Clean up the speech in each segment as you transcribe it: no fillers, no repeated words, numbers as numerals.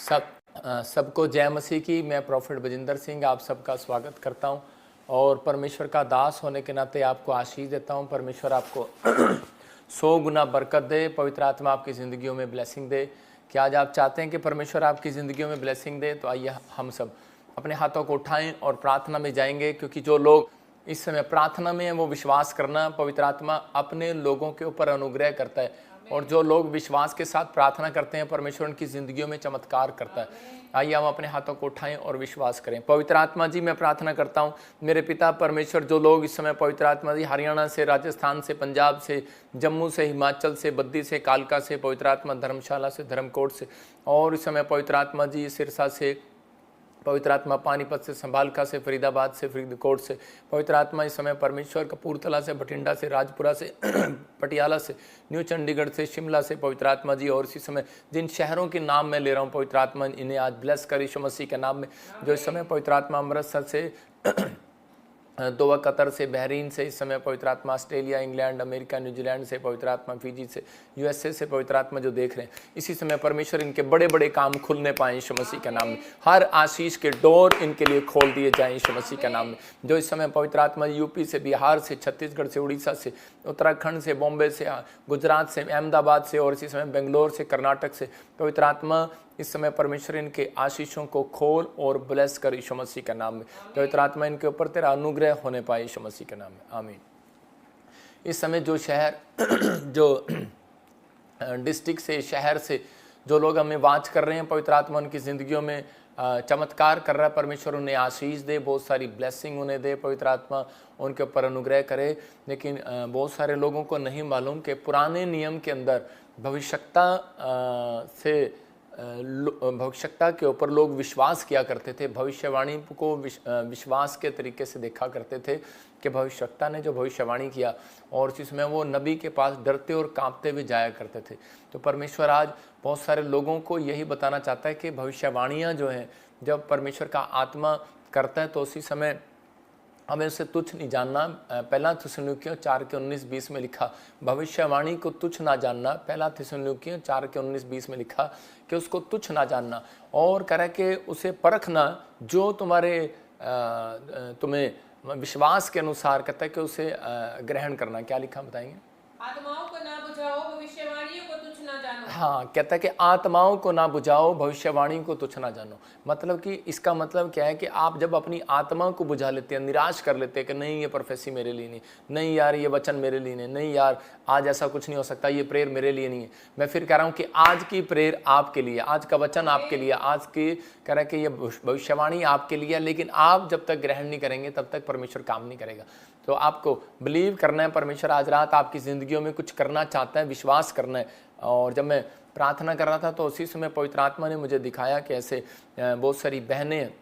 सबको जय मसीह की। मैं प्रॉफिट बजिंदर सिंह आप सबका स्वागत करता हूं और परमेश्वर का दास होने के नाते आपको आशीष देता हूं। परमेश्वर आपको 100 गुना बरकत दे, पवित्र आत्मा आपकी ज़िंदगियों में ब्लेसिंग दे। क्या आज आप चाहते हैं कि परमेश्वर आपकी ज़िंदगियों में ब्लेसिंग दे? तो आइए हम सब अपने हाथों को उठाएं और प्रार्थना में जाएंगे, क्योंकि जो लोग इस समय प्रार्थना में हैं वो विश्वास करना पवित्र आत्मा अपने लोगों के ऊपर अनुग्रह करता है, और जो लोग विश्वास के साथ प्रार्थना करते हैं परमेश्वर उनकी ज़िंदगियों में चमत्कार करता है। आइए हम अपने हाथों को उठाएं और विश्वास करें। पवित्र आत्मा जी, मैं प्रार्थना करता हूं मेरे पिता परमेश्वर, जो लोग इस समय पवित्र आत्मा जी हरियाणा से, राजस्थान से, पंजाब से, जम्मू से, हिमाचल से, बद्दी से, कालका से, पवित्र आत्मा धर्मशाला से, धर्मकोट से, और इस समय पवित्र आत्मा जी सिरसा से, पवित्र आत्मा पानीपत से, संभालका से, फरीदाबाद से, फरीदकोट से, पवित्र आत्मा इस समय परमेश्वर कपूरथला से, बठिंडा से, राजपुरा से, पटियाला से, न्यू चंडीगढ़ से, शिमला से, पवित्र आत्मा जी, और इसी समय जिन शहरों के नाम मैं ले रहा हूँ पवित्र आत्मा इन्हें आज ब्लेस कर यीशु मसीह के नाम में। जो इस समय पवित्र आत्मा अमृतसर से, दोहा, कतर से, बहरीन से, इस समय पवित्र आत्मा ऑस्ट्रेलिया, इंग्लैंड, अमेरिका, न्यूजीलैंड से, पवित्र आत्मा फिजी से, यूएसए से, पवित्र आत्मा जो देख रहे हैं इसी समय परमेश्वर इनके बड़े बड़े काम खुलने पाए यीशु मसीह के नाम में। हर आशीष के डोर इनके लिए खोल दिए जाएं यीशु मसीह के नाम में। जो इस समय पवित्र आत्मा यूपी से, बिहार से, छत्तीसगढ़ से, उड़ीसा से, उत्तराखंड से, बॉम्बे से, गुजरात से, अहमदाबाद से, और इसी समय बेंगलोर से, कर्नाटक से, पवित्र आत्मा इस समय परमेश्वर इनके आशीषों को खोल और ब्लेस कर यीशु मसीह के नाम में। पवित्र आत्मा इनके ऊपर तेरा अनुग्रह होने पाए यीशु मसीह के नाम में, आमीन। इस समय जो शहर जो डिस्ट्रिक्ट से, शहर से जो लोग हमें वाच कर रहे हैं पवित्र आत्मा उनकी ज़िंदगियों में चमत्कार कर रहा है। परमेश्वर उन्हें आशीष दे, बहुत सारी ब्लेसिंग उन्हें दे, पवित्र आत्मा उनके ऊपर अनुग्रह करे। लेकिन बहुत सारे लोगों को नहीं मालूम कि पुराने नियम के अंदर भविष्यता के ऊपर लोग विश्वास किया करते थे। भविष्यवाणी को विश्वास के तरीके से देखा करते थे कि भविष्यवक्ता ने जो भविष्यवाणी किया, और जिसमें वो नबी के पास डरते और कांपते हुए जाया करते थे। तो परमेश्वर आज बहुत सारे लोगों को यही बताना चाहता है कि भविष्यवाणियाँ जो हैं जब परमेश्वर का आत्मा करता है तो उसी समय हमें उसे तुच्छ नहीं जानना। पहला थिस्सलुनीकियों 4:19-20 में लिखा, भविष्यवाणी को तुच्छ ना जानना। पहला थिस्सलुनीकियों 4:19-20 में लिखा कि उसको तुच्छ ना जानना, और कह रहा कि उसे परखना जो तुम्हें विश्वास के अनुसार कहता है कि उसे ग्रहण करना। क्या लिखा बताएंगे? आत्माओं को ना बुझाओ, भविष्यवाणियों को तुच्छ ना जानो। हाँ, कहता है कि आत्माओं को ना बुझाओ, भविष्यवाणी को तुच्छ ना जानो। मतलब कि इसका मतलब क्या है कि आप जब अपनी आत्मा को बुझा लेते हैं, निराश कर लेते हैं कि नहीं ये प्रोफेसी मेरे लिए नहीं, नहीं यार ये वचन मेरे लिए नहीं यार आज ऐसा कुछ नहीं हो सकता, ये प्रेयर मेरे लिए नहीं है। मैं फिर कह रहा हूँ कि आज की प्रेयर आपके लिए, आज का वचन आपके लिए, आज की कह रहा है कि ये भविष्यवाणी आपके लिए, लेकिन आप जब तक ग्रहण नहीं करेंगे तब तक परमेश्वर काम नहीं करेगा। तो आपको बिलीव करना है, परमेश्वर आज रात आपकी ज़िंदगियों में कुछ करना चाहता है, विश्वास करना है। और जब मैं प्रार्थना कर रहा था तो उसी समय पवित्र आत्मा ने मुझे दिखाया कि ऐसे बहुत सारी बहनें हैं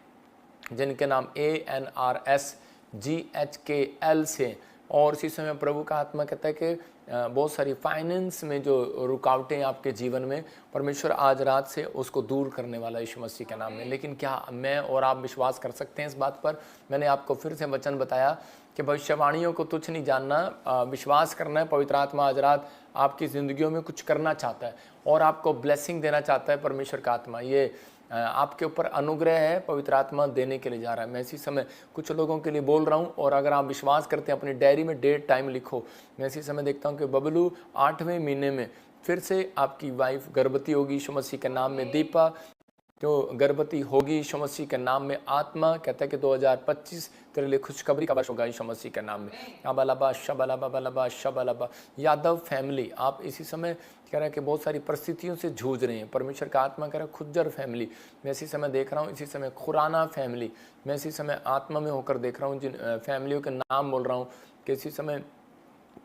जिनके नाम ANRSGHKL से, और इसी समय प्रभु का आत्मा कहता है कि बहुत सारी फाइनेंस में जो रुकावटें आपके जीवन में परमेश्वर आज रात से उसको दूर करने वाला यीशु मसीह के नाम में। लेकिन क्या मैं और आप विश्वास कर सकते हैं इस बात पर? मैंने आपको फिर से वचन बताया कि भविष्यवाणियों को तुच्छ नहीं जानना, विश्वास करना है। पवित्र आत्मा आज रात आपकी ज़िंदगियों में कुछ करना चाहता है और आपको ब्लेसिंग देना चाहता है। परमेश्वर का आत्मा ये आपके ऊपर अनुग्रह है, पवित्र आत्मा देने के लिए जा रहा है। मैं इसी समय कुछ लोगों के लिए बोल रहा हूँ, और अगर आप विश्वास करते हैं अपनी डायरी में डेट टाइम लिखो। मैं इसी समय देखता हूँ कि बबलू 8वें महीने में फिर से आपकी वाइफ गर्भवती होगी यीशु मसीह के नाम में। दीपा जो गर्भवती होगी यीशु मसीह के नाम में। आत्मा कहता है कि 2025 तेरे लिए खुशखबरी का वर्ष होगा यीशु मसीह के नाम में। अबलबा शबलबा बलबा शबलबा। यादव फैमिली, आप इसी समय कह रहे हैं कि बहुत सारी परिस्थितियों से जूझ रहे हैं। परमेश्वर का आत्मा कह रहा है खुज्जर फैमिली, मैं इसी समय देख रहा हूँ। इसी समय खुराना फैमिली, मैं इसी समय आत्मा में होकर देख रहा हूँ। जिन फैमिलियों के नाम बोल रहा हूँ कि इसी समय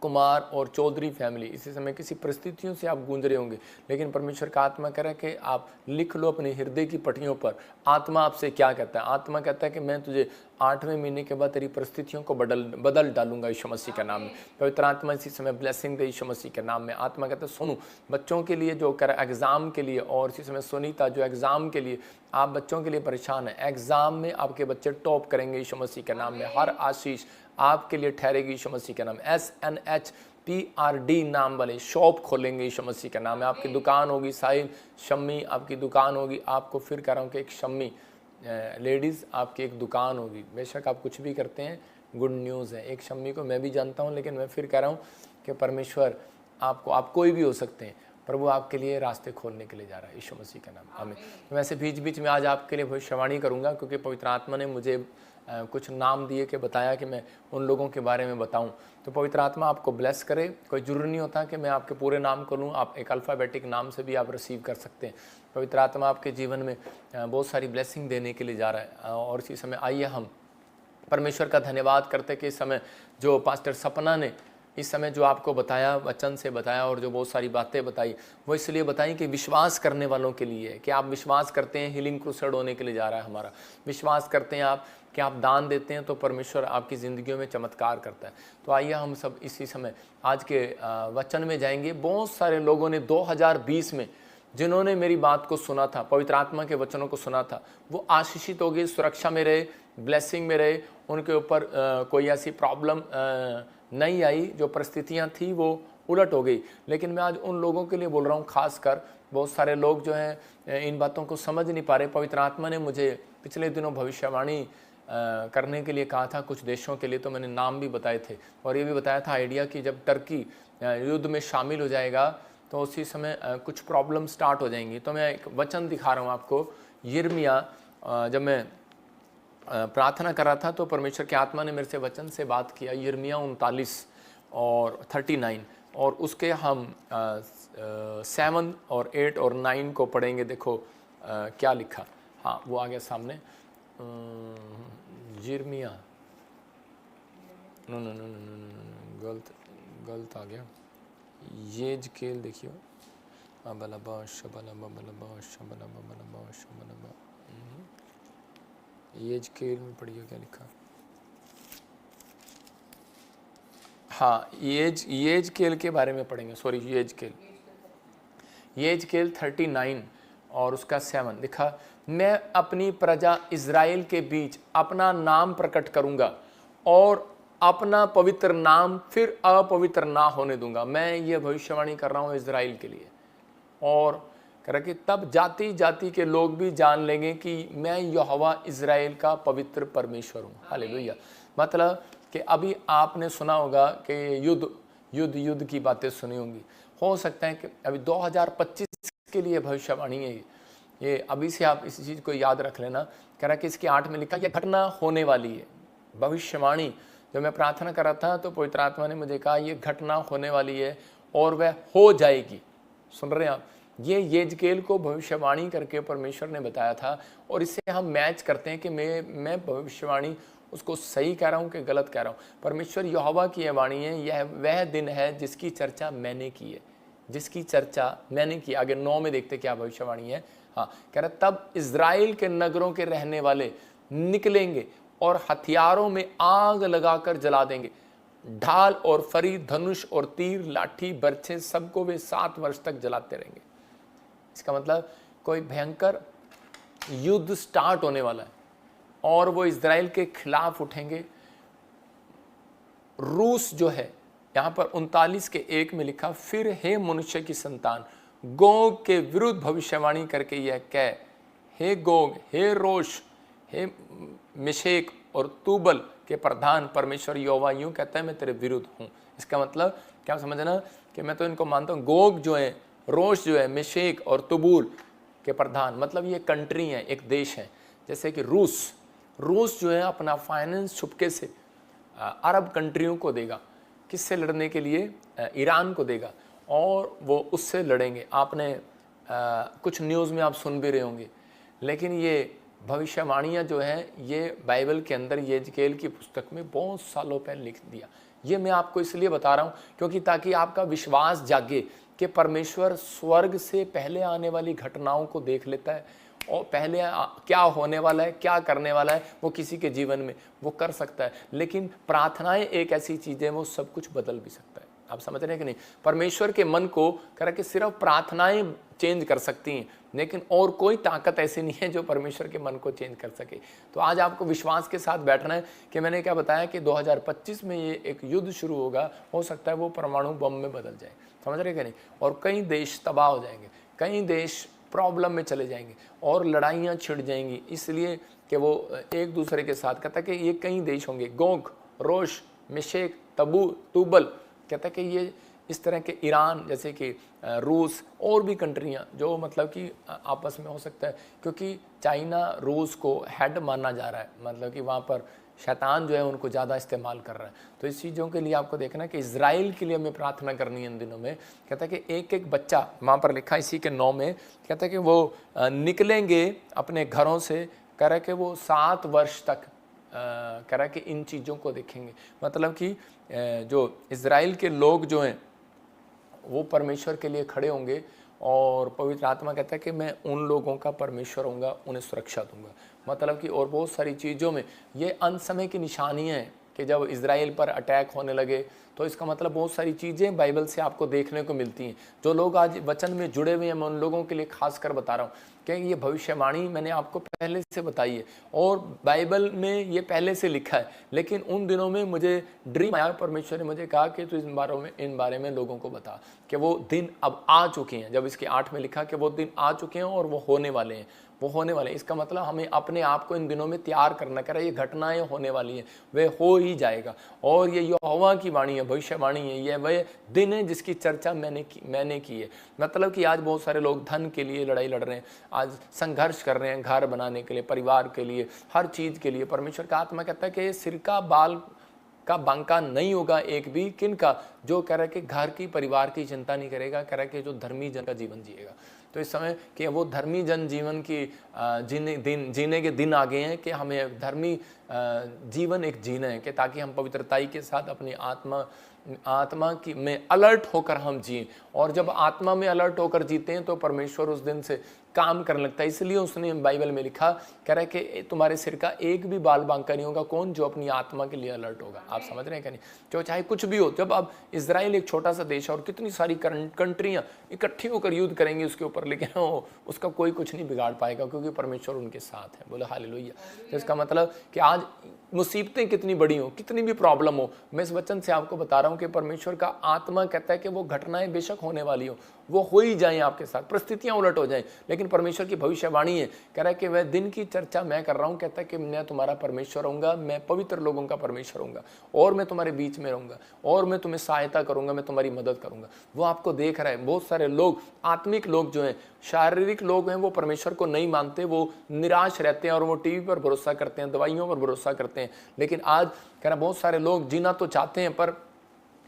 कुमार और चौधरी फैमिली, इसी समय किसी परिस्थितियों से आप गूंज रहे होंगे, लेकिन परमेश्वर का आत्मा कह रहा है कि आप लिख लो अपने हृदय की पटियों पर आत्मा आपसे क्या कहता है। आत्मा कहता है कि मैं तुझे 8वें महीने के बाद तेरी परिस्थितियों को बदल डालूंगा यीशु मसीह के नाम में। पवित्र आत्मा इसी समय ब्लेसिंग दे यीशु मसीह के नाम में। आत्मा कहता है सुनो बच्चों के लिए जो कर एग्ज़ाम के लिए, और इसी समय सुनीता जो एग्ज़ाम के लिए, आप बच्चों के लिए परेशान हैं, एग्ज़ाम में आपके बच्चे टॉप करेंगे यीशु मसीह के नाम में। हर आशीष आपके लिए ठहरेगी यीशु मसीह के नाम। SNH PRD नाम वाले शॉप खोलेंगे यीशु मसीह का नाम है। आपकी दुकान होगी, साहिल शम्मी आपकी दुकान होगी। आपको फिर कह रहा हूँ कि एक शम्मी लेडीज़ आपकी एक दुकान होगी। बेशक आप कुछ भी करते हैं, गुड न्यूज़ है। एक शम्मी को मैं भी जानता हूँ, लेकिन मैं फिर कह रहा हूँ कि परमेश्वर आपको, आप कोई भी हो सकते हैं, प्रभु आपके लिए रास्ते खोलने के लिए जा रहा है यीशु मसीह का नाम। आमीन। तो वैसे बीच बीच में आज आपके लिए भविष्यवाणी करूंगा, क्योंकि पवित्र आत्मा ने मुझे कुछ नाम दिए कि बताया कि मैं उन लोगों के बारे में बताऊं। तो पवित्र आत्मा आपको ब्लेस करे। कोई ज़रूरी नहीं होता कि मैं आपके पूरे नाम को लूँ, आप एक अल्फ़ाबेटिक नाम से भी आप रिसीव कर सकते हैं। पवित्र आत्मा आपके जीवन में बहुत सारी ब्लेसिंग देने के लिए जा रहा है। और इसी समय आइए हम परमेश्वर का धन्यवाद करते कि इस समय जो पास्टर सपना ने इस समय जो आपको बताया, वचन से बताया, और जो बहुत सारी बातें बताई, वो इसलिए बताई कि विश्वास करने वालों के लिए है। कि आप विश्वास करते हैं हीलिंग क्रूसेड होने के लिए जा रहा है हमारा। विश्वास करते हैं आप कि आप दान देते हैं तो परमेश्वर आपकी ज़िंदगियों में चमत्कार करता है। तो आइए हम सब इसी समय आज के वचन में जाएंगे। बहुत सारे लोगों ने 2020 में जिन्होंने मेरी बात को सुना था, पवित्र आत्मा के वचनों को सुना था, वो आशीषित हो गए, सुरक्षा में रहे, ब्लेसिंग में रहे। उनके ऊपर कोई ऐसी प्रॉब्लम नहीं आई, जो परिस्थितियां थी वो उलट हो गई। लेकिन मैं आज उन लोगों के लिए बोल रहा हूँ, खासकर बहुत सारे लोग जो हैं इन बातों को समझ नहीं पा रहे। पवित्र आत्मा ने मुझे पिछले दिनों भविष्यवाणी करने के लिए कहा था कुछ देशों के लिए, तो मैंने नाम भी बताए थे और ये भी बताया था आइडिया कि जब टर्की युद्ध में शामिल हो जाएगा तो उसी समय कुछ प्रॉब्लम स्टार्ट हो जाएंगी। तो मैं एक वचन दिखा रहा हूँ आपको, यिर्मयाह। जब मैं प्रार्थना कर रहा था तो परमेश्वर की आत्मा ने मेरे से वचन से बात किया, यिर्मयाह 39 और 39, और उसके हम 7 और 8 और 9 को पढ़ेंगे। देखो क्या लिखा, हाँ वो आ गया सामने। यिर्मयाह, no no no no no, गलत आ गया। यहेजकेल देखियो, यहेजकेल में पढ़िए क्या लिखा। हाँ यहेजकेल के बारे में पढ़ेंगे, सॉरी यहेजकेल 39 और उसका 7 लिखा, मैं अपनी प्रजा इज़राइल के बीच अपना नाम प्रकट करूंगा और अपना पवित्र नाम फिर अपवित्र ना होने दूंगा। मैं ये भविष्यवाणी कर रहा हूँ इज़राइल के लिए, और कह रहा कि तब जाति जाति के लोग भी जान लेंगे कि मैं यहोवा इज़राइल का पवित्र परमेश्वर हूँ। हालेलुया। मतलब कि अभी आपने सुना होगा कि युद्ध की बातें सुनी होंगी। हो सकता है कि अभी 2025 के लिए भविष्यवाणी है ये अभी से आप इस चीज़ को याद रख लेना। कह रहा कि इसके 8 में लिखा, यह घटना होने वाली है। भविष्यवाणी जब मैं प्रार्थना कर रहा था तो पवित्र आत्मा ने मुझे कहा ये घटना होने वाली है और वह हो जाएगी। सुन रहे हैं आप, ये यहेजकेल को भविष्यवाणी करके परमेश्वर ने बताया था, और इससे हम मैच करते हैं कि मैं भविष्यवाणी उसको सही कह रहा हूँ कि गलत कह रहा हूँ। परमेश्वर यहोवा की यह वाणी है, यह वह दिन है जिसकी चर्चा मैंने की है, जिसकी चर्चा मैंने की। आगे 9 में देखते क्या भविष्यवाणी है। हाँ, कह रहा तब इज़राइल के नगरों के रहने वाले निकलेंगे और हथियारों में आग लगाकर जला देंगे। ढाल और फरी, धनुष और तीर, लाठी, बर्छे, सबको वे 7 वर्ष तक जलाते रहेंगे। इसका मतलब कोई भयंकर युद्ध स्टार्ट होने वाला है और वो इज़राइल के खिलाफ उठेंगे। रूस जो है, यहाँ पर 39 के 1 में लिखा, फिर हे मनुष्य की संतान, गोग के विरुद्ध भविष्यवाणी करके यह कह, हे गोग, हे रोश, हे मेशेक और तूबल के प्रधान, परमेश्वर यहोवा यूं कहता है मैं तेरे विरुद्ध हूँ। इसका मतलब क्या समझना कि मैं तो इनको मानता हूँ। गोग जो है, रोश जो है, मेशेक और तुबूल के प्रधान, मतलब ये कंट्री है, एक देश है। जैसे कि रूस जो है अपना फाइनेंस छुपके से अरब कंट्रियों को देगा। किससे लड़ने के लिए? ईरान को देगा, और वो उससे लड़ेंगे। आपने कुछ न्यूज़ में आप सुन भी रहे होंगे। लेकिन ये भविष्यवाणियाँ जो हैं ये बाइबल के अंदर यहेजकेल की पुस्तक में बहुत सालों पहले लिख दिया। ये मैं आपको इसलिए बता रहा हूँ क्योंकि ताकि आपका विश्वास जागे कि परमेश्वर स्वर्ग से पहले आने वाली घटनाओं को देख लेता है, और पहले क्या होने वाला है, क्या करने वाला है, वो किसी के जीवन में वो कर सकता है। लेकिन प्रार्थनाएं एक ऐसी चीज़ है, वो सब कुछ बदल भी सकता है। आप समझ रहे हैं कि नहीं? परमेश्वर के मन को कह रहा कि सिर्फ प्रार्थनाएं चेंज कर सकती हैं, लेकिन और कोई ताकत ऐसी नहीं है जो परमेश्वर के मन को चेंज कर सके। तो आज आपको विश्वास के साथ बैठना है कि मैंने क्या बताया कि 2025 में ये एक युद्ध शुरू होगा, हो सकता है वो परमाणु बम में बदल जाए, समझ रहे कि नहीं? और कई देश तबाह हो जाएंगे, कई देश प्रॉब्लम में चले जाएंगे और लड़ाइयाँ छिड़ जाएंगी, इसलिए कि वो एक दूसरे के साथ, कहता है कि ये कई देश होंगे, गोग, रोश, मेशेक, तूबल, कहता है कि ये इस तरह के ईरान जैसे कि रूस और भी कंट्रियां जो मतलब कि आपस में हो सकता है, क्योंकि चाइना रूस को हेड माना जा रहा है, मतलब कि वहाँ पर शैतान जो है उनको ज़्यादा इस्तेमाल कर रहा है। तो इस चीज़ों के लिए आपको देखना है कि इज़राइल के लिए हमें प्रार्थना करनी है इन दिनों में। कहता है कि एक एक बच्चा, वहाँ पर लिखा इसी के 9 में, कहता है कि वो निकलेंगे अपने घरों से, कह रहा है कि वो 7 वर्ष तक कह रहा है कि इन चीज़ों को देखेंगे। मतलब कि जो इज़राइल के लोग जो हैं वो परमेश्वर के लिए खड़े होंगे और पवित्र आत्मा कहता है कि मैं उन लोगों का परमेश्वर होऊंगा, उन्हें सुरक्षा दूंगा। मतलब कि और बहुत सारी चीज़ों में ये अंत समय की निशानियाँ हैं कि जब इज़राइल पर अटैक होने लगे, तो इसका मतलब बहुत सारी चीज़ें बाइबल से आपको देखने को मिलती हैं। जो लोग आज वचन में जुड़े हुए हैं, मैं उन लोगों के लिए खास कर बता रहा हूँ कि ये भविष्यवाणी मैंने आपको पहले से बताई है और बाइबल में ये पहले से लिखा है, लेकिन उन दिनों में मुझे ड्रीम आया, परमेश्वर ने मुझे कहा कि तू इन बारे में लोगों को बता कि वो दिन अब आ चुके हैं। जब इसके 8 में लिखा कि वो दिन आ चुके हैं और वो होने वाले हैं, वो होने वाले हैं। इसका मतलब हमें अपने आप को इन दिनों में तैयार करना, कह रहा है ये घटनाएं होने वाली हैं, वे हो ही जाएगा। और ये यहोवा की वाणी है, भविष्यवाणी है, ये वह दिन है जिसकी चर्चा मैंने की है। मतलब कि आज बहुत सारे लोग धन के लिए लड़ाई लड़ रहे हैं, आज संघर्ष कर रहे हैं, घर बनाने के लिए, परिवार के लिए, हर चीज़ के लिए। परमेश्वर का आत्मा कहता है कि सिर का बाल का बांका नहीं होगा एक भी, किन का? जो कह रहा है कि घर की, परिवार की चिंता नहीं करेगा, कह रहा है कि जो धर्मी जन का जीवन जिएगा। तो इस समय कि वो धर्मी जन जीवन की जीने के दिन आ गए हैं कि हमें धर्मी जीवन एक जीना है, कि ताकि हम पवित्रताई के साथ अपनी आत्मा की में अलर्ट होकर हम जिए। और जब आत्मा में अलर्ट होकर जीते हैं तो परमेश्वर उस दिन से काम करने लगता है। इसलिए उसने बाइबल में लिखा, कह रहा है कि तुम्हारे सिर का एक भी बाल बांका नहीं होगा। कौन? जो अपनी आत्मा के लिए अलर्ट होगा। आप समझ रहे हैं कि नहीं? जो चाहे कुछ भी हो, जब अब इजराइल एक छोटा सा देश है और कितनी सारी कंट्रियां इकट्ठी होकर युद्ध करेंगी उसके ऊपर, लेकिन उसका कोई कुछ नहीं बिगाड़ पाएगा, क्योंकि परमेश्वर उनके साथ है। बोले हालेलुया। तो इसका मतलब कि आज मुसीबतें कितनी बड़ी हो, कितनी भी प्रॉब्लम हो, मैं इस वचन से आपको बता रहा हूं कि परमेश्वर का आत्मा कहता है कि वो घटनाएं बेशक होने वाली हो, वो हो ही जाएं आपके साथ, परिस्थितियां उलट हो जाएं, लेकिन परमेश्वर की भविष्यवाणी है, कह रहा है कि वह दिन की चर्चा मैं कर रहा हूं। कहता है कि मैं तुम्हारा परमेश्वर होऊंगा, मैं पवित्र लोगों का परमेश्वर होऊंगा और मैं तुम्हारे बीच में रहूंगा और मैं तुम्हें सहायता करूंगा, मैं तुम्हारी मदद करूंगा। वो आपको देख रहा है। बहुत सारे लोग, आत्मिक लोग जो हैं, शारीरिक लोग हैं, वो परमेश्वर को नहीं मानते, वो निराश रहते हैं और वो टीवी पर भरोसा करते हैं, दवाइयों पर भरोसा करते हैं। लेकिन आज कह रहा बहुत सारे लोग जीना तो चाहते हैं पर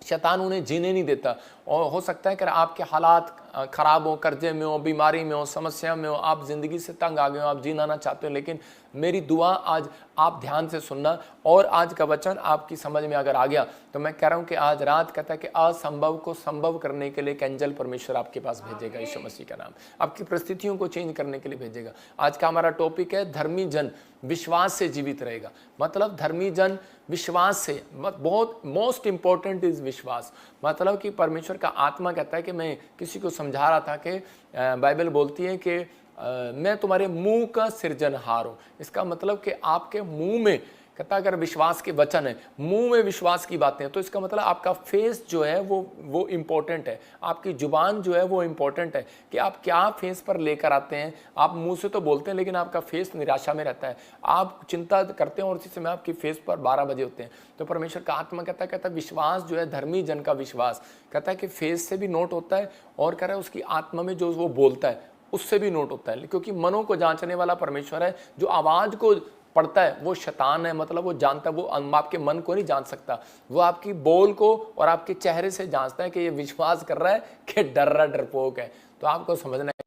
शैतान उन्हें जीने नहीं देता। और हो सकता है कि आपके हालात खराब हो, कर्जे में हो, बीमारी में हो, समस्या में हो, आप जिंदगी से तंग आ गए हो, आप जीना ना चाहते हो, लेकिन मेरी दुआ आज आप ध्यान से सुनना। और आज का वचन आपकी समझ में अगर आ गया तो मैं कह रहा हूं कि आज रात कहता है कि असंभव को संभव करने के लिए एक एंजल परमेश्वर आपके पास भेजेगा, यीशु मसीह का नाम। आपकी परिस्थितियों को चेंज करने के लिए भेजेगा। आज का हमारा टॉपिक है धर्मी जन विश्वास से जीवित रहेगा। मतलब धर्मी जन विश्वास से, बहुत मोस्ट इंपॉर्टेंट इज विश्वास। मतलब कि परमेश्वर का आत्मा कहता है कि मैं किसी को समझा रहा था कि बाइबल बोलती है कि मैं तुम्हारे मुंह का सृजनहार हूं। इसका मतलब कि आपके मुंह में, कहता अगर विश्वास के वचन है, मुंह में विश्वास की बातें हैं, तो इसका मतलब आपका फेस जो है वो इंपॉर्टेंट है, आपकी जुबान जो है वो इंपॉर्टेंट है कि आप क्या फेस पर लेकर आते हैं। आप मुंह से तो बोलते हैं लेकिन आपका फेस निराशा में रहता है, आप चिंता करते हैं और उसी समय आपके फेस पर 12 बजे होते हैं। तो परमेश्वर का आत्मा कहता है विश्वास जो है, धर्मी जन का विश्वास, कहता है कि फेस से भी नोट होता है और कह रहा है उसकी आत्मा में जो वो बोलता है उससे भी नोट होता है, क्योंकि मनों को जांचने वाला परमेश्वर है। जो आवाज को पढ़ता है वो शैतान है, मतलब वो जानता है, वो आपके मन को नहीं जान सकता, वो आपकी बोल को और आपके चेहरे से जांचता है कि ये विश्वास कर रहा है कि डर रहा, डरपोक है। तो आपको समझना है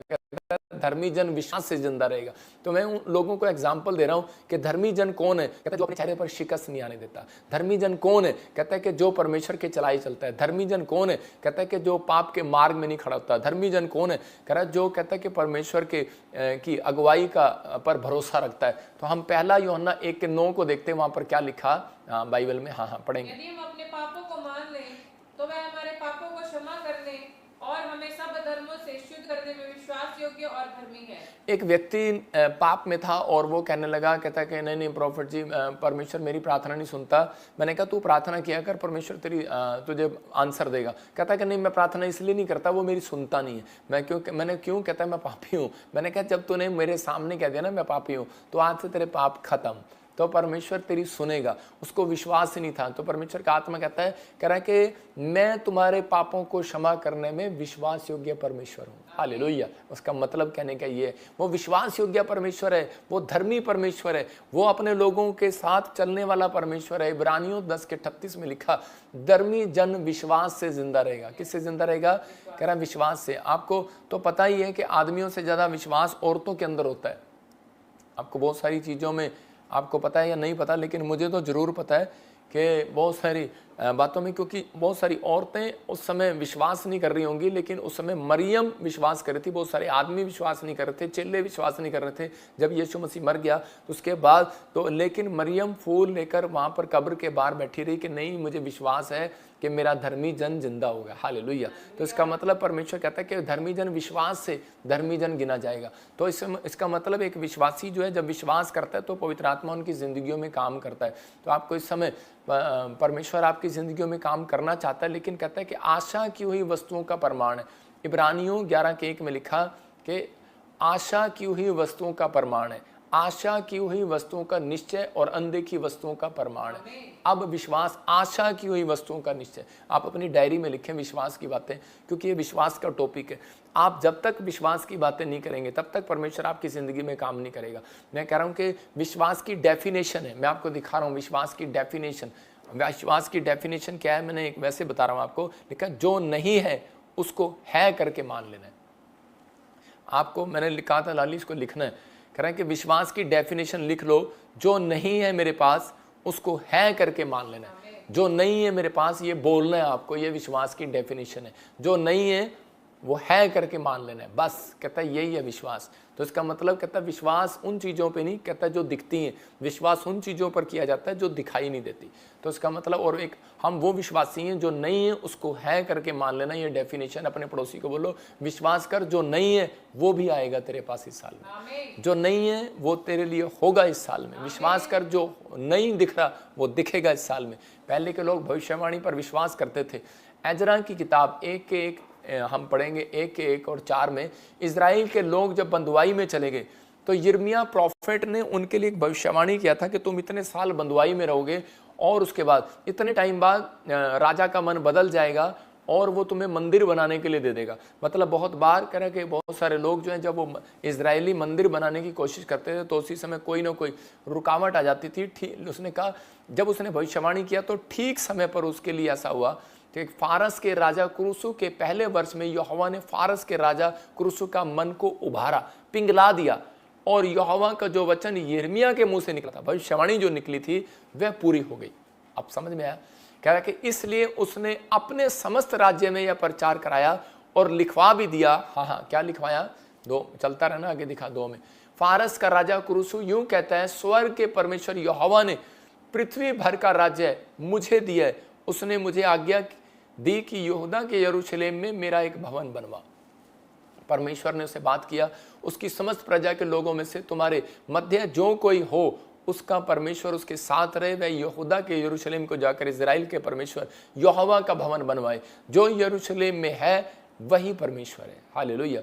धर्मी जन विश्वास से जिंदा रहेगा। तो मैं उन लोगों को एग्जांपल दे रहा हूं कि धर्मी जन कौन है। कहता है जो अपने चेहरे पर शिकस्त नहीं आने देता। धर्मी जन कौन है? कहता है कि जो परमेश्वर के चलाई चलता है। धर्मी जन कौन है? कहता है कि जो पाप के मार्ग में नहीं खड़ा होता। धर्मी जन कौन है? कह रहा है जो कहता है कि परमेश्वर के की अगुवाई का पर भरोसा रखता है। तो हम पहला यूहन्ना 1:9 को देखते हैं, वहां पर क्या लिखा बाइबल में। हाँ पढ़ेंगे। यदि हम अपने पापों को मान लें तो वह हमारे विश्वास योग्य और धर्मी है। एक व्यक्ति पाप में था और वो कहने लगा, कहता कि नहीं प्रॉफिट जी, परमेश्वर मेरी प्रार्थना नहीं सुनता। मैंने कहा तू प्रार्थना किया कर, परमेश्वर तुझे आंसर देगा। कहता कि नहीं मैं प्रार्थना इसलिए नहीं करता, वो मेरी सुनता नहीं है। मैंने क्यों? कहता मैं पापी हूँ। मैंने कहा जब तूने मेरे सामने कह दिया ना मैं पापी हूँ, तो आज से तेरे पाप खत्म, तो परमेश्वर तेरी सुनेगा। उसको विश्वास ही नहीं था। तो परमेश्वर का आत्मा कहता है, कह रहा है कि मैं तुम्हारे पापों को क्षमा करने में विश्वास योग्य परमेश्वर हूँ। हालेलुया। उसका मतलब कहने का ये है, वो विश्वास योग्य परमेश्वर है, वो धर्मी परमेश्वर है, वो अपने लोगों के साथ चलने वाला परमेश्वर है। इब्रानियों 10:38 में लिखा, धर्मी जन विश्वास से जिंदा रहेगा। किससे जिंदा रहेगा? कह रहा है विश्वास से। आपको तो पता ही है कि आदमियों से ज्यादा विश्वास औरतों के अंदर होता है। आपको बहुत सारी चीजों में आपको पता है या नहीं पता, लेकिन मुझे तो ज़रूर पता है कि बहुत सारी बातों में, क्योंकि बहुत सारी औरतें उस समय विश्वास नहीं कर रही होंगी, लेकिन उस समय मरियम विश्वास कर रही थी। बहुत सारे आदमी विश्वास नहीं कर रहे थे, चेले विश्वास नहीं कर रहे थे जब यीशु मसीह मर गया तो उसके बाद तो, लेकिन मरियम फूल लेकर वहाँ पर कब्र के बाहर बैठी रही कि नहीं मुझे विश्वास है कि मेरा धर्मी जन जिंदा होगा। हालेलुया। तो इसका मतलब परमेश्वर कहता है कि धर्मी जन विश्वास से धर्मी जन गिना जाएगा। तो इसका मतलब एक विश्वासी जो है जब विश्वास करता है तो पवित्र आत्मा उनकी जिंदगियों में काम करता है। तो आपको इस समय परमेश्वर आपकी जिंदगियों में काम करना चाहता है, लेकिन कहता है कि आशा की हुई वस्तुओं का प्रमाण है। इब्रानियों 11:1 में लिखा कि आशा की हुई वस्तुओं का प्रमाण है, आशा की हुई वस्तुओं का निश्चय और अनदेखी वस्तुओं का प्रमाण है। अब विश्वास आशा की हुई वस्तुओं का निश्चय। आप अपनी डायरी में लिखें विश्वास की बातें, क्योंकि ये विश्वास का टॉपिक है। आप जब तक विश्वास की बातें नहीं करेंगे तब तक परमेश्वर आपकी जिंदगी में काम नहीं करेगा। मैं कह रहा हूं कि विश्वास की डेफिनेशन है, मैं आपको दिखा रहा हूं विश्वास की डेफिनेशन। विश्वास की डेफिनेशन क्या है? मैंने एक वैसे बता रहा हूं आपको, लिखा जो नहीं है उसको है करके मान लेना है। आपको मैंने लिखा था लाली, इसको लिखना है। कह रहे हैं कि विश्वास की डेफिनेशन लिख लो, जो नहीं है मेरे पास उसको है करके मान लेना है। जो नहीं है मेरे पास ये बोलना है आपको, ये विश्वास की डेफिनेशन है। जो नहीं है वो है करके मान लेना है, बस। कहता है यही है विश्वास। तो इसका मतलब कहता है विश्वास उन चीज़ों पे नहीं, कहता है जो दिखती हैं। विश्वास उन चीज़ों पर किया जाता है जो दिखाई नहीं देती। तो इसका मतलब, और एक हम वो विश्वासी हैं जो नहीं है उसको है करके मान लेना, ये डेफिनेशन। अपने पड़ोसी को बोलो विश्वास कर, जो नहीं है वो भी आएगा तेरे पास इस साल में। जो नहीं है वो तेरे लिए होगा इस साल में। विश्वास कर, जो नहीं दिख रहा वो दिखेगा इस साल में। पहले के लोग भविष्यवाणी पर विश्वास करते थे। एजरा की किताब 1 हम पढ़ेंगे 1 और 4 में, इजराइल के लोग जब बंधुआई में चले गए तो यिर्मयाह प्रॉफिट ने उनके लिए एक भविष्यवाणी किया था कि तुम इतने साल बंधुआई में रहोगे और उसके बाद इतने टाइम बाद राजा का मन बदल जाएगा और वो तुम्हें मंदिर बनाने के लिए दे देगा। मतलब बहुत बार कह रहे कि बहुत सारे लोग जो हैं जब वो इजरायली मंदिर बनाने की कोशिश करते थे तो उसी समय कोई ना कोई रुकावट आ जाती थी। ठीक उसने कहा, जब उसने भविष्यवाणी किया तो ठीक समय पर उसके लिए ऐसा हुआ कि फारस के राजा कुरुसु के पहले वर्ष में यहोवा ने फारस के राजा कुरुसु का मन को उभारा, पिंगला दिया, और यहोवा का जो वचन यिर्मयाह के मुंह से निकला था, भविष्यवाणी जो निकली थी वह पूरी हो गई। अब समझ में आया? कह रहा कि इसलिए उसने अपने समस्त राज्य में यह प्रचार कराया और लिखवा भी दिया। हाँ, क्या लिखवाया? 2 चलता रहना, आगे दिखा 2 में। फारस का राजा कुरुसु यूं कहता है, स्वर्ग के परमेश्वर यहोवा ने पृथ्वी भर का राज्य मुझे दिया है। उसने मुझे आज्ञा दी कि यहूदा के यरूशलेम में मेरा एक भवन बनवा। परमेश्वर ने उसे बात किया, उसकी समस्त प्रजा के लोगों में से तुम्हारे मध्य जो कोई हो उसका परमेश्वर उसके साथ रहे, वह यहूदा के यरूशलेम को जाकर इजराइल के परमेश्वर यहोवा का भवन बनवाए। जो यरूशलेम में है वही परमेश्वर है। हालेलुया।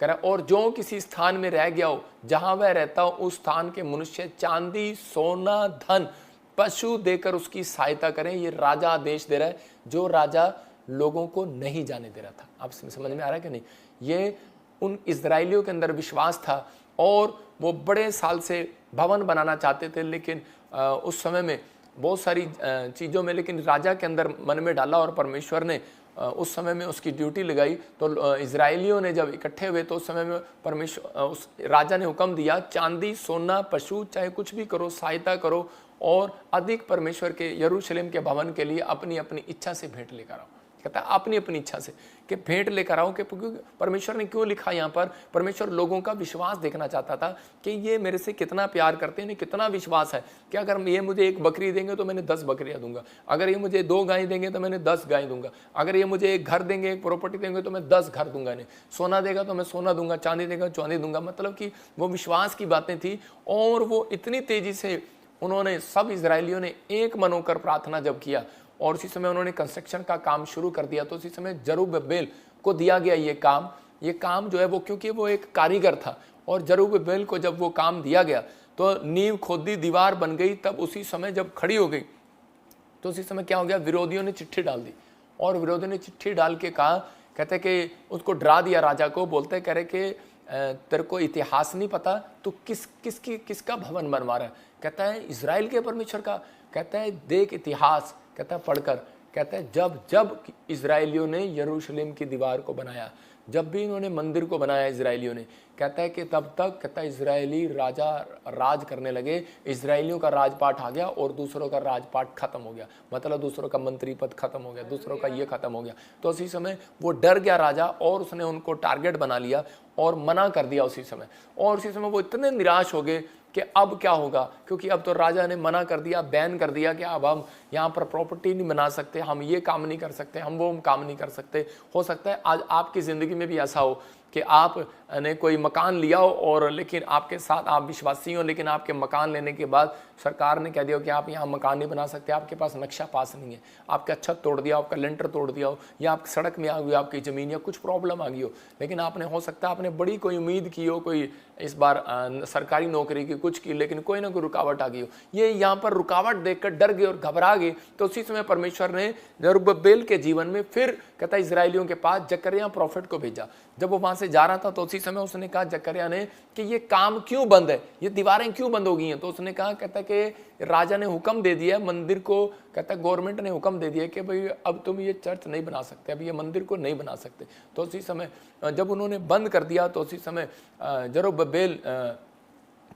कह रहा, और जो किसी स्थान में रह गया हो जहां वह रहता हो उस स्थान के मनुष्य चांदी सोना धन पशु देकर उसकी सहायता करें। ये राजा आदेश दे रहा है, जो राजा लोगों को नहीं जाने दे रहा था। आप समझ में आ रहा है कि नहीं? ये उन इजराइलियों के अंदर विश्वास था और वो बड़े साल से भवन बनाना चाहते थे, लेकिन उस समय में बहुत सारी चीज़ों में, लेकिन राजा के अंदर मन में डाला और परमेश्वर ने उस समय में उसकी ड्यूटी लगाई। तो इजराइलियों ने जब इकट्ठे हुए तो उस समय में परमेश्वर उस राजा ने हुक्म दिया, चांदी सोना पशु चाहे कुछ भी करो, सहायता करो और अधिक परमेश्वर के यरूशलेम के भवन के लिए अपनी अपनी इच्छा से भेंट लेकर आओ। कहता है अपनी अपनी इच्छा से कि भेंट लेकर आओ। कि परमेश्वर ने क्यों लिखा यहाँ पर, परमेश्वर लोगों का विश्वास देखना चाहता था कि ये मेरे से कितना प्यार करते हैं, इन्हें कितना विश्वास है कि अगर ये मुझे 1 बकरी देंगे तो मैंने 10 बकरियां दूंगा, अगर ये मुझे 2 गाय देंगे तो मैंने 10 गाय दूंगा, अगर ये मुझे 1 घर देंगे, 1 प्रॉपर्टी देंगे तो मैं 10 घर दूंगा, इन्हें सोना देगा तो मैं सोना दूंगा, चांदी देगा चांदी दूंगा। मतलब कि वो विश्वास की बातें थी। और वो इतनी तेजी से उन्होंने सब इजरायलियों ने एक मन होकर प्रार्थना जब किया और उसी समय उन्होंने कंस्ट्रक्शन का काम शुरू कर दिया। तो उसी समय जरुब्बाबेल को दिया गया ये काम जो है वो, क्योंकि वो एक कारीगर था और जरुब्बाबेल को जब वो काम दिया गया तो नींव खोदी, दीवार बन गई। तब उसी समय जब खड़ी हो गई तो उसी समय क्या हो गया, विरोधियों ने चिट्ठी डाल दी और विरोधियों ने चिट्ठी डाल के कहा, कहते कि उसको डरा दिया राजा को। बोलते कह रहे कि तेरे को इतिहास नहीं पता, तो किसका भवन बनवा रहा है। कहता है इजराइल के परमेश्वर का। कहता है देख इतिहास, कहता है पढ़कर, कहता है जब इजराइलियों ने यरूशलेम की दीवार को बनाया, जब भी इन्होंने मंदिर को बनाया इजराइलियों ने, कहता है कि तब तक, कहता है इजरायली राजा राज करने लगे, इजराइलियों का राजपाट आ गया और दूसरों का राजपाट खत्म हो गया। मतलब दूसरों का मंत्री पद खत्म हो गया, दूसरों का ये खत्म हो गया। तो उसी समय वो डर गया राजा और उसने उनको टारगेट बना लिया और मना कर दिया उसी समय। और उसी समय वो इतने निराश हो गए कि अब क्या होगा, क्योंकि अब तो राजा ने मना कर दिया, बैन कर दिया कि अब हम यहाँ पर प्रॉपर्टी नहीं बना सकते, हम ये काम नहीं कर सकते, हम वो काम नहीं कर सकते। हो सकता है आज आपकी ज़िंदगी में भी ऐसा हो कि आपने कोई मकान लिया हो और लेकिन आपके साथ आप विश्वासी हो, लेकिन आपके मकान लेने के बाद सरकार ने कह दिया कि आप यहाँ मकान नहीं बना सकते, आपके पास नक्शा पास नहीं है, आपका छत तोड़ दिया, आपका लेंटर तोड़ दिया हो, या आप सड़क में आ गई आपकी ज़मीन, या कुछ प्रॉब्लम आ गई हो। लेकिन आपने, हो सकता है आपने बड़ी कोई उम्मीद की हो, कोई इस बार सरकारी नौकरी की कुछ की, लेकिन कोई ना कोई रुकावट आ गई हो। ये यहाँ पर रुकावट देखकर डर गए और घबरा गए। तो उसी समय परमेश्वर ने जरुब्बाबेल के जीवन में फिर, कहता है इजराइलियों के पास जकर्याह प्रोफेट को भेजा। जब वो वहां से जा रहा था तो उसी समय उसने कहा जकर्याह ने कि ये काम क्यों बंद है, ये दीवारें क्यों बंद हो गई हैं। तो उसने कहा, कहता है कि राजा ने हुक्म दे दिया मंदिर को, कहता है गवर्नमेंट ने हुक्म दे दिया कि भाई अब तुम ये चर्च नहीं बना सकते, अब ये मंदिर को नहीं बना सकते। तो उसी समय जब उन्होंने बंद कर दिया तो उसी समय जरुब्बाबेल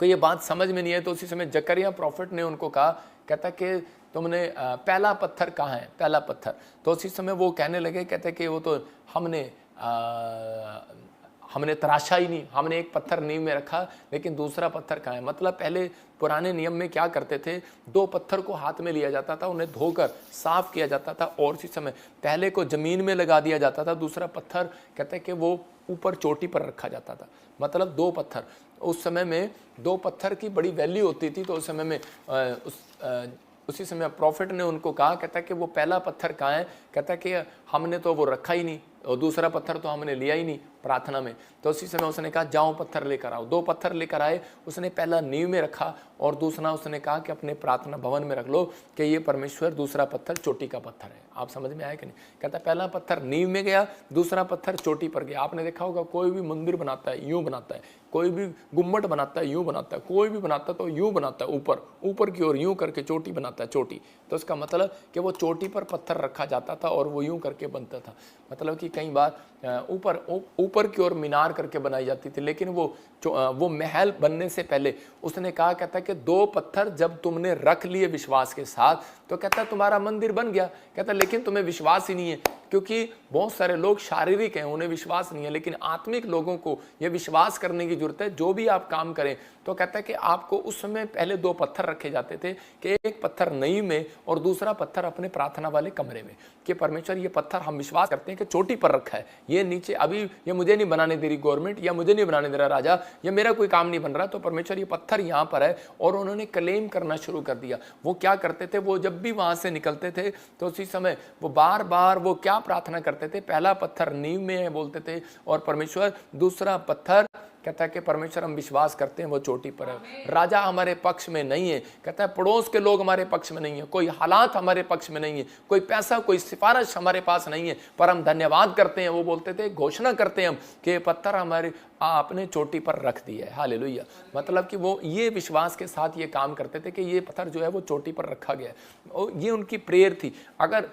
को ये बात समझ में नहीं है। तो उसी समय जकर्याह प्रोफेट ने उनको कहा, कहता कि तुमने पहला पत्थर कहाँ है, पहला पत्थर। तो उसी समय वो कहने लगे, कहते कि वो तो हमने तराशा ही नहीं, हमने एक पत्थर नींव में रखा, लेकिन दूसरा पत्थर कहाँ है। मतलब पहले पुराने नियम में क्या करते थे, 2 पत्थर को हाथ में लिया जाता था, उन्हें धोकर साफ किया जाता था और उसी समय पहले को जमीन में लगा दिया जाता था, दूसरा पत्थर कहते कि वो ऊपर चोटी पर रखा जाता था। मतलब 2 पत्थर, उस समय में 2 पत्थर की बड़ी वैल्यू होती थी। तो उस समय में उसी समय प्रॉफिट ने उनको कहा, कहता कि वो पहला पत्थर कहाँ है। कहता कि हमने तो वो रखा ही नहीं और दूसरा पत्थर तो हमने लिया ही नहीं प्रार्थना में। तो उसी समय उसने कहा जाओ पत्थर लेकर आओ। 2 पत्थर लेकर आए, उसने पहला नींव में रखा और दूसरा उसने कहा कि अपने प्रार्थना भवन में रख लो कि ये परमेश्वर, दूसरा पत्थर चोटी का पत्थर है। आप समझ में आया कि नहीं। कहता पहला पत्थर नींव में गया, दूसरा पत्थर चोटी पर गया। आपने देखा होगा कोई भी मंदिर बनाता है यूं बनाता है, कोई भी गुम्मट बनाता है यूं बनाता है, कोई भी बनाता है तो यूं बनाता है, ऊपर की ओर यूं करके चोटी बनाता है, चोटी। तो इसका मतलब कि वो चोटी पर पत्थर रखा जाता था और वो यूं करके बनता था। मतलब कि कई बार ऊपर की ओर मीनार करके बनाई जाती थी, लेकिन वो महल बनने से पहले उसने कहा, कहता कि 2 पत्थर जब तुमने रख लिए विश्वास के साथ, तो कहता तुम्हारा मंदिर बन गया। कहता लेकिन तुम्हें विश्वास ही नहीं है, क्योंकि बहुत सारे लोग शारीरिक हैं, उन्हें विश्वास नहीं है, लेकिन आत्मिक लोगों को यह विश्वास करने की जरूरत है। जो भी आप काम करें, तो कहता है कि आपको उस समय पहले 2 पत्थर रखे जाते थे कि एक पत्थर नींव में और दूसरा पत्थर अपने प्रार्थना वाले कमरे में, कि परमेश्वर ये पत्थर हम विश्वास करते हैं कि चोटी पर रखा है, ये नीचे अभी ये मुझे नहीं बनाने दे रही गवर्नमेंट, या मुझे नहीं बनाने दे रहा राजा, ये मेरा कोई काम नहीं बन रहा, तो परमेश्वर ये पत्थर यहाँ पर है। और उन्होंने क्लेम करना शुरू कर दिया। वो क्या करते थे, वो जब भी वहां से निकलते थे तो उसी समय वो बार बार वो क्या प्रार्थना करते थे, पहला पत्थर नींव में है बोलते थे और परमेश्वर, दूसरा पत्थर कहता है कि परमेश्वर हम विश्वास करते हैं वो चोटी पर है। राजा हमारे पक्ष में नहीं है, कहता है पड़ोस के लोग हमारे पक्ष में नहीं है, कोई हालात हमारे पक्ष में नहीं है, कोई पैसा कोई सिफारिश हमारे पास नहीं है, पर हम धन्यवाद करते हैं। वो बोलते थे, घोषणा करते हैं हम कि ये पत्थर हमारे आपने चोटी पर रख दिया है। हालेलुया। मतलब कि वो ये विश्वास के साथ ये काम करते थे कि ये पत्थर जो है वो चोटी पर रखा गया है। ये उनकी प्रेयर थी। अगर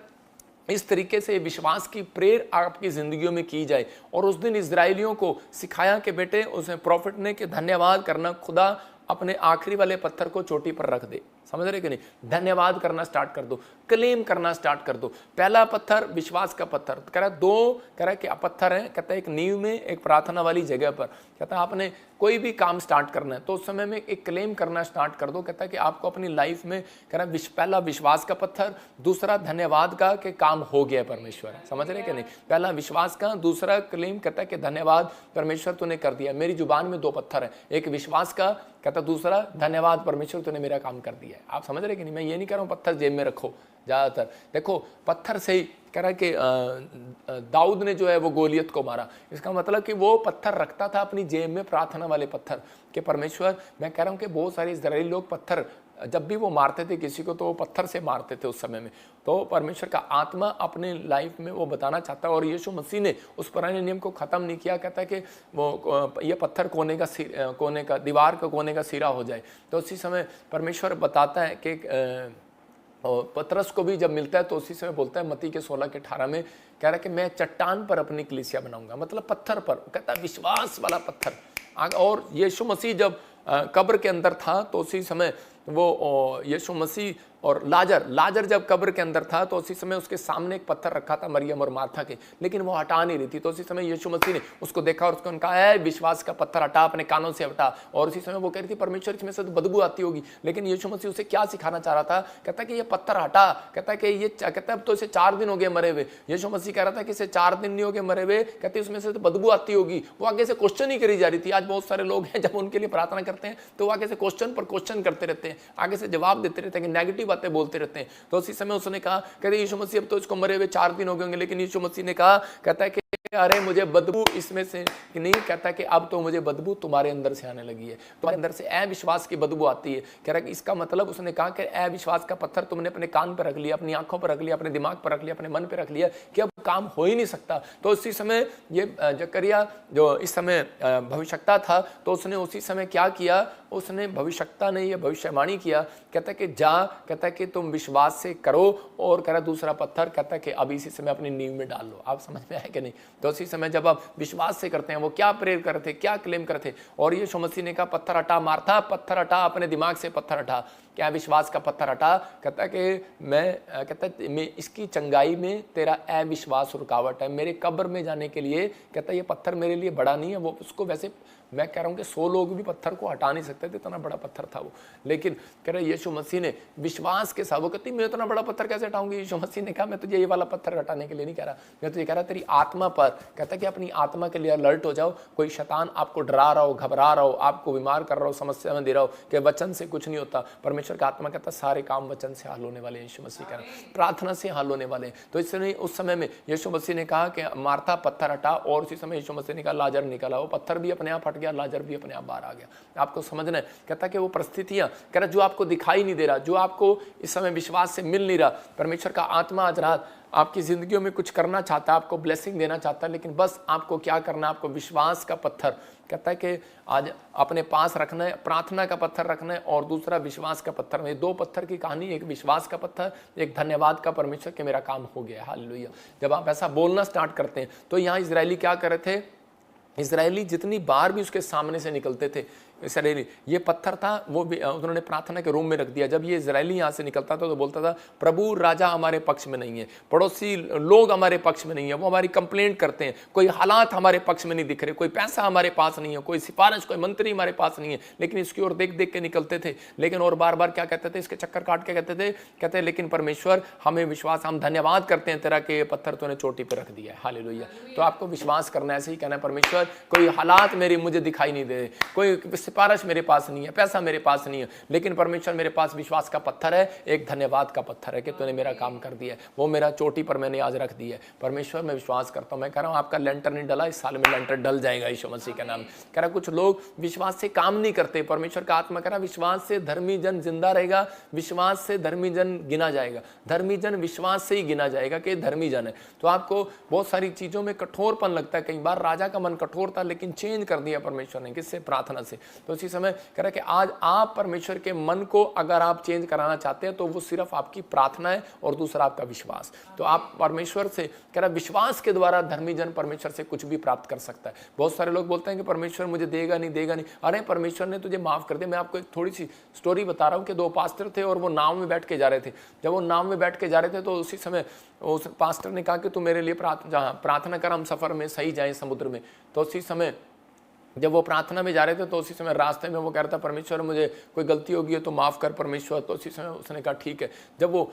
इस तरीके से विश्वास की प्रेयर आपकी जिंदगियों में की जाए, और उस दिन इजराइलियों को सिखाया कि बेटे, उसने प्रॉफिट ने कि धन्यवाद करना, खुदा अपने आखिरी वाले पत्थर को चोटी पर रख दे। समझ रहे कि नहीं। धन्यवाद करना स्टार्ट कर दो, क्लेम करना स्टार्ट कर दो। पहला पत्थर विश्वास का पत्थर, कह रहा दो, कह रहा क्या पत्थर है, कहता है एक नींव में, एक प्रार्थना वाली जगह पर। कहता है आपने कोई भी काम स्टार्ट करना है तो उस समय में एक क्लेम करना स्टार्ट कर दो। कहता है कि आपको अपनी लाइफ में, कह रहा पहला विश्वास का पत्थर, दूसरा धन्यवाद का कि काम हो गया परमेश्वर, समझ रहे कि नहीं। पहला विश्वास का, दूसरा क्लेम, कहता है कि धन्यवाद परमेश्वर तूने कर दिया। मेरी जुबान में दो पत्थर है, एक विश्वास का, कहता दूसरा धन्यवाद परमेश्वर तूने मेरा काम कर दिया है। आप समझ रहे कि नहीं। मैं ये नहीं कह रहा हूँ पत्थर जेब में रखो ज्यादातर, देखो पत्थर से ही कह रहा है कि दाऊद ने जो है वो गोलियत को मारा, इसका मतलब कि वो पत्थर रखता था अपनी जेब में, प्रार्थना वाले पत्थर के परमेश्वर। मैं कह रहा हूँ कि बहुत सारे इस्राएली लोग पत्थर जब भी वो मारते थे किसी को तो वो पत्थर से मारते थे उस समय में। तो परमेश्वर का आत्मा अपने लाइफ में वो बताना चाहता है, और यीशु मसीह ने उस पुराने नियम को ख़त्म नहीं किया। कहता है कि वो ये पत्थर कोने का दीवार का कोने का सिरा हो जाए। तो उसी समय परमेश्वर बताता है कि और पतरस को भी जब मिलता है तो उसी समय बोलता है मत्ती के 16 के 18 में, कह रहा है कि मैं चट्टान पर अपनी कलीसिया बनाऊंगा, मतलब पत्थर पर, कहता है विश्वास वाला पत्थर। और यीशु मसीह जब कब्र के अंदर था तो उसी समय वो यीशु मसीह और लाजर जब कब्र के अंदर था तो उसी समय उसके सामने एक पत्थर रखा था मरियम और मार्था के, लेकिन वो हटा नहीं रही थी। तो उसी समय यीशु मसीह ने उसको देखा और उसको कहा है विश्वास का पत्थर हटा, अपने कानों से हटा। और उसी समय वो कह रही थी परमेश्वर इसमें से तो बदबू आती होगी, लेकिन यीशु मसीह उसे क्या सिखाना चाह रहा था, कहता कि ये पत्थर हटा, कहता कि ये, कहता अब तो इसे 4 दिन हो गए मरे हुए। यीशु मसीह कह रहा था कि इसे 4 दिन नहीं हो गए मरे हुए, कहते उसमें से तो बदबू आती होगी। वो आगे से क्वेश्चन ही करी जा रही थी। आज बहुत सारे लोग हैं जब उनके लिए प्रार्थना करते हैं तो वो आगे से क्वेश्चन पर क्वेश्चन करते रहते हैं, आगे से जवाब देते रहते हैं, नेगेटिव बातें बोलते रहते हैं। तो उसी समय उसने कहा, कहते यीशु मसीह अब तो इसको मरे हुए 4 दिन हो गए होंगे, लेकिन यीशु मसीह ने कहा, कहता है कि अरे मुझे बदबू इसमें से नहीं, कहता कि अब तो मुझे बदबू तुम्हारे अंदर से आने लगी है, तुम्हारे अंदर से अविश्वास की बदबू आती है। कह रहा है कि इसका मतलब उसने कहा कि अविश्वास का पत्थर तुमने अपने कान पर रख लिया, अपनी आंखों पर रख लिया, अपने दिमाग पर रख लिया, अपने मन पर रख लिया कि अब काम हो ही नहीं सकता। तो उसी समय ये जकरिया जो इस समय भविष्यवक्ता था, तो उसने उसी समय क्या किया, उसने भविष्यवक्ता ने यह भविष्यवाणी किया, कहता कि जा, कहता कि तुम विश्वास से करो, और कह रहा दूसरा पत्थर, कहता कि अब इसी समय अपनी नींव में डाल लो। आप समझ में आए कि नहीं। तो उसी समय जब आप विश्वास से करते हैं, वो क्या प्रेयर करते थे, क्या क्लेम करते, और यीशु मसीह ने कहा पत्थर हटा, मार्था पत्थर हटा, अपने दिमाग से पत्थर हटा, क्या विश्वास का पत्थर हटा। कहता कि मैं इसकी चंगाई में तेरा अविश्वास रुकावट है, मेरे कब्र में जाने के लिए, कहता ये पत्थर मेरे लिए बड़ा नहीं है। वो उसको वैसे मैं कह रहा हूँ कि 100 लोग भी पत्थर को हटा नहीं सकते थे, इतना बड़ा पत्थर था वो, लेकिन कह रहे यीशु मसीह ने विश्वास के साथ, वो कहती मैं इतना बड़ा पत्थर कैसे हटाऊंगी। यीशु मसीह ने कहा मैं तुझे ये वाला पत्थर हटाने के लिए नहीं कह रहा, मैं तुझे कह रहा तेरी आत्मा पर, कहता कि अपनी आत्मा के लिए अलर्ट हो जाओ। कोई शैतान आपको डरा रहा हो, घबरा रहा हो, आपको बीमार कर रहा हो, समस्या में दे रहा हो कि वचन से कुछ नहीं होता, परमेश्वर का आत्मा कहता सारे काम वचन से हल होने वाले हैं। यीशु मसीह कह रहा प्रार्थना से हल होने वाले हैं। तो इसलिए उस समय में यीशु मसीह ने कहा कि मार्था पत्थर हटा, और उसी समय यीशु मसीह ने कहा लाजर निकला। वो पत्थर भी अपने आप हट गया, लाजर भी अपने आप बाहर आ गया। आपको समझना है, कहता कि वो परिस्थितियां, कह रहा जो आपको दिखाई नहीं दे रहा, जो आपको इस समय विश्वास से मिल नहीं रहा, परमेश्वर का आत्मा आज रात आपकी जिंदगियों में कुछ करना चाहता है, आपको ब्लेसिंग देना चाहता है, लेकिन बस आपको क्या करना है, आपको विश्वास का पत्थर, कहता है कि आज अपने पास रखना है, प्रार्थना का पत्थर रखना है, और दूसरा विश्वास का पत्थर। ये 2 पत्थर की कहानी, एक विश्वास का पत्थर, एक धन्यवाद का परमेश्वर कि मेरा काम हो गया, हालेलुया। जब आप ऐसा बोलना स्टार्ट करते हैं, तो यहाँ इजरायली क्या कर रहे थे, इजरायली जितनी बार भी उसके सामने से निकलते थे, इसराइली ये पत्थर था वो भी उन्होंने प्रार्थना के रूम में रख दिया। जब ये इजरायली यहाँ से निकलता था तो बोलता था प्रभु राजा हमारे पक्ष में नहीं है, पड़ोसी लोग हमारे पक्ष में नहीं है, वो हमारी कंप्लेंट करते हैं, कोई हालात हमारे पक्ष में नहीं दिख रहे, कोई पैसा हमारे पास नहीं है, कोई सिफारिश, कोई मंत्री हमारे पास नहीं है, लेकिन इसकी ओर देख देख के निकलते थे। लेकिन और बार बार क्या कहते थे, इसके चक्कर काट के कहते लेकिन परमेश्वर हमें विश्वास, हम धन्यवाद करते हैं तेरा कि ये पत्थर तूने चोटी पर रख दिया है, हालेलुया। तो आपको विश्वास करना है, ऐसे ही कहना है परमेश्वर कोई हालात मेरे मुझे दिखाई नहीं दे, कोई सिफारिश मेरे पास नहीं है, पैसा मेरे पास नहीं है, लेकिन परमेश्वर मेरे पास विश्वास का पत्थर है, एक धन्यवाद का पत्थर है कि तूने मेरा काम कर दिया है, वो मेरा चोटी पर मैंने आज रख दिया है। परमेश्वर मैं विश्वास करता हूँ, मैं कह रहा हूँ आपका लेंटर नहीं डला, इस साल में लेंटर डल जाएगा यीशु मसीह के नाम। कह रहा कुछ लोग विश्वास से काम नहीं करते, परमेश्वर का आत्मा कह रहा विश्वास से धर्मी जन जिंदा रहेगा, विश्वास से धर्मी जन गिना जाएगा, धर्मी जन विश्वास से ही गिना जाएगा कि धर्मी जन है। तो आपको बहुत सारी चीजों में कठोरपन लगता है, कई बार राजा का मन कठोर था लेकिन चेंज कर दिया परमेश्वर ने, किससे, प्रार्थना से। तो उसी समय कह रहा है कि आज आप परमेश्वर के मन को अगर आप चेंज कराना चाहते हैं तो वो सिर्फ आपकी प्रार्थना है और दूसरा आपका विश्वास। तो आप परमेश्वर से कह रहा है विश्वास के द्वारा धर्मी जन परमेश्वर से कुछ भी प्राप्त कर सकता है। बहुत सारे लोग बोलते हैं कि परमेश्वर मुझे देगा नहीं। अरे परमेश्वर ने तुझे माफ कर दिया। मैं आपको एक थोड़ी सी स्टोरी बता रहा हूँ कि दो पास्टर थे और वो नाव में बैठ के जा रहे थे। जब वो नाव में बैठ के जा रहे थे तो उसी समय उस पास्टर ने कहा कि तू मेरे लिए प्रार्थना कर, हम सफर में सही जाएं समुद्र में। तो उसी समय जब वो प्रार्थना में जा रहे थे तो उसी समय रास्ते में वो कह रहा था परमेश्वर मुझे कोई गलती होगी है तो माफ़ कर परमेश्वर। तो उसी समय उसने कहा ठीक है। जब वो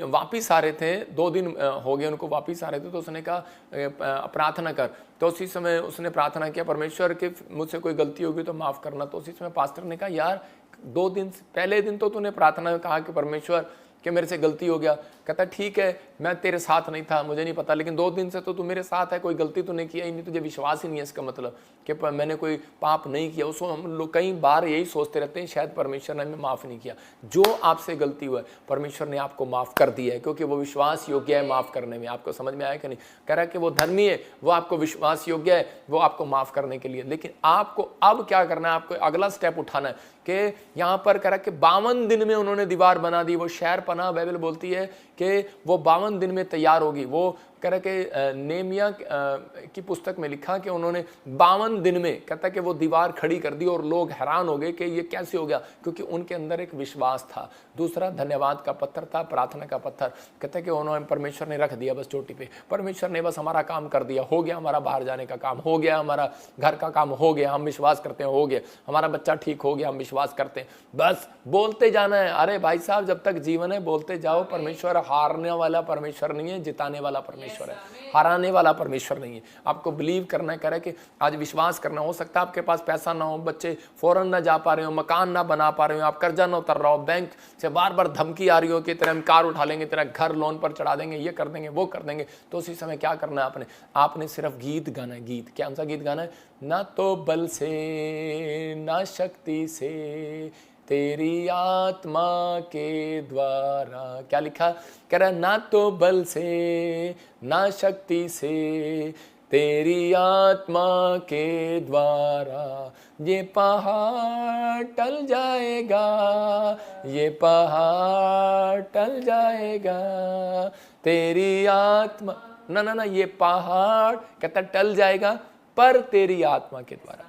वापिस आ रहे थे, 2 दिन हो गए उनको वापिस आ रहे थे, तो उसने कहा प्रार्थना कर। तो उसी समय उसने प्रार्थना किया परमेश्वर के मुझसे कोई गलती होगी तो माफ़ करना। तो उसी समय पास्टर ने कहा यार 2 दिन पहले दिन तो तूने प्रार्थना में कहा कि परमेश्वर कि मेरे से गलती हो गया। कहता ठीक है मैं तेरे साथ नहीं था, मुझे नहीं पता, लेकिन 2 दिन से तो तू मेरे साथ है, कोई गलती तूने किया ही नहीं, तुझे विश्वास ही नहीं है इसका मतलब कि मैंने कोई पाप नहीं किया। उसको हम लोग कई बार यही सोचते रहते हैं शायद परमेश्वर ने हमें माफ़ नहीं किया। जो आपसे गलती हुआ है परमेश्वर ने आपको माफ़ कर दिया है, क्योंकि वो विश्वास योग्य है माफ़ करने में। आपको समझ में आया कि नहीं? कह रहा है कि वो धर्मी है, वो आपको विश्वास योग्य है, वो आपको माफ़ करने के लिए। लेकिन आपको अब क्या करना है? आपको अगला स्टेप उठाना है कि यहाँ पर कह रहा है कि 52 दिन में उन्होंने दीवार बना दी। वो शहर पना बाइबल बोलती है कि वो 52 दिन में तैयार होगी। वो कह रहा कि नेमिया की पुस्तक में लिखा कि उन्होंने 52 दिन में कहता है कि वो दीवार खड़ी कर दी और लोग हैरान हो गए कि ये कैसे हो गया, क्योंकि उनके अंदर एक विश्वास था। दूसरा धन्यवाद का पत्थर था, प्रार्थना का पत्थर। कहता है कि उन्होंने परमेश्वर ने रख दिया बस चोटी पे, परमेश्वर ने बस हमारा काम कर दिया, हो गया हमारा बाहर जाने का काम, हो गया हमारा घर का काम, हो गया, हम विश्वास करते हैं, हो गया हमारा बच्चा ठीक हो गया, हम विश्वास करते हैं, बस बोलते जाना है। अरे भाई साहब जब तक जीवन है बोलते जाओ। परमेश्वर हारने वाला परमेश्वर नहीं है, जिताने वाला परमेश्वर है, हराने वाला परमेश्वर नहीं है। आपको बिलीव करना है, करे कि आज विश्वास करना। हो सकता है आपके पास पैसा ना हो, बच्चे फॉरेन ना जा पा रहे हो, मकान ना बना पा रहे हो, आप कर्जा ना उतर रहा हो, बैंक से बार बार धमकी आ रही हो कि तेरा हम कार उठा लेंगे, तेरा घर लोन पर चढ़ा देंगे, ये कर देंगे, वो कर देंगे। तो उसी समय क्या करना है? आपने सिर्फ गीत गाना है। गीत क्या सा गीत गाना है? ना तो बल से ना शक्ति से, तेरी आत्मा के द्वारा। क्या लिखा? कह रहा ना तो बल से ना शक्ति से, तेरी आत्मा के द्वारा ये पहाड़ टल जाएगा, ये पहाड़ टल जाएगा, तेरी आत्मा ना ये पहाड़ कहता टल जाएगा पर तेरी आत्मा के द्वारा।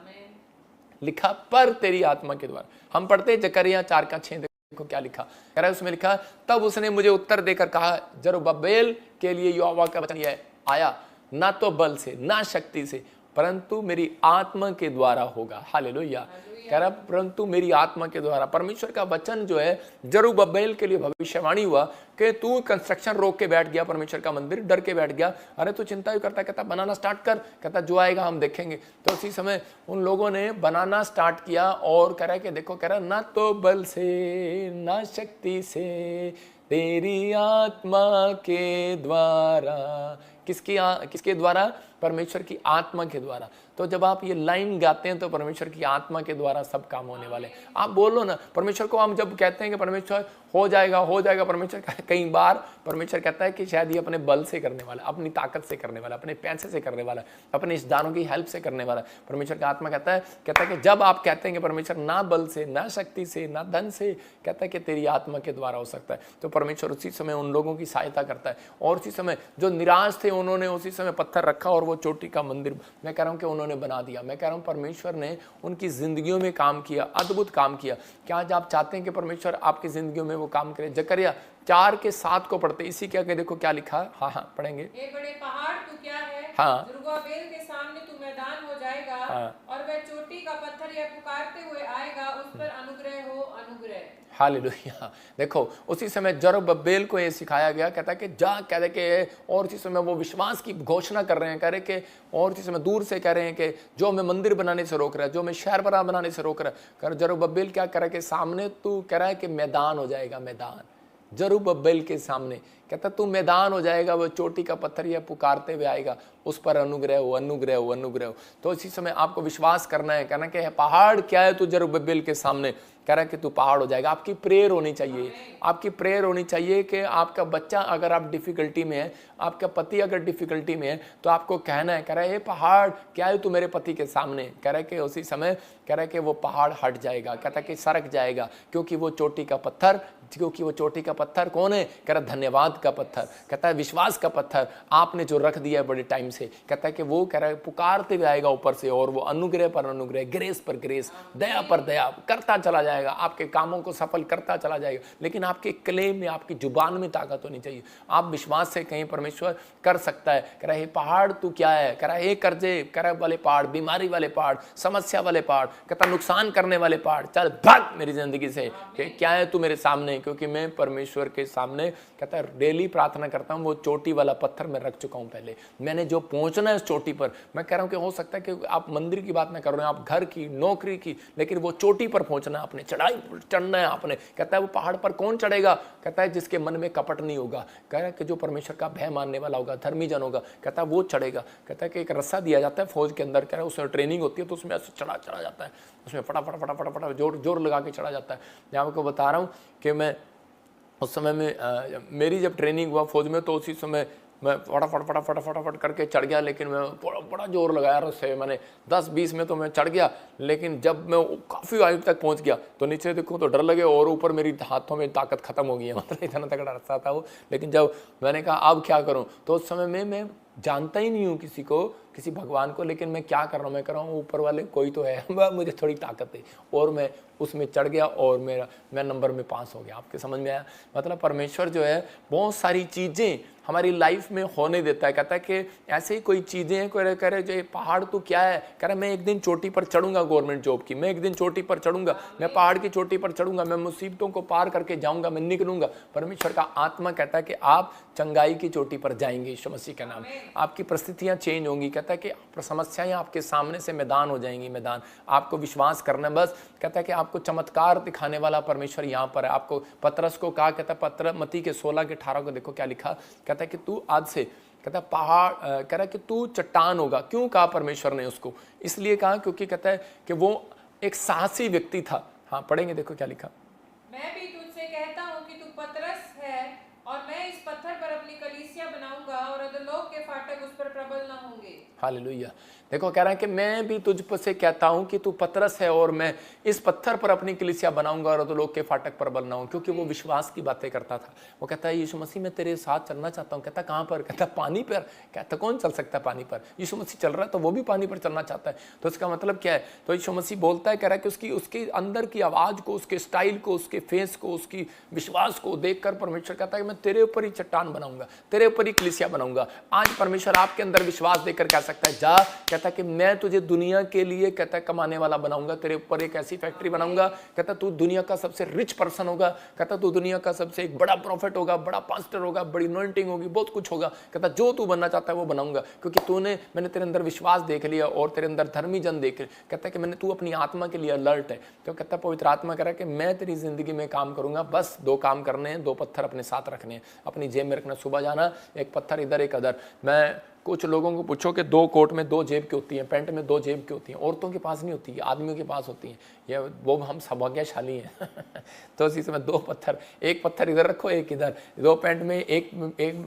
लिखा पर तेरी आत्मा के द्वारा। हम पढ़ते जकरिया 4:6, देखो क्या लिखा। कह रहा है उसमें लिखा तब उसने मुझे उत्तर देकर कहा जरुब्बाबेल के लिए यहोवा का वचन यह आया, ना तो बल से ना शक्ति से परंतु मेरी आत्मा के द्वारा होगा। हालेलुया। कह रहा परंतु मेरी आत्मा के द्वारा। परमेश्वर का वचन जो है जरुब्बाबेल के लिए भविष्यवाणी हुआ कि तू कंस्ट्रक्शन रोक के बैठ गया, परमेश्वर का मंदिर डर के बैठ गया। अरे तू चिंता ही करता, कहता बनाना स्टार्ट कर, कहता जो आएगा हम देखेंगे। तो उसी समय उन लोगों ने बनाना स्टार्ट किया और कह रहा है कि देखो, कह रहा ना तो बल से ना शक्ति से, तेरी आत्मा के द्वारा। किसके द्वारा? परमेश्वर की आत्मा के द्वारा। तो जब आप ये लाइन गाते हैं तो परमेश्वर की आत्मा के द्वारा सब काम होने वाले। आप बोलो ना परमेश्वर को। हम जब कहते हैं कि परमेश्वर हो जाएगा, परमेश्वर कई बार परमेश्वर कहता है कि शायद ये अपने बल से करने वाला, अपनी ताकत से करने वाला, अपने पैसे से करने वाला, अपने रिश्तेदारों की हेल्प से करने वाला। परमेश्वर का आत्मा कहता है कि जब आप कहते हैं कि परमेश्वर ना बल से ना शक्ति से ना धन से, कहता है कि तेरी आत्मा के द्वारा हो सकता है। तो परमेश्वर उसी समय उन लोगों की सहायता करता है। और उसी समय जो निराश थे उन्होंने उसी समय पत्थर रखा और वो चोटी का मंदिर मैं कह रहा हूँ कि उन्होंने बना दिया। मैं कह रहा हूँ परमेश्वर ने उनकी जिंदगियों में काम किया, अद्भुत काम किया। क्या आज आप चाहते हैं कि परमेश्वर आपकी जिंदगियों में वो काम करे? जकरिया 4:7 को पढ़ते, इसी क्या के देखो क्या लिखा। हाँ पढ़ेंगे। ये बड़े पहाड़ तू क्या है? हाँ। जरुब्बाबेल के सामने तू मैदान हो जाएगा। हाँ। और वह चोटी का पत्थर यह पुकारते हुए आएगा, उस पर अनुग्रह हो अनुग्रह। हालेलुया। देखो उसी समय जरुब्बाबेल को ये सिखाया गया, कहता है कि जा, कहते कि और उसी समय वो विश्वास की घोषणा कर रहे हैं, कह रहे कि और उसी समय दूर से कह रहे हैं कि जो हमें मंदिर बनाने से रोक रहा है, जो हमें शहर बनाने से रोक रहा है, कर जरुब्बाबेल क्या कह रहा है कि सामने तू कह रहा है कि मैदान हो जाएगा। मैदान जरुब्बाबेल के सामने कहता तू मैदान हो जाएगा, वो चोटी का पत्थर यह पुकारते हुए आएगा, उस पर अनुग्रह हो, अनुग्रह हो, अनुग्रह हो। तो इसी समय आपको विश्वास करना है, कहना कि पहाड़ क्या है तू जरुब्बाबेल के सामने, कह रहा है कि तू पहाड़ हो जाएगा। आपकी प्रेयर होनी चाहिए, आपकी प्रेयर होनी चाहिए कि आपका बच्चा अगर आप डिफिकल्टी में है, आपका पति अगर डिफिकल्टी में है, तो आपको कहना है, कह रहा है पहाड़ क्या है तू मेरे पति के सामने, कह रहा है कि उसी समय कह रहा है कि वो पहाड़ हट जाएगा, कहता है कि सरक जाएगा, क्योंकि वो चोटी का पत्थर, क्योंकि वो चोटी का पत्थर कौन है, कह रहा धन्यवाद का पत्थर, कहता है विश्वास का पत्थर आपने जो रख दिया है बड़े टाइम से, कहता है कि वो कह रहा है पुकारते हुए आएगा ऊपर से, और वो अनुग्रह पर अनुग्रह, ग्रेस पर ग्रेस, दया पर दया करता चला जाएगा, आपके कामों को सफल करता चला जाएगा। लेकिन आपके क्लेम में, आपकी जुबान में ताकत होनी चाहिए। आप विश्वास से कहीं परमेश्वर कर सकता है, कह रहा है पहाड़ तू क्या है, कह रहा है कर्जे कह रहा वाले पहाड़, बीमारी वाले पहाड़, समस्या वाले पहाड़, कहता नुकसान करने वाले पहाड़, चल भाग मेरी जिंदगी से, क्या है तू मेरे सामने, क्योंकि मैं परमेश्वर के सामने कहता है डेली प्रार्थना करता हूं, वो चोटी वाला पत्थर मैं रख चुका हूं पहले, मैंने जो पहुंचना है उस चोटी पर। मैं कह रहा हूं कि हो सकता है कि आप मंदिर की बात ना कर रहे हो, आप घर की, नौकरी की, लेकिन वो चोटी पर पहुंचना है आपने, चढ़ाई चढ़ना है आपने। कहता है वो पहाड़ पर कौन चढ़ेगा, कहता है जिसके मन में कपट नहीं होगा, कह रहा है कि जो परमेश्वर का भय मानने वाला होगा, धर्मी जन होगा, कहता है वो चढ़ेगा। कहता है कि एक रस्सा दिया जाता है फौज के अंदर, कह रहा है उसमें ट्रेनिंग होती है, तो उसमें ऐसे चढ़ा जाता है, उसमें फटाफट फटाफट फटाफट जोर लगा के चढ़ा जाता है। मैं आपको बता रहा हूँ कि मैं उस समय में मेरी जब ट्रेनिंग हुआ फौज में, तो उसी समय मैं फटाफट करके चढ़ गया, लेकिन मैं बड़ा जोर लगाया रस्से, मैंने 10-20 में तो मैं चढ़ गया, लेकिन जब मैं काफ़ी हाइट तक पहुंच गया तो नीचे देखूँ तो डर लगे, और ऊपर मेरी हाथों में ताकत खत्म हो गई है, मतलब इतना तगड़ा रस्सा था वो। लेकिन जब मैंने कहा अब क्या करूँ, तो उस समय में मैं जानता ही नहीं हूँ किसी को, किसी भगवान को, लेकिन मैं क्या कर रहा हूँ, मैं कर रहा हूँ ऊपर वाले कोई तो है, मुझे थोड़ी ताकत है, और मैं उसमें चढ़ गया और मैं नंबर में पास हो गया। आपके समझ में आया? मतलब परमेश्वर जो है बहुत सारी चीज़ें हमारी लाइफ में होने देता है। कहता है कि ऐसे ही कोई चीज़ें हैं, कोई कह रहे जो पहाड़ तो क्या है, कह रहा मैं एक दिन चोटी पर चढ़ूंगा गवर्नमेंट जॉब की, मैं एक दिन चोटी पर चढ़ूंगा, मैं पहाड़ की चोटी पर चढ़ूंगा, मैं मुसीबतों को पार करके जाऊंगा, मैं निकलूंगा। परमेश्वर का आत्मा कहता है कि आप चंगाई की चोटी पर जाएंगे यीशु मसीह का नाम। आपकी परिस्थितियां चेंज होंगी, कहता है कि समस्याएं आपके सामने से मैदान हो जाएंगी, मैदान। आपको विश्वास करना बस। कहता है कि आपको चमत्कार दिखाने वाला परमेश्वर यहाँ पर है। आपको पतरस को कहा, कहता है पत्र मत्ती के 16-18 को देखो क्या लिखा, कहता है कि तू आज से, कहता है पहाड़, कह रहा है कि तू चट्टान होगा। क्यों कहा परमेश्वर ने उसको? इसलिए कहा क्योंकि कहता है कि वो एक साहसी व्यक्ति था। हाँ पढ़ेंगे, देखो क्या लिखा। मैं भी तुझसे कहता हूँ कि तू पतरस है, और मैं इस पत्थर पर अपनी कलीसिया बनाऊंगा, और अधोलोक के फाटक उस पर प्रबल न होंगे। हालेलुया। देखो कह रहा है कि मैं भी तुझ से कहता हूं कि तू पतरस है, और मैं इस पत्थर पर अपनी कलीसिया बनाऊंगा, और अधोलोक के फाटक पर प्रबल न होंगे। क्योंकि वो विश्वास की बातें करता था। वो कहता है यीशु मसीह मैं तेरे साथ चलना चाहता हूँ। कहता कहाँ पर? कहता पानी पर। कहता कौन चल सकता है पानी पर? यीशु मसीह चल रहा है तो वो भी पानी पर चलना चाहता है। तो इसका मतलब क्या है? तो यीशु मसीह बोलता है, कह रहा है कि उसके अंदर की आवाज को, उसके स्टाइल को, उसके फेस को, उसकी विश्वास को देखकर परमेश्वर कहता है कि मैं तेरे ऊपर ही चट्टान बनाऊंगा, तेरे ऊपर ही कलीसिया बनाऊंगा। आज परमेश्वर आपके अंदर विश्वास देकर कह सकता है जा, कहता है कि मैं तुझे दुनिया के लिए, कहता है कमाने वाला बनाऊंगा, तेरे ऊपर एक ऐसी फैक्ट्री बनाऊंगा। कहता तू दुनिया का सबसे रिच पर्सन होगा। कहता तू दुनिया का सबसे एक बड़ा प्रॉफिट होगा, बड़ा पास्टर होगा, बड़ी अनॉइंटिंग होगी, बहुत कुछ होगा। कहता जो तू बनना चाहता है वो बनाऊंगा, क्योंकि मैंने तेरे अंदर विश्वास देख लिया और तेरे अंदर धर्मी जन देख लिया। कहता है कि मैंने, तू अपनी आत्मा के लिए अलर्ट है। तो कहता है पवित्र आत्मा कह रहा है कि मैं तेरी जिंदगी में काम करूंगा, बस 2 काम करने हैं, 2 पत्थर अपने साथ रखने हैं, अपनी जेब में रखना। सुबह जाना, एक पत्थर इधर एक अदर। मैं कुछ लोगों को पूछो कि 2 कोट में 2 जेब की होती हैं, पैंट में 2 जेब की होती हैं। औरतों के पास नहीं होती है, आदमियों के पास होती हैं। ये वो हम सौभाग्यशाली हैं। तो इसी समय 2 पत्थर, एक पत्थर इधर रखो, एक इधर, 2 पैंट में एक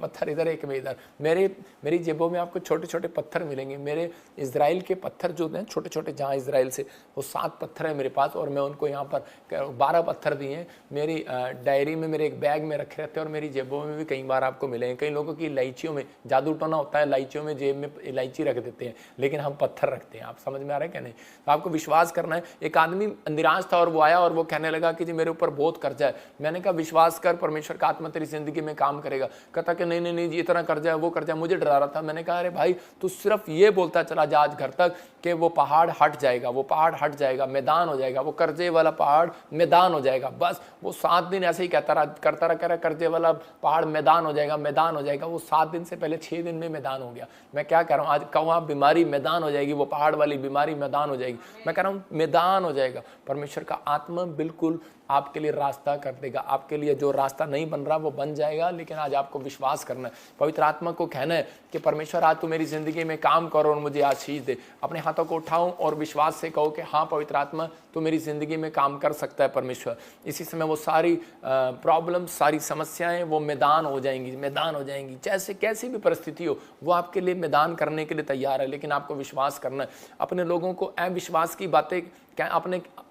पत्थर इधर, एक में इधर। मेरी जेबों में आपको छोटे छोटे पत्थर मिलेंगे। मेरे इजराइल के पत्थर जो हैं छोटे छोटे, जहाँ इजराइल से, वो 7 पत्थर है मेरे पास, और मैं उनको यहाँ पर 12 पत्थर दिए हैं। मेरी डायरी में, मेरे एक बैग में रखे रहते हैं, और मेरी जेबों में भी कई बार आपको मिलेंगे। कई लोगों की इलायचियों में जादू टोना होता है, इलायचियों में, जेब में इलायची रख देते हैं, लेकिन हम पत्थर रखते हैं। आप समझ में आ रहा है क्या? नहीं। तो आपको विश्वास करना है। एक आदमी निराश था और वो आया और वो कहने लगा कि जी मेरे ऊपर बहुत कर्जा है। मैंने कहा विश्वास कर, परमेश्वर का आत्मा तेरी जिंदगी में काम करेगा। कहता कि नहीं नहीं नहीं जी, इतना कर्जा है, वो कर्जा है। मुझे डरा रहा था। मैंने कहा अरे भाई तू सिर्फ ये बोलता चला जा आज घर तक कि वो पहाड़ हट जाएगा, वो पहाड़ हट जाएगा, मैदान हो जाएगा, वो कर्जे वाला पहाड़ मैदान हो जाएगा। बस वो 7 दिन ऐसे ही करता रहा, कर्जे वाला पहाड़ मैदान हो जाएगा, मैदान हो जाएगा। वो 7 दिन से पहले 6 दिन में मैदान हो गया। गया। मैं क्या कह रहा हूँ, आज कहूँ आप बीमारी मैदान हो जाएगी, वो पहाड़ वाली बीमारी मैदान हो जाएगी। मैं कह रहा हूँ मैदान हो जाएगा। परमेश्वर का आत्मा बिल्कुल आपके लिए रास्ता कर देगा। आपके लिए जो रास्ता नहीं बन रहा वो बन जाएगा, लेकिन आज आपको विश्वास करना है। पवित्र आत्मा को कहना है कि परमेश्वर आज तू मेरी जिंदगी में काम करो और मुझे आशीष दे। अपने हाथों को उठाओ और विश्वास से कहो कि हाँ पवित्र आत्मा तू मेरी जिंदगी में काम कर सकता है परमेश्वर। इसी समय वो सारी प्रॉब्लम, सारी समस्याएं वो मैदान हो जाएंगी, मैदान हो जाएंगी। जैसे कैसी भी परिस्थिति हो वो आपके लिए मैदान करने के लिए तैयार है, लेकिन आपको विश्वास करना है। अपने लोगों को अविश्वास की बातें क्या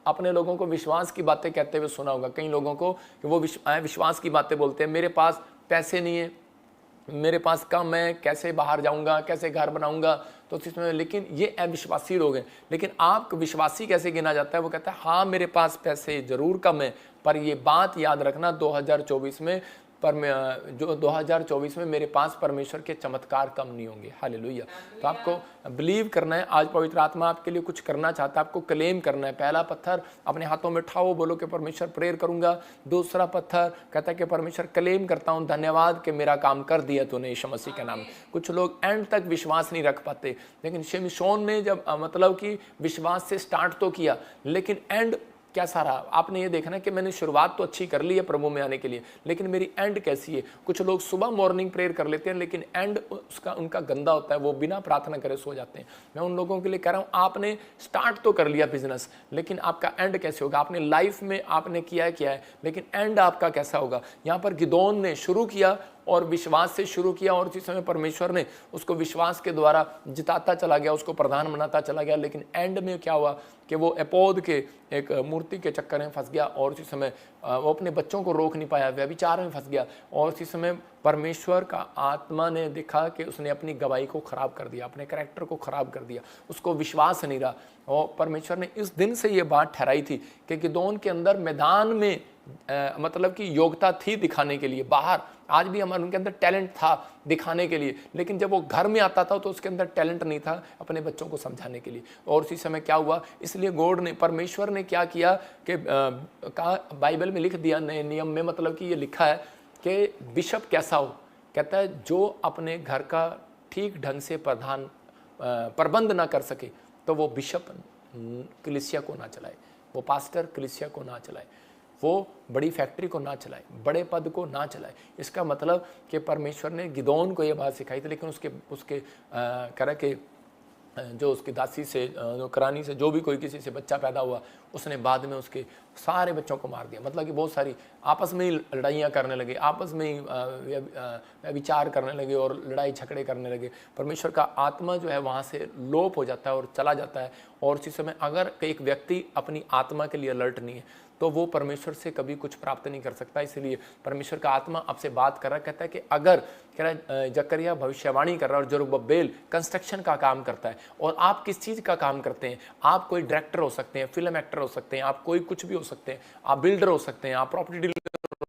अपने लोगों को विश्वास की बातें कहते हुए सुना होगा कई लोगों को कि वो विश्वास की बातें बोलते हैं। मेरे पास पैसे नहीं है, मेरे पास कम है, कैसे बाहर जाऊंगा, कैसे घर बनाऊंगा, तो इसमें लेकिन ये अविश्वासी लोग हैं। लेकिन आप विश्वासी कैसे गिना जाता है? वो कहता है हाँ मेरे पास पैसे जरूर कम है, पर ये बात याद रखना 2024 में जो 2024 में मेरे पास परमेश्वर के चमत्कार कम नहीं होंगे। हालेलुया। तो आपको बिलीव करना है। आज पवित्र आत्मा आपके लिए कुछ करना चाहता है, आपको क्लेम करना है। पहला पत्थर अपने हाथों में उठाओ, बोलो कि परमेश्वर प्रेयर करूंगा। दूसरा पत्थर कहता है कि परमेश्वर क्लेम करता हूं, धन्यवाद कि मेरा काम कर दिया तूने यीशु मसीह के नाम में। कुछ लोग एंड तक विश्वास नहीं रख पाते, लेकिन शिमशोन ने जब मतलब कि विश्वास से स्टार्ट तो किया, लेकिन एंड कैसा रहा आपने ये देखना कि मैंने शुरुआत तो अच्छी कर ली है प्रभु में आने के लिए, लेकिन मेरी एंड कैसी है। कुछ लोग सुबह मॉर्निंग प्रेयर कर लेते हैं, लेकिन एंड उनका गंदा होता है, वो बिना प्रार्थना करे सो जाते हैं। मैं उन लोगों के लिए कह रहा हूँ आपने स्टार्ट तो कर लिया बिजनेस, लेकिन आपका एंड कैसे होगा? आपने लाइफ में आपने किया है, लेकिन एंड आपका कैसा होगा? यहाँ पर गिदोन ने शुरू किया और विश्वास से शुरू किया, और उसी समय परमेश्वर ने उसको विश्वास के द्वारा जिताता चला गया, उसको प्रधान बनाता चला गया। लेकिन एंड में क्या हुआ कि वो एपोद के एक मूर्ति के चक्कर में फंस गया, और उसी समय वो अपने बच्चों को रोक नहीं पाया, व्यभिचार में फंस गया। और उसी समय परमेश्वर का आत्मा ने देखा कि उसने अपनी गवाही को खराब कर दिया, अपने कैरेक्टर को खराब कर दिया, उसको विश्वास नहीं रहा। और परमेश्वर ने इस दिन से ये बात ठहराई थी कि गिदोन के अंदर मैदान में मतलब कि योग्यता थी दिखाने के लिए। बाहर आज भी हमारे उनके अंदर टैलेंट था दिखाने के लिए, लेकिन जब वो घर में आता था तो उसके अंदर टैलेंट नहीं था अपने बच्चों को समझाने के लिए। और उसी समय क्या हुआ, इसलिए गॉड ने, परमेश्वर ने क्या किया कि कहा, बाइबल में लिख दिया नए नियम में, मतलब कि ये लिखा है कि बिशप कैसा हो। कहता है जो अपने घर का ठीक ढंग से प्रबंध ना कर सके तो वो बिशप कलीसिया को ना चलाए, वो पास्टर कलीसिया को ना चलाए, वो बड़ी फैक्ट्री को ना चलाए, बड़े पद को ना चलाए। इसका मतलब कि परमेश्वर ने गिदोन को ये बात सिखाई थी, लेकिन उसके कह रहा कि जो उसकी दासी से, करानी से, जो भी कोई किसी से बच्चा पैदा हुआ, उसने बाद में उसके सारे बच्चों को मार दिया। मतलब कि बहुत सारी आपस में ही लड़ाइयाँ करने लगे, आपस में ही विचार करने लगे और लड़ाई झगड़े करने लगे। परमेश्वर का आत्मा जो है वहाँ से लोप हो जाता है और चला जाता है। और उसी समय अगर एक व्यक्ति अपनी आत्मा के लिए अलर्ट नहीं है तो वो परमेश्वर से कभी कुछ प्राप्त नहीं कर सकता। इसलिए परमेश्वर का आत्मा आपसे बात कर रहा है, कहता है कि अगर कह रहा है जकरिया भविष्यवाणी कर रहा है और जरुब्बाबेल कंस्ट्रक्शन का काम करता है, और आप किस चीज़ का काम करते हैं? आप कोई डायरेक्टर हो सकते हैं, फिल्म एक्टर हो सकते हैं, आप कोई कुछ भी हो सकते हैं, आप बिल्डर हो सकते हैं, आप प्रॉपर्टी डीलर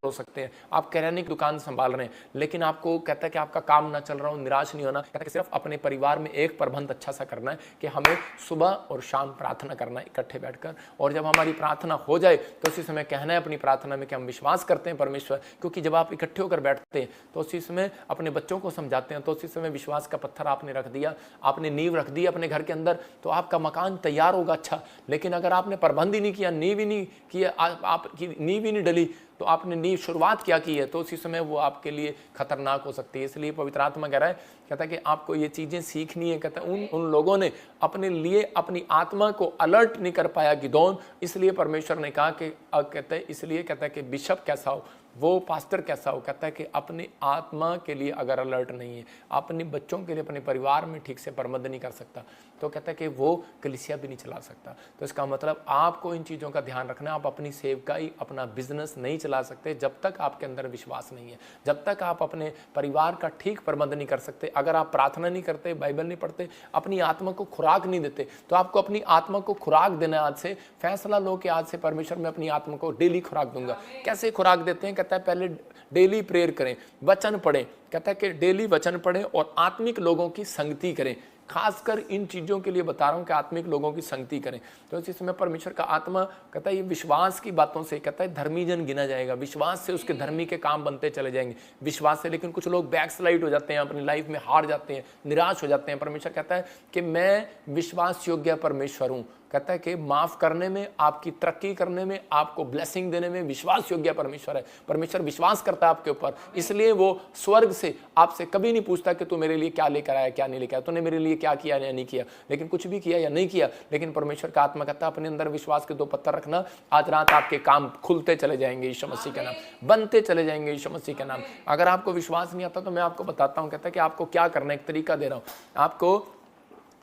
हो सकते हैं, आप किराने की दुकान संभाल रहे हैं, लेकिन आपको कहता है कि आपका काम ना चल रहा हो, निराश नहीं होना। कहता है कि सिर्फ अपने परिवार में एक प्रबंध अच्छा सा करना है कि हमें सुबह और शाम प्रार्थना करना है इकट्ठे बैठकर, और जब हमारी प्रार्थना हो जाए तो उसी समय कहना है अपनी प्रार्थना में कि हम विश्वास करते हैं परमेश्वर, क्योंकि जब आप इकट्ठे होकर बैठते हैं तो उसी समय अपने बच्चों को समझाते हैं, तो उसी समय विश्वास का पत्थर आपने रख दिया, आपने नींव रख दी अपने घर के अंदर, तो आपका मकान तैयार होगा अच्छा। लेकिन अगर आपने प्रबंध ही नहीं किया, नींव ही नहीं किया, आपकी नींव ही नहीं डली, तो आपने नींव शुरुआत क्या की है, तो उसी समय वो आपके लिए खतरनाक हो सकती है। इसलिए पवित्र आत्मा कह रहा है, कहता है कि आपको ये चीज़ें सीखनी है। कहता है उन लोगों ने अपने लिए अपनी आत्मा को अलर्ट नहीं कर पाया गिदोन, इसलिए परमेश्वर ने कहा कि कहता है, इसलिए कहता है कि बिशप कैसा हो, वो पास्टर कैसा हो। कहता है कि अपनी आत्मा के लिए अगर अलर्ट नहीं है, अपने बच्चों के लिए, अपने परिवार में ठीक से प्रबंध नहीं कर सकता, तो कहता है कि वो कलीसिया भी नहीं चला सकता। तो इसका मतलब आपको इन चीज़ों का ध्यान रखना। आप अपनी सेवकाई, अपना बिजनेस नहीं चला सकते जब तक आपके अंदर विश्वास नहीं है, जब तक आप अपने परिवार का ठीक प्रबंध नहीं कर सकते। अगर आप प्रार्थना नहीं करते, बाइबल नहीं पढ़ते, अपनी आत्मा को खुराक नहीं देते, तो आपको अपनी आत्मा को खुराक देना। आज से फैसला लो कि आज से परमेश्वर मैं अपनी आत्मा को डेली खुराक दूंगा। कैसे खुराक देते हैं? कहता है पहले डेली प्रेयर करें, वचन पढ़ें। कहता है कि डेली वचन पढ़ें और आत्मिक लोगों की संगति करें। खासकर इन चीज़ों के लिए बता रहा हूँ कि आत्मिक लोगों की संगति करें। तो इस समय परमेश्वर का आत्मा कहता है ये विश्वास की बातों से, कहता है धर्मी जन गिना जाएगा, विश्वास से उसके धर्मी के काम बनते चले जाएंगे विश्वास से। लेकिन कुछ लोग बैकस्लाइड हो जाते हैं, अपनी लाइफ में हार जाते हैं, निराश हो जाते हैं। परमेश्वर कहता है कि मैं विश्वास योग्य परमेश्वर हूँ, कहता है कि माफ करने में, आपकी तरक्की करने में, आपको ब्लेसिंग देने में विश्वास योग्य परमेश्वर है। परमेश्वर विश्वास करता है आपके ऊपर, इसलिए वो स्वर्ग से आपसे कभी नहीं पूछता कि तू मेरे लिए क्या लेकर आया, क्या नहीं लेकर आया, तूने मेरे लिए क्या किया या नहीं किया, लेकिन कुछ भी किया या नहीं किया। लेकिन परमेश्वर का आत्मा कहता है अपने अंदर विश्वास के 2 पत्थर रखना, आज रात आपके काम खुलते चले जाएंगे यीशु मसीह के नाम, बनते चले जाएंगे यीशु मसीह के नाम। अगर आपको विश्वास नहीं आता तो मैं आपको बताता हूँ, कहता है कि आपको क्या करना है, एक तरीका दे रहा हूँ आपको।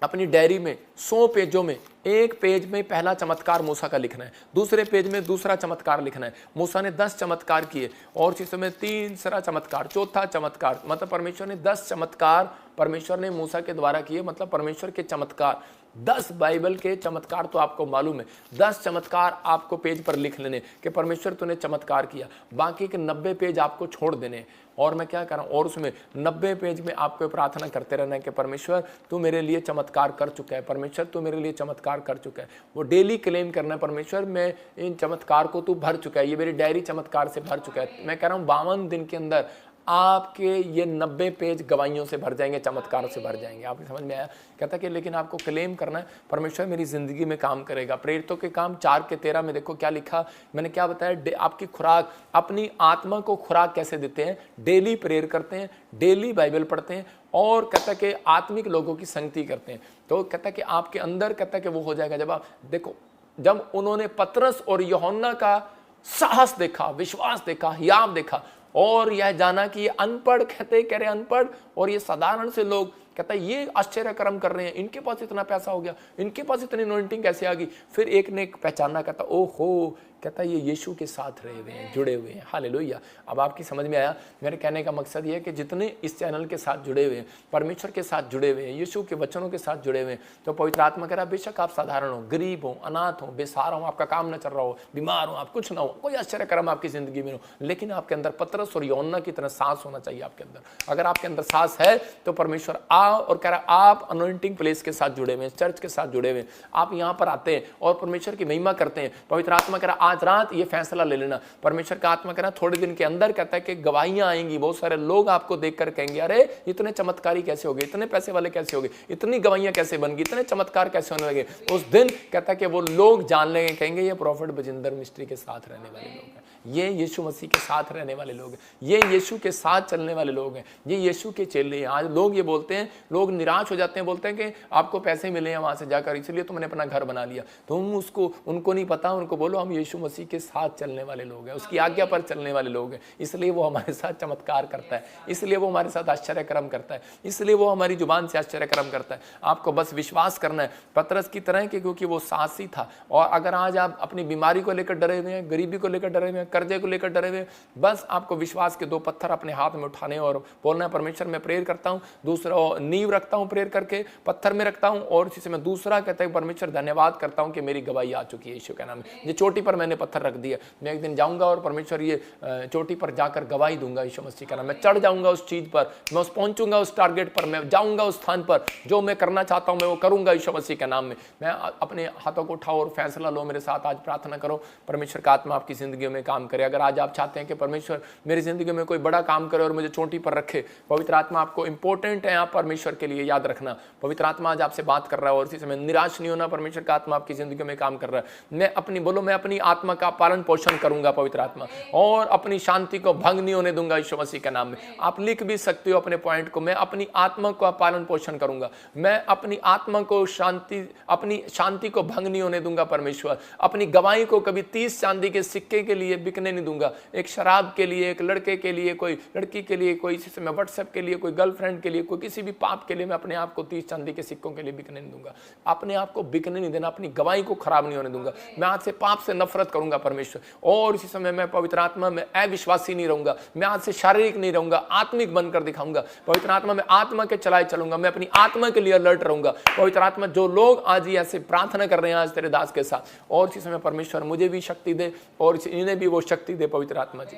अपनी डायरी में 100 पेजों में एक पेज में पहला चमत्कार मूसा का लिखना है, दूसरे पेज में दूसरा चमत्कार लिखना है। मूसा ने 10 चमत्कार किए और इस समय तीसरा चमत्कार, चौथा चमत्कार, मतलब परमेश्वर ने 10 चमत्कार परमेश्वर ने मूसा के द्वारा किए। मतलब परमेश्वर के चमत्कार 10 बाइबल के चमत्कार तो आपको मालूम है, 10 चमत्कार आपको पेज पर लिख लेने कि परमेश्वर तूने चमत्कार किया। बाकी के 90 पेज आपको छोड़ देने। और मैं क्या कर रहा हूँ, और उसमें 90 पेज में आपको प्रार्थना करते रहना है कि परमेश्वर तू मेरे लिए चमत्कार कर चुका है, परमेश्वर तू मेरे लिए चमत्कार कर चुका है। वो डेली क्लेम करना है, परमेश्वर मैं इन चमत्कार को तू भर चुका है, ये मेरी डायरी चमत्कार से भर चुका है। मैं कह रहा हूँ 52 दिन के अंदर आपके ये 90 पेज गवाहियों से भर जाएंगे, चमत्कारों से भर जाएंगे। आपको समझ में आया? कहता कि लेकिन आपको क्लेम करना है परमेश्वर मेरी जिंदगी में काम करेगा। प्रेरितों के काम 4:13 में देखो क्या लिखा, मैंने क्या बताया, आपकी खुराक, अपनी आत्मा को खुराक कैसे देते हैं, डेली प्रेयर करते हैं, डेली बाइबल पढ़ते हैं और कहता कि आत्मिक लोगों की संगति करते हैं। तो कहता कि आपके अंदर कहता कि वो हो जाएगा। जब आप देखो, जब उन्होंने पतरस और यूहन्ना का साहस देखा, विश्वास देखा, हियाव देखा और यह जाना कि ये अनपढ़, कह रहे अनपढ़ और ये साधारण से लोग, कहता है ये आश्चर्य कर्म कर रहे हैं, इनके पास इतना पैसा हो गया, इनके पास इतनी अनॉइंटिंग कैसे आ गई। फिर एक ने पहचाना, कहता ओहो, कहता ये यीशु के साथ रहे हुए हैं, जुड़े हुए हैं। हालेलुया। अब आपकी समझ में आया? मेरे कहने का मकसद ये है कि जितने इस चैनल के साथ जुड़े हुए हैं, परमेश्वर के साथ जुड़े हुए हैं, यीशु के वचनों के साथ जुड़े हुए हैं, तो पवित्र आत्मा कह रहा है बेशक आप साधारण हो, गरीब हो, अनाथ हो, बेसहारा हो, आपका काम न चल रहा हो, बीमार हो, आप कुछ ना हो, कोई आश्चर्य कर्म आपकी जिंदगी में हो, लेकिन आपके अंदर पतरस और यूहन्ना की तरह सांस होना चाहिए आपके अंदर। अगर आपके अंदर सांस है तो परमेश्वर और कह रहा आप अनॉइंटिंग प्लेस के साथ जुड़े हुए हैं, चर्च के साथ जुड़े हुए हैं, आप यहाँ पर आते हैं और परमेश्वर की महिमा करते हैं। पवित्र आत्मा कह रहा आज रात ये फैसला ले लेना। परमेश्वर का आत्मा कह रहा थोड़े दिन के अंदर कहता है कि गवाहियां आएंगी, बहुत सारे लोग आपको देखकर कहेंगे अरे इतने चमत्कारी कैसे हो गए, इतने पैसे वाले कैसे हो गए, इतनी गवाहियां कैसे बन गई, इतने चमत्कार कैसे होने लगे। उस दिन कहता है कि वो लोग जान लेंगे, कहेंगे ये प्रॉफिट बजिंदर मिस्ट्री के साथ रहने वाले लोग हैं, ये यीशु मसीह के साथ रहने वाले लोग हैं, ये यीशु के साथ चलने वाले लोग हैं, ये यीशु के चेले हैं। आज लोग ये बोलते हैं, लोग निराश हो जाते हैं, बोलते हैं कि आपको पैसे मिले हैं वहां से जाकर, इसलिए तुमने अपना घर बना लिया। तुम उसको, उनको नहीं पता, उनको बोलो हम यीशु मसीह के साथ चलने वाले लोग हैं, उसकी आज्ञा पर चलने वाले लोग हैं, इसलिए वो हमारे साथ चमत्कार करता है, इसलिए वो हमारे साथ आश्चर्य कर्म करता है, इसलिए वो हमारी जुबान से आश्चर्य कर्म करता है। आपको बस विश्वास करना है पतरस की तरह के, क्योंकि वो साहसी था। और अगर आज आप अपनी बीमारी को लेकर डरे हुए हैं, गरीबी को लेकर डरे हुए हैं, कर्जे को लेकर डरे हुए, बस आपको विश्वास के 2 पत्थर अपने हाथ में उठाने और बोलना है परमेश्वर मैं प्रेयर करता हूं, दूसरा नींव रखता हूं, प्रेयर करके पत्थर में रखता हूं, और इसी में दूसरा कहता है परमेश्वर धन्यवाद करता हूं कि मेरी गवाही आ चुकी है यीशु के नाम में। ये चोटी पर मैंने पत्थर रख दिया, मैं एक दिन जाऊंगा और परमेश्वर ये चोटी पर जाकर गवाही दूंगा यीशु मसीह का नाम। मैं चढ़ जाऊंगा उस चीज पर, मैं उस पहुंचूंगा उस टारगेट पर, मैं जाऊंगा उस स्थान पर, जो मैं करना चाहता हूं मैं वो करूंगा यीशु मसीह के नाम में। मैं अपने हाथों को उठाओ और फैसला लो, मेरे साथ आज प्रार्थना करो परमेश्वर का आत्मा आपकी जिंदगी में काम करे। अगर आज आप चाहते हैं कि परमेश्वर मेरी जिंदगी में कोई बड़ा काम करे और मुझे चोटी पर रखे, पवित्र आत्मा आपको इंपॉर्टेंट है, आप परमेश्वर के लिए याद रखना। पवित्र आत्मा आज आपसे बात कर रहा है और इसी समय निराश नहीं होना, परमेश्वर का आत्मा आपकी जिंदगी में काम कर रहा है। मैं अपनी बोलो, मैं अपनी आत्मा का पालन पोषण करूंगा पवित्र आत्मा, और अपनी शांति को भंग नहीं होने दूंगा यीशु मसीह के नाम में। आप लिख भी सकते हो अपने पॉइंट को, मैं अपनी आत्मा का पालन पोषण करूंगा, मैं अपनी आत्मा को शांति, अपनी शांति को भंग नहीं होने दूंगा परमेश्वर। अपनी गवाही को कभी 30 चांदी के सिक्के के लिए बिकने नहीं दूंगा, एक शराब के लिए, एक लड़के के लिए, कोई लड़की के लिए, कोई इसी समय व्हाट्सएप के लिए, कोई गर्लफ्रेंड के लिए, कोई किसी भी पाप के लिए मैं अपने आप को 30 चांदी के सिक्कों के लिए बिकने नहीं दूंगा। अपने आप को बिकने नहीं देना, अपनी गवाही को खराब नहीं होने दूंगा। मैं आज से पाप से नफरत करूंगा परमेश्वर, और इसी समय मैं पवित्र आत्मा में अविश्वासी नहीं रहूंगा, मैं आज से शारीरिक नहीं रहूंगा, आत्मिक बनकर दिखाऊंगा। पवित्र आत्मा में आत्मा के चलाए चलूंगा, मैं अपनी आत्मा के लिए अलर्ट रहूंगा। पवित्र आत्मा जो लोग आज ही ऐसे प्रार्थना कर रहे हैं आज तेरे दास के साथ, और इसी समय परमेश्वर मुझे भी शक्ति दे और इन्हें भी वो शक्ति दे पवित्र आत्मा जी।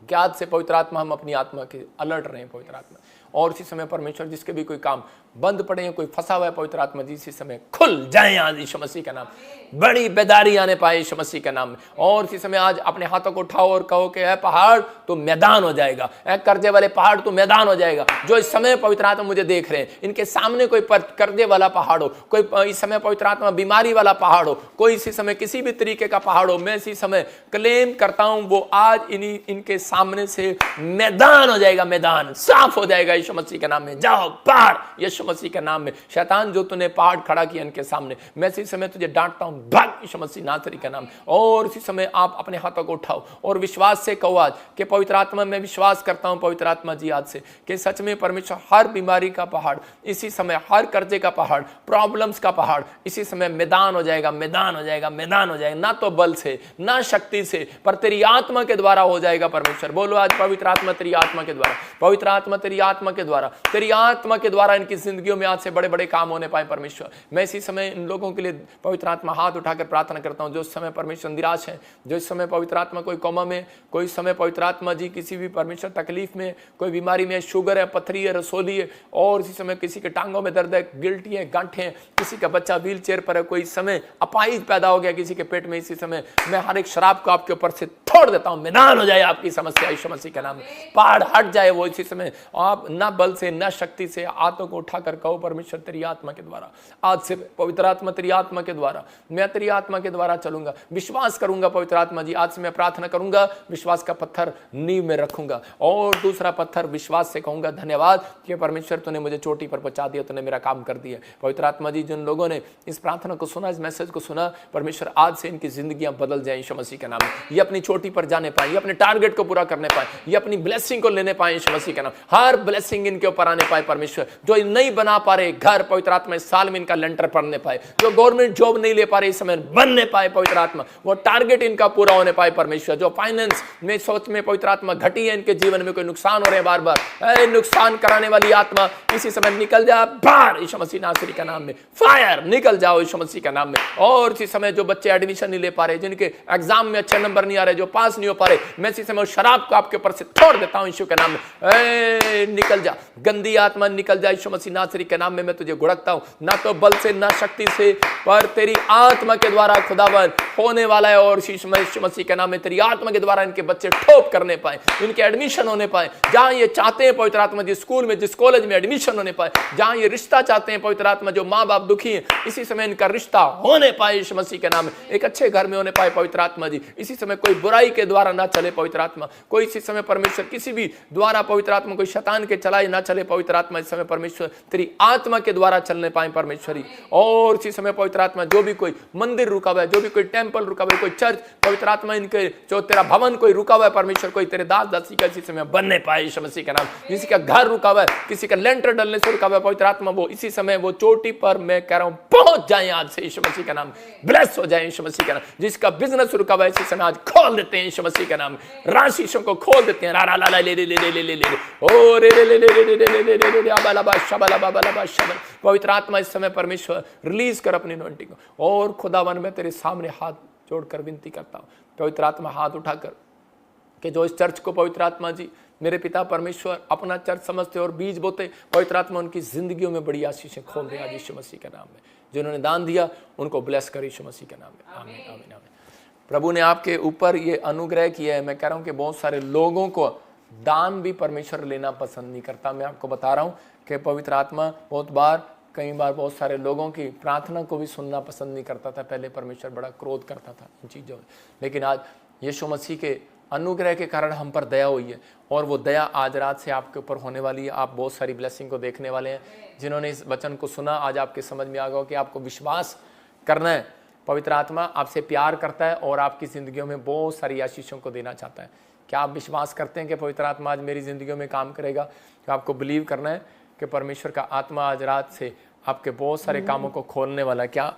क्या आज से पवित्र आत्मा हम अपनी आत्मा के अलर्ट रहें पवित्र आत्मा, और इसी समय परमेश्वर जिसके भी कोई काम बंद पड़े हैं, कोई फंसा हुआ है, पवित्र आत्मा जी इसी समय खुल जाए आज यीशु मसीह का नाम, बड़ी बेदारी आने पाए यीशु मसीह के नाम में। और इसी समय आज अपने हाथों को उठाओ और कहो कि है पहाड़ तो मैदान हो जाएगा, है कर्जे वाले पहाड़ तो मैदान हो जाएगा। जो इस समय पवित्र आत्मा मुझे देख रहे हैं, इनके सामने कोई कर्जे वाला पहाड़ हो, कोई इस समय पवित्र आत्मा बीमारी वाला पहाड़ हो, कोई इसी समय किसी भी तरीके का पहाड़ हो, मैं इसी समय क्लेम करता हूं वो आज इनके सामने से मैदान हो जाएगा, मैदान साफ हो जाएगा यीशु मसीह के नाम में। जाओ पहाड़ यीशु मसीह के नाम में। शैतान जो तूने पहाड़ खड़ा किया इनके सामने, मैं इसी समय तुझे डांटता हूं, भाग यीशु मसीह नासरी के नाम। और इसी समय आप अपने हाथों को उठाओ और विश्वास से कहो आज कि पवित्र आत्मा मैं विश्वास करता हूं पवित्र आत्मा जी आज से कि सच में परमेश्वर हर बीमारी का पहाड़ इसी समय, हर कर्जे का पहाड़, प्रॉब्लम्स का पहाड़ इसी समय मैदान हो जाएगा, मैदान हो जाएगा, मैदान हो जाएगा। ना तो बल से ना शक्ति से पर तेरी आत्मा के द्वारा हो जाएगा परमेश्वर। बोलो आज पवित्र आत्मा तेरी आत्मा के द्वारा, पवित्र आत्मा तेरी आत्मा के द्वारा, तेरी आत्मा के द्वारा इनकी जिंदगियों में आज से बड़े बड़े काम होने पाए परमेश्वर। मैं इसी समय इन लोगों के लिए पवित्र आत्मा हाथ उठाकर प्रार्थना करता हूं जो इस समय परमेश्वर निराश है, जो इस समय पवित्र आत्मा कोई कोमा में, कोई इस समय पवित्र आत्मा जी किसी भी परमेश्वर तकलीफ में, कोई बीमारी में, शुगर है, पथरी है, रसोली है, और इसी समय किसी के टांगों में दर्द है, गिल्टी है, गांठें हैं, किसी का बच्चा व्हील चेयर पर है, कोई समय अपाहिज पैदा हो गया किसी के पेट में, इसी समय मैं हर एक शराब को आपके ऊपर से छोड़ देता हूं, मैदान हो जाए आपकी समस्या यीशु मसीह के नाम में, पहाड़ हट जाए वो इसी समय। आप ना बल से ना शक्ति से हाथों को उठाकर कहो परमेश्वर तेरी आत्मा के द्वारा, आज से पवित्र आत्मा तेरी आत्मा के द्वारा, मैं तेरी आत्मा के द्वारा चलूंगा, विश्वास करूंगा पवित्र आत्मा जी। आज से मैं प्रार्थना करूंगा, विश्वास का पत्थर नींव में रखूंगा और दूसरा पत्थर विश्वास से कहूंगा धन्यवाद कि परमेश्वर तूने मुझे चोटी पर पहुंचा दिया, तूने मेरा काम कर दिया। पवित्र आत्मा जी जिन लोगों ने इस प्रार्थना को सुना, इस मैसेज को सुना, परमेश्वर आज से इनकी जिंदगियां बदल जाए यीशु मसीह के नाम में। ये अपनी चोटी पर जाने पाए, ये अपने टारगेट को पूरा करने पाए, ये अपनी ब्लेसिंग को लेने पाए यीशु मसीह के नाम। हर ब्लेसिंग इनके ऊपर आने पाए परमेश्वर। जो नहीं बना पा रहे घर, पवित्र आत्मा इस साल में इनका लेंटर पड़ने पाए, जो गवर्नमेंट जॉब नहीं ले पा रहे इस समय बनने पाए पवित्र आत्मा, वो टारगेट इनका पूरा होने पाए परमेश्वर। जो फाइनेंस में सोच में पवित्र आत्मा घटी है, इनके जीवन में कोई नुकसान हो रहे हैं बार बार, नुकसान कराने वाली आत्मा इसी समय निकल जा बाहर यीशु मसीह नासरी का नाम में। फायर निकल जाओ यीशु मसीह का नाम में। और इसी समय जो बच्चे एडमिशन नहीं ले पा रहे, जिनके एग्जाम में अच्छे नंबर नहीं आ रहे, जो पास नहीं हो पा रहे, मैं इसी समय शराब को आपके ऊपर से छोड़ देता हूं यीशु के नाम में। निकल जा गंदी आत्मा, निकल जा यीशु मसीह नासरी के नाम में। मैं तुझे गुड़कता हूं, ना तो बल से ना शक्ति से पर तेरी आत्मा के द्वारा खुदावन होने वाला है। और यीशु मसीह के नाम में तेरी आत्मा के द्वारा इनके बच्चे ठोक करने पाए, इनके एडमिशन होने पाए जहां ये चाहते हैं पवित्र आत्मा, जिस स्कूल में जिस कॉलेज में एडमिशन होने पाए, जहां ये रिश्ता चाहते हैं पवित्र आत्मा, जो माँ बाप दुखी हैं इसी समय इनका रिश्ता होने पाए यीशु मसीह के नाम में। एक अच्छे घर में होने पाए पवित्र आत्मा जी। इसी समय कोई बुराई के द्वारा ना चले पवित्र आत्मा, कोई इसी समय परमेश्वर किसी भी द्वारा पवित्र आत्मा कोई शैतान के चलाए ना चले पवित्र आत्मा। इस समय परमेश्वर तेरी आत्मा के द्वारा चलने पाए परमेश्वरी। और इसी समय पवित्र आत्मा जो भी कोई मंदिर रुका हुआ है, जो भी कोई टेंपल रुका हुआ है, कोई चर्च पवित्र आत्मा इनके जो तेरा भवन कोई रुका हुआ है परमेश्वर, कोई तेरे दास दासी का इसी समय बनने पाए यीशु मसीह का नाम। किसी का घर रुका हुआ है, किसी का लेंटर डलने से रुका हुआ है पवित्र आत्मा, वो इसी समय वो चोटी पर मैं कह रहा हूं पहुंच जाए आज से यीशु मसीह का नाम। ब्लेस हो जाए यीशु मसीह का नाम। जिसका बिजनेस रुका हुआ है इसी समय आज खोल देते हैं यीशु मसीह का नाम। राशियों को खोल देते हैं। रा रा ला ला ले ले ले ले ले ले ले ओ रे ले ले ले ले ले ले ले ले ले अबला बा शबला बाबला बा शबल। पवित्र आत्मा इस समय परमेश्वर रिलीज कर अपनी अनॉइंटिंग को। और खुदावन मैं तेरे सामने हाथ जोड़कर विनती करता हूं पवित्र आत्मा हाथ उठाकर कि जो इस चर्च को पवित्र आत्मा जी मेरे पिता परमेश्वर अपना चर्च समझते और बीज बोते, पवित्र आत्मा उनकी जिंदगियों में बड़ी आशीषें खोल दे आज यीशु मसीह के नाम में। जिन्होंने दान दिया उनको ब्लेस कर यीशु मसीह के नाम में। आमीन आमीन आमीन। प्रभु ने आपके ऊपर ये अनुग्रह किया है। मैं कह रहा हूं कि बहुत सारे लोगों को दान भी परमेश्वर लेना पसंद नहीं करता। मैं आपको बता रहा हूं कि पवित्र आत्मा कई बार बहुत सारे लोगों की प्रार्थना को भी सुनना पसंद नहीं करता था। पहले परमेश्वर बड़ा क्रोध करता था इन चीज़ों में, लेकिन आज यीशु मसीह के अनुग्रह के कारण हम पर दया हुई है और वो दया आज रात से आपके ऊपर होने वाली है। आप बहुत सारी ब्लेसिंग को देखने वाले हैं। जिन्होंने इस वचन को सुना आज आपके समझ में आ गया कि आपको विश्वास करना है। पवित्र आत्मा आपसे प्यार करता है और आपकी ज़िंदगियों में बहुत सारी आशीषों को देना चाहता है। क्या आप विश्वास करते हैं कि पवित्र आत्मा आज मेरी ज़िंदगियों में काम करेगा? क्या आपको बिलीव करना है कि परमेश्वर का आत्मा आज रात से आपके बहुत सारे कामों को खोलने वाला है? क्या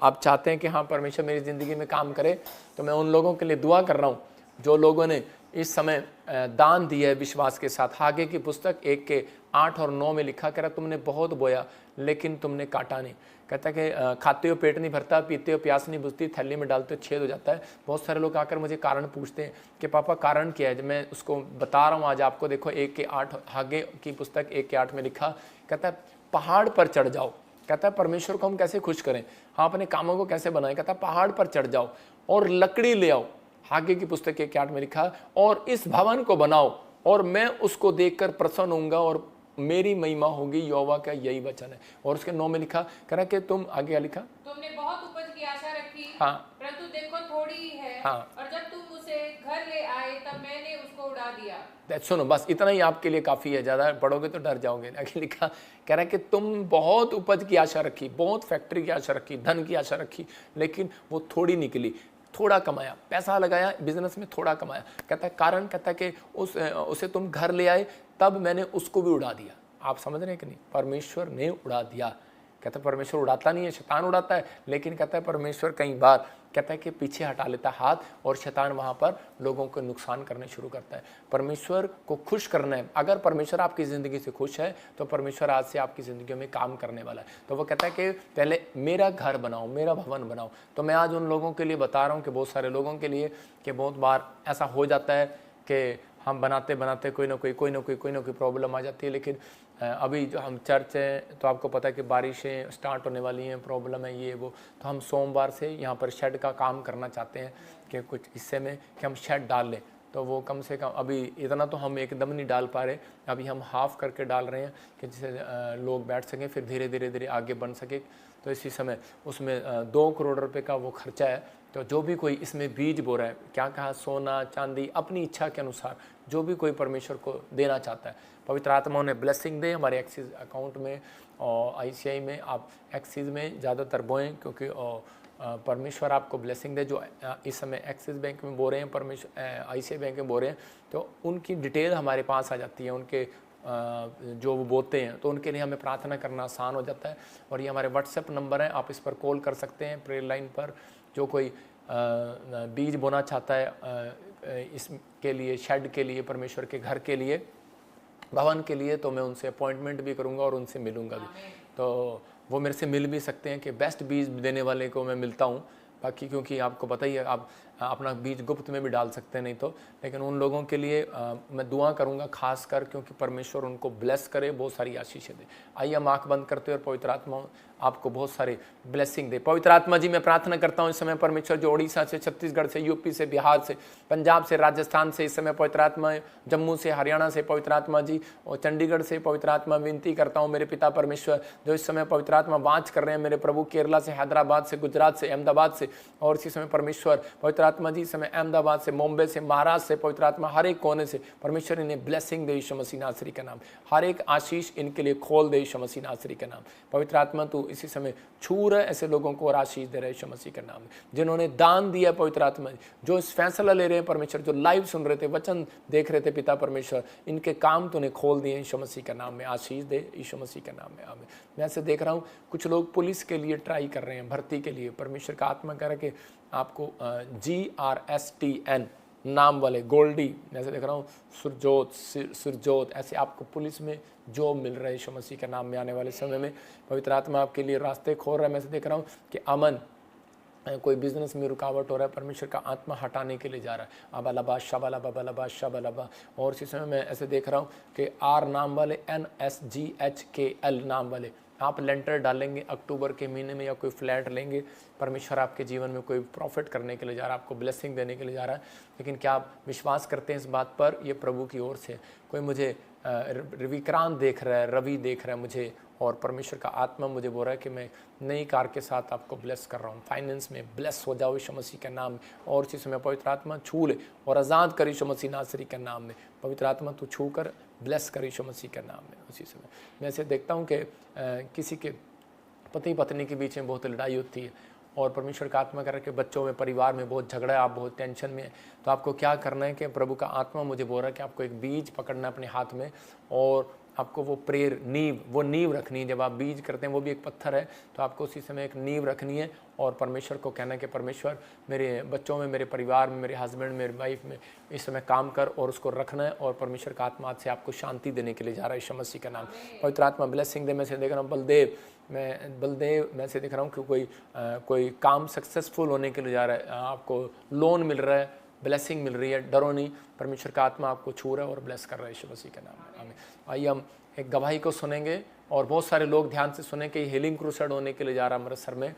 आप चाहते हैं कि हाँ परमेश्वर मेरी ज़िंदगी में काम करे? तो मैं उन लोगों के लिए दुआ कर रहा हूँ जो लोगों ने इस समय दान दिया है विश्वास के साथ। हागे की पुस्तक 1 के 8 और 9 में लिखा करा, तुमने बहुत बोया लेकिन तुमने काटा नहीं, कहता है कि खाते हो पेट नहीं भरता, पीते हो प्यास नहीं बुझती, थैली में डालते हो छेद हो जाता है। बहुत सारे लोग आकर मुझे कारण पूछते हैं कि पापा कारण क्या है। जब मैं उसको बता रहा हूँ आज आपको, देखो 1:8 हागे की पुस्तक 1:8 में लिखा, कहता है पहाड़ पर चढ़ जाओ। कहता है परमेश्वर को हम कैसे खुश करें, हाँ अपने कामों को कैसे बनाएं। कहता है पहाड़ पर चढ़ जाओ और लकड़ी ले आओ। हागे की पुस्तक 1:8 में लिखा, और इस भवन को बनाओ और मैं उसको देखकर प्रसन्न होऊंगा और मेरी महिमा होगी। यहोवा का यही वचन है। और उसके 9 में लिखा, कह रहा कि तुम आगे क्या लिखा, तुमने बहुत उपज की आशा रखी, हाँ परंतु देखो थोड़ी ही है, हाँ। और जब तुम उसे घर ले आए तब मैंने उसको उड़ा दिया। सुनो बस इतना ही आपके लिए काफ़ी है, ज़्यादा पढ़ोगे तो डर जाओगे। आगे लिखा, कह रहा है कि तुम बहुत उपज की आशा रखी, बहुत फैक्ट्री की आशा रखी, धन की आशा रखी, लेकिन वो थोड़ी निकली। थोड़ा कमाया, पैसा लगाया बिजनेस में, थोड़ा कमाया। कहता है कारण, कहता है कि उसे तुम घर ले आए तब मैंने उसको भी उड़ा दिया। आप समझ रहे हैं कि नहीं, परमेश्वर ने उड़ा दिया। कहता है परमेश्वर उड़ाता नहीं है, शैतान उड़ाता है, लेकिन कहता है परमेश्वर कई बार कहता है कि पीछे हटा लेता हाथ, और शैतान वहाँ पर लोगों को नुकसान करने शुरू करता है। परमेश्वर को खुश करना है। अगर परमेश्वर आपकी ज़िंदगी से खुश है तो परमेश्वर आज से आपकी ज़िंदगी में काम करने वाला है। तो वो कहता है कि पहले मेरा घर बनाओ, मेरा भवन बनाओ। तो मैं आज उन लोगों के लिए बता रहा हूँ कि बहुत सारे लोगों के लिए कि बहुत बार ऐसा हो जाता है कि हम बनाते बनाते कोई ना कोई प्रॉब्लम आ जाती है। लेकिन अभी जो हम चर्च हैं तो आपको पता है कि बारिशें स्टार्ट होने वाली हैं, प्रॉब्लम है ये वो। तो हम सोमवार से यहाँ पर शेड का काम करना चाहते हैं कि कुछ हिस्से में कि हम शेड डाल लें। तो वो कम से कम अभी इतना तो हम एकदम नहीं डाल पा रहे, अभी हम हाफ़ करके डाल रहे हैं कि जिससे लोग बैठ सकें, फिर धीरे धीरे आगे बढ़ सके। तो इसी समय उसमें 2 करोड़ रुपए का वो खर्चा है। तो जो भी कोई इसमें बीज बो रहा है, क्या कहा, सोना चांदी अपनी इच्छा के अनुसार जो भी कोई परमेश्वर को देना चाहता है, पवित्र आत्मा उन्हें ब्लेसिंग दे। हमारे एक्सिस अकाउंट में और ICI में, आप एक्सिस में ज़्यादातर बोएं क्योंकि परमेश्वर आपको ब्लेसिंग दे। जो इस समय एक्सिस बैंक में बो रहे हैं, परमेश्वर ICI बैंक में बो रहे हैं, तो उनकी डिटेल हमारे पास आ जाती है, उनके जो वो बोते हैं, तो उनके लिए हमें प्रार्थना करना आसान हो जाता है। और ये हमारे व्हाट्सएप नंबर है, आप इस पर कॉल कर सकते हैं प्रेयर लाइन पर। जो कोई बीज बोना चाहता है इसके लिए, शेड के लिए, परमेश्वर के घर के लिए, भवन के लिए, तो मैं उनसे अपॉइंटमेंट भी करूंगा और उनसे मिलूंगा भी। तो वो मेरे से मिल भी सकते हैं कि बेस्ट बीज देने वाले को मैं मिलता हूँ। बाकी क्योंकि आपको पता ही है, आप अपना बीज गुप्त में भी डाल सकते हैं नहीं तो, लेकिन उन लोगों के लिए मैं दुआ करूंगा खास कर, क्योंकि परमेश्वर उनको ब्लेस करे, बहुत सारी आशीषें दे। आइए हम आँख बंद करते हैं और पवित्र आत्मा आपको बहुत सारे ब्लेसिंग दे। पवित्र आत्मा जी, मैं प्रार्थना करता हूँ इस समय परमेश्वर, जो उड़ीसा से, छत्तीसगढ़ से, यूपी से, बिहार से, पंजाब से, राजस्थान से, इस समय पवित्र आत्मा जम्मू से, हरियाणा से, पवित्र आत्मा जी, और चंडीगढ़ से पवित्र आत्मा विनती करता हूँ मेरे पिता परमेश्वर, जो इस समय पवित्र आत्मा बाँच कर रहे हैं मेरे प्रभु, केरला से, हैदराबाद से, गुजरात से, अहमदाबाद से, और इसी समय परमेश्वर पवित्र आत्मा जी इस समय अहमदाबाद से, मुंबई से, महाराष्ट्र से, पवित्र आत्मा हर एक कोने से परमेश्वर इन्हें ब्लेसिंग दे यीशु मसीह नासरी का नाम। हर एक आशीष इनके लिए खोल दे यीशु मसीह नासरी का नाम। पवित्र आत्मा तू इसी समय छू रहे ऐसे लोगों को और आशीष दे रहे यीशु मसीह के नाम में, जिन्होंने दान दिया पवित्र आत्मा, जो इस फैसला ले रहे हैं परमेश्वर, जो लाइव सुन रहे थे, वचन देख रहे थे पिता परमेश्वर, इनके काम तूने खोल दिए यीशु मसीह के नाम में। आशीष दे यीशु मसीह के नाम में, आमीन। मैं ऐसे देख रहा हूँ कुछ लोग पुलिस के लिए ट्राई कर रहे हैं, भर्ती के लिए। परमेश्वर का आत्मा कह रहा है कि आपको GRSTN नाम वाले गोल्डी, मैं ऐसे देख रहा हूँ, सुरजोत, ऐसे आपको पुलिस में जॉब मिल रहा है यीशु मसीह के नाम में। आने वाले समय में पवित्र आत्मा आपके लिए रास्ते खोल रहा है। मैं ऐसे देख रहा हूँ कि अमन, कोई बिजनेस में रुकावट हो रहा है, परमेश्वर का आत्मा हटाने के लिए जा रहा है। अबालबा शबालबा शबालबा। और इसी समय मैं ऐसे देख रहा हूँ कि R नाम वाले, NSGHKL नाम वाले, आप लेंटर डालेंगे अक्टूबर के महीने में, या कोई फ्लैट लेंगे, परमेश्वर आपके जीवन में कोई प्रॉफिट करने के लिए जा रहा है, आपको ब्लेसिंग देने के लिए जा रहा है। लेकिन क्या आप विश्वास करते हैं इस बात पर? ये प्रभु की ओर से। कोई मुझे विक्रांत देख रहा है, रवि देख रहा है मुझे, और परमेश्वर का आत्मा मुझे बोल रहा है कि मैं नई कार के साथ आपको ब्लेस कर रहा हूँ। फाइनेंस में ब्लेस हो जाओ यीशु मसीह के नाम में। और इसी समय पवित्र आत्मा छू ले और आज़ाद कर यीशु मसीह नासरी के नाम में। पवित्र आत्मा तू छू कर ब्लेस कर यीशु मसीह के नाम में। उसी समय मैं ऐसे देखता हूँ कि किसी के पति पत्नी के बीच में बहुत लड़ाई होती है, और परमेश्वर का आत्मा कर के बच्चों में, परिवार में बहुत झगड़ा है, आप बहुत टेंशन में है। तो आपको क्या करना है कि प्रभु का आत्मा मुझे बोल रहा है कि आपको एक बीज पकड़ना है अपने हाथ में, और आपको वो प्रेयर नींव रखनी है। जब आप बीज करते हैं वो भी एक पत्थर है, तो आपको उसी समय एक नींव रखनी है और परमेश्वर को कहना है कि परमेश्वर मेरे बच्चों में, मेरे परिवार में, मेरे हस्बैंड, मेरी वाइफ में इस समय काम कर, और उसको रखना है। और परमेश्वर का आत्मा आज से आपको शांति देने के लिए जा रहा है यीशु मसीह का नाम। पवित्र आत्मा ब्लेसिंग दे। मैं से देख रहा हूँ बलदेव मैं से देख रहा हूँ कि कोई काम सक्सेसफुल होने के लिए जा रहा है, आपको लोन मिल रहा है, ब्लेसिंग मिल रही है, डरो नहीं, परमेश्वर का आत्मा आपको छू रहा है और ब्लेस कर रहा है यीशु मसीह के नाम में। आमीन। आइए हम एक गवाही को सुनेंगे और बहुत सारे लोग ध्यान से सुने कि हीलिंग क्रूसेड होने के लिए जा रहा है अमृतसर में।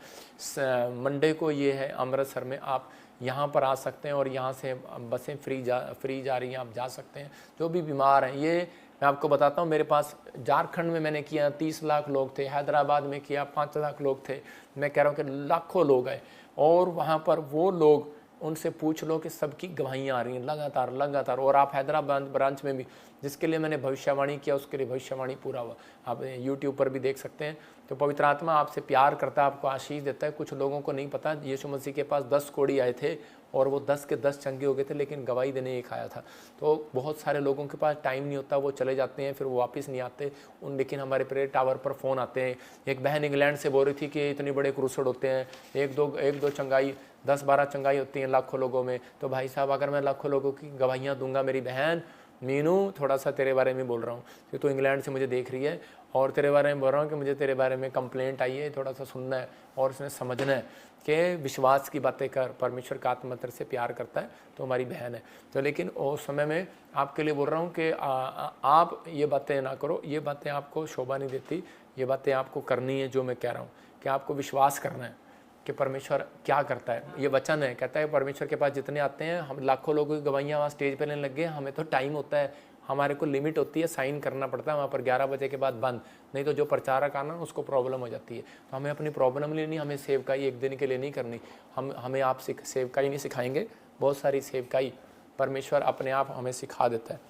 मंडे को ये है अमृतसर में, आप यहाँ पर आ सकते हैं और यहाँ से बसें फ्री जा रही हैं, आप जा सकते हैं। जो भी बीमार हैं, ये मैं आपको बताता हूँ, मेरे पास झारखंड में मैंने किया 30 लाख लोग थे, हैदराबाद में किया 5 लाख लोग थे, मैं कह रहा हूँ कि लाखों लोग आए। और वहाँ पर वो लोग, उनसे पूछ लो कि सबकी गवाहियाँ आ रही हैं लगातार। और आप हैदराबाद ब्रांच में भी, जिसके लिए मैंने भविष्यवाणी किया, उसके लिए भविष्यवाणी पूरा हुआ, आप यूट्यूब पर भी देख सकते हैं। तो पवित्र आत्मा आपसे प्यार करता है, आपको आशीष देता है। कुछ लोगों को नहीं पता, यीशु मसीह के पास 10 कोढ़ी आए थे और वो 10 के 10 चंगे हो गए थे, लेकिन गवाही देने एक आया था। तो बहुत सारे लोगों के पास टाइम नहीं होता, वो चले जाते हैं, फिर वो वापस नहीं आते लेकिन हमारे प्रेयर टावर पर फ़ोन आते हैं। एक बहन इंग्लैंड से बोल रही थी कि इतने बड़े क्रूसेड होते हैं, एक दो चंगाई, 10-12 चंगाई होती हैं लाखों लोगों में। तो भाई साहब, अगर मैं लाखों लोगों की गवाहियाँ दूंगा, मेरी बहन मीनू, थोड़ा सा तेरे बारे में बोल रहा हूँ कि तू इंग्लैंड से मुझे देख रही है, और तेरे बारे में बोल रहा हूँ कि मुझे तेरे बारे में कंप्लेंट आई है, थोड़ा सा सुनना है और उसने समझना है कि विश्वास की बातें कर। परमेश्वर का आत्मा तेरे से प्यार करता है, तो हमारी बहन है। तो लेकिन उस समय में आपके लिए बोल रहा हूँ कि आप ये बातें ना करो, ये बातें आपको शोभा नहीं देती, ये बातें आपको करनी है जो मैं कह रहा हूँ, कि आपको विश्वास करना है कि परमेश्वर क्या करता है। ये वचन है, कहता है परमेश्वर के पास जितने आते हैं, हम लाखों लोगों की गवाहियाँ वहाँ स्टेज पे लेने लग गए। हमें तो टाइम होता है, हमारे को लिमिट होती है, साइन करना पड़ता है वहाँ पर 11 बजे के बाद बंद, नहीं तो जो प्रचारक आना उसको प्रॉब्लम हो जाती है। तो हमें अपनी प्रॉब्लम लेनी, हमें सेवकाई एक दिन के लिए नहीं करनी। हमें आप सेवकाई नहीं सिखाएंगे, बहुत सारी सेवकाई परमेश्वर अपने आप हमें सिखा देता है।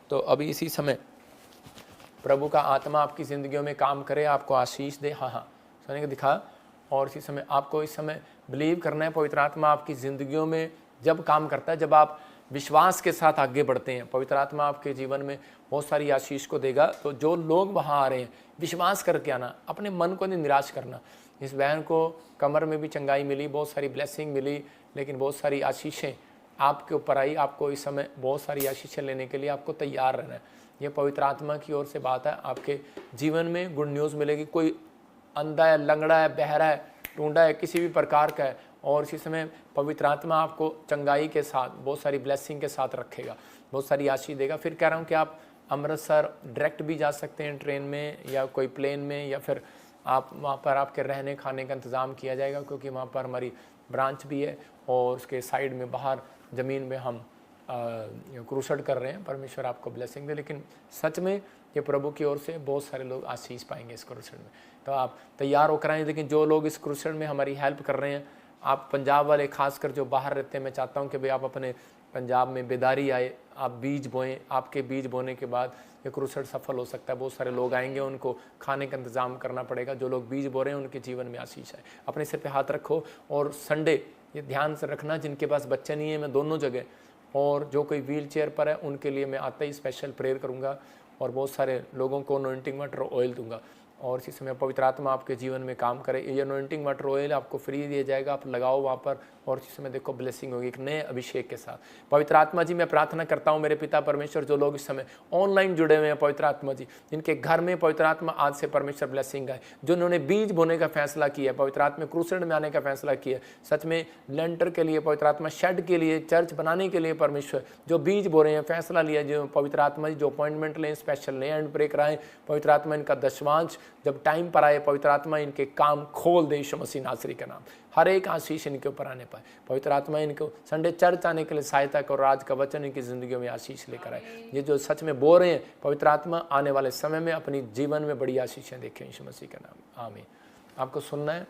तो अभी इसी समय प्रभु का आत्मा आपकी ज़िंदगियों में काम करे, आपको आशीष दे। हाँ, सुने के दिखा। और इसी समय आपको इस समय बिलीव करना है, पवित्र आत्मा आपकी ज़िंदगियों में जब काम करता है, जब आप विश्वास के साथ आगे बढ़ते हैं, पवित्र आत्मा आपके जीवन में बहुत सारी आशीष को देगा। तो जो लोग वहाँ आ रहे हैं, विश्वास करके आना, अपने मन को नहीं निराश करना। इस बहन को कमर में भी चंगाई मिली, बहुत सारी ब्लेसिंग मिली, लेकिन बहुत सारी आशीषें आपके ऊपर आई। आपको इस समय बहुत सारी आशीषें लेने के लिए आपको तैयार रहना है। ये पवित्र आत्मा की ओर से बात है। आपके जीवन में गुड न्यूज़ मिलेगी। कोई अंधा है, लंगड़ा है, बहरा है, टूंडा है, किसी भी प्रकार का है, और इसी समय पवित्र आत्मा आपको चंगाई के साथ, बहुत सारी ब्लेसिंग के साथ रखेगा, बहुत सारी आशीष देगा। फिर कह रहा हूँ कि आप अमृतसर डायरेक्ट भी जा सकते हैं, ट्रेन में या कोई प्लेन में, या फिर आप वहाँ पर आपके रहने खाने का इंतज़ाम किया जाएगा, क्योंकि वहाँ पर हमारी ब्रांच भी है और उसके साइड में बाहर ज़मीन में हम क्रूसेड कर रहे हैं। परमेश्वर आपको ब्लेसिंग दे। लेकिन सच में ये प्रभु की ओर से बहुत सारे लोग आशीष पाएंगे इस क्रूसेड में, तो आप तैयार होकर आएँ। लेकिन जो लोग इस क्रूसेड में हमारी हेल्प कर रहे हैं, आप पंजाब वाले खासकर जो बाहर रहते हैं, मैं चाहता हूँ कि भाई आप अपने पंजाब में बेदारी आए, आप बीज बोएं। आपके बीज बोने के बाद ये क्रूसेड सफल हो सकता है। बहुत सारे लोग आएंगे, उनको खाने का इंतज़ाम करना पड़ेगा। जो लोग बीज बो रहे हैं उनके जीवन में आशीष है। अपने सिर पे हाथ रखो। और संडे ये ध्यान से रखना, जिनके पास बच्चे नहीं है, मैं दोनों जगह, और जो कोई व्हील चेयर पर है उनके लिए मैं आते ही स्पेशल प्रेयर करूँगा और बहुत सारे लोगों को अनॉइंटिंग वाटर ऑयल दूंगा। और इसी समय पवित्र आत्मा आपके जीवन में काम करे। ये अनॉइंटिंग वाटर ऑयल आपको फ्री दिया जाएगा, आप लगाओ वहाँ पर, और इसी समय देखो ब्लेसिंग होगी एक नए अभिषेक के साथ। पवित्र आत्मा जी, मैं प्रार्थना करता हूँ मेरे पिता परमेश्वर, जो लोग इस समय ऑनलाइन जुड़े हुए हैं, पवित्र आत्मा जी, जिनके घर में पवित्र आत्मा आज से परमेश्वर ब्लेसिंग आए, जो उन्होंने बीज बोने का फैसला किया है, पवित्र आत्मा क्रूसेड में आने का फैसला किया है, सच में लेंटर के लिए, पवित्र आत्मा शेड के लिए, चर्च बनाने के लिए, परमेश्वर जो बीज बो रहे हैं, फैसला लिया, जो पवित्र आत्मा जी जो अपॉइंटमेंट लें, स्पेशल लें, एंड प्रे कराएं, पवित्र आत्मा इनका दशवांश जब टाइम पर आए, पवित्र आत्मा इनके काम खोल दे यीशु मसीह नासरी का नाम। हर एक आशीष इनके ऊपर आने पाए। पवित्र आत्मा इनको संडे चर्च आने के लिए सहायता करो, आज का वचन इनकी जिंदगियों में आशीष लेकर आए। ये जो सच में बोल रहे हैं, पवित्र आत्मा आने वाले समय में अपनी जीवन में बड़ी आशीषें देखें यीशु मसीह का नाम। आमीन। आपको सुनना है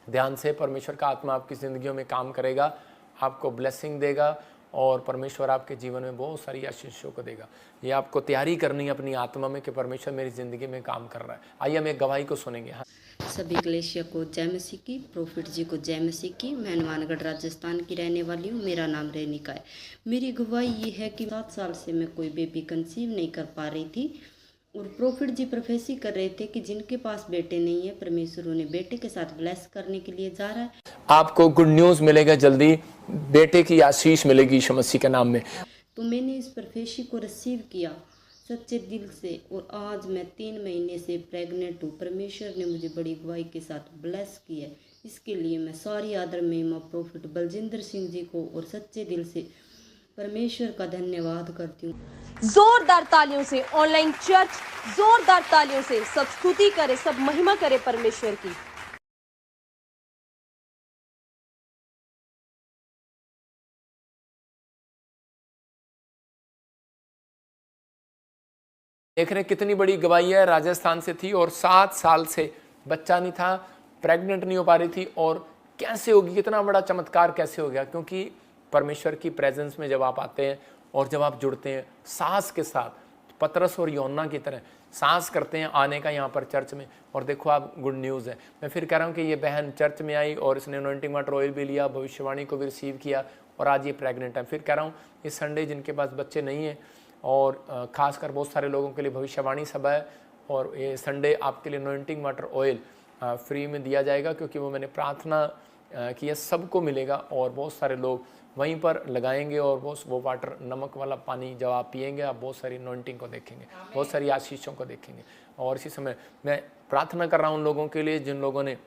ध्यान से। परमेश्वर का आत्मा आपकी ज़िंदगियों में काम करेगा, आपको ब्लेसिंग देगा, और परमेश्वर आपके जीवन में बहुत सारी आशीषों को देगा। ये आपको तैयारी करनी है अपनी आत्मा में कि परमेश्वर मेरी ज़िंदगी में काम कर रहा है। आइए हम एक गवाही को सुनेंगे। हाँ, सभी कलेशिया को जय मसीह की, प्रॉफिट जी को जय मसीह की। मैं हनुमानगढ़ राजस्थान की रहने वाली हूँ। मेरा नाम रेनिका है। मेरी गवाही ये है कि 7 साल से मैं कोई बेबी कंसीव नहीं कर पा रही थी, और प्रॉफिट जी प्रोफेसी कर रहे थे कि जिनके पास बेटे नहीं है, परमेश्वर उन्हें बेटे के साथ ब्लेस करने के लिए जा रहा है। आपको गुड न्यूज़ मिलेगा, जल्दी बेटे की आशीष मिलेगी यीशु मसीह के नाम में। तो मैंने इस प्रोफेसी को रिसीव किया सच्चे दिल से और आज मैं 3 महीने से प्रेग्नेंट हूँ। परमेश्वर ने मुझे बड़ी गवाही के साथ ब्लेस किया है। इसके लिए मैं सारी आदर महिमा प्रॉफिट बलजिंदर सिंह जी को और सच्चे दिल से परमेश्वर का धन्यवाद करती हूँ। जोरदार तालियों से ऑनलाइन चर्च, जोरदार तालियों से सब स्तुति करे, सब महिमा करे परमेश्वर की। देख रहे हैं कितनी बड़ी गवाही है। राजस्थान से थी और 7 साल से बच्चा नहीं था, प्रेग्नेंट नहीं हो पा रही थी। और कैसे होगी, कितना बड़ा चमत्कार कैसे हो गया, क्योंकि परमेश्वर की प्रेजेंस में जब आप आते हैं और जब आप जुड़ते हैं सास के साथ, पतरस और योना की तरह सांस करते हैं आने का यहाँ पर चर्च में। और देखो आप, गुड न्यूज़ है। मैं फिर कह रहा हूँ कि ये बहन चर्च में आई और इसने अनॉइंटिंग वाटर ऑयल भी लिया, भविष्यवाणी को भी रिसीव किया और आज ये प्रेग्नेंट है। फिर कह रहा हूँ, इस संडे जिनके पास बच्चे नहीं हैं और ख़ासकर बहुत सारे लोगों के लिए भविष्यवाणी सभा है और ये संडे आपके लिए अनॉइंटिंग वाटर ऑयल फ्री में दिया जाएगा, क्योंकि वो मैंने प्रार्थना कि यह सबको मिलेगा और बहुत सारे लोग वहीं पर लगाएंगे और वो वाटर, नमक वाला पानी जब आप पिएंगे आप बहुत सारी अनॉइंटिंग को देखेंगे, बहुत सारी आशीषों को देखेंगे। और इसी समय मैं प्रार्थना कर रहा हूँ उन लोगों के लिए जिन लोगों ने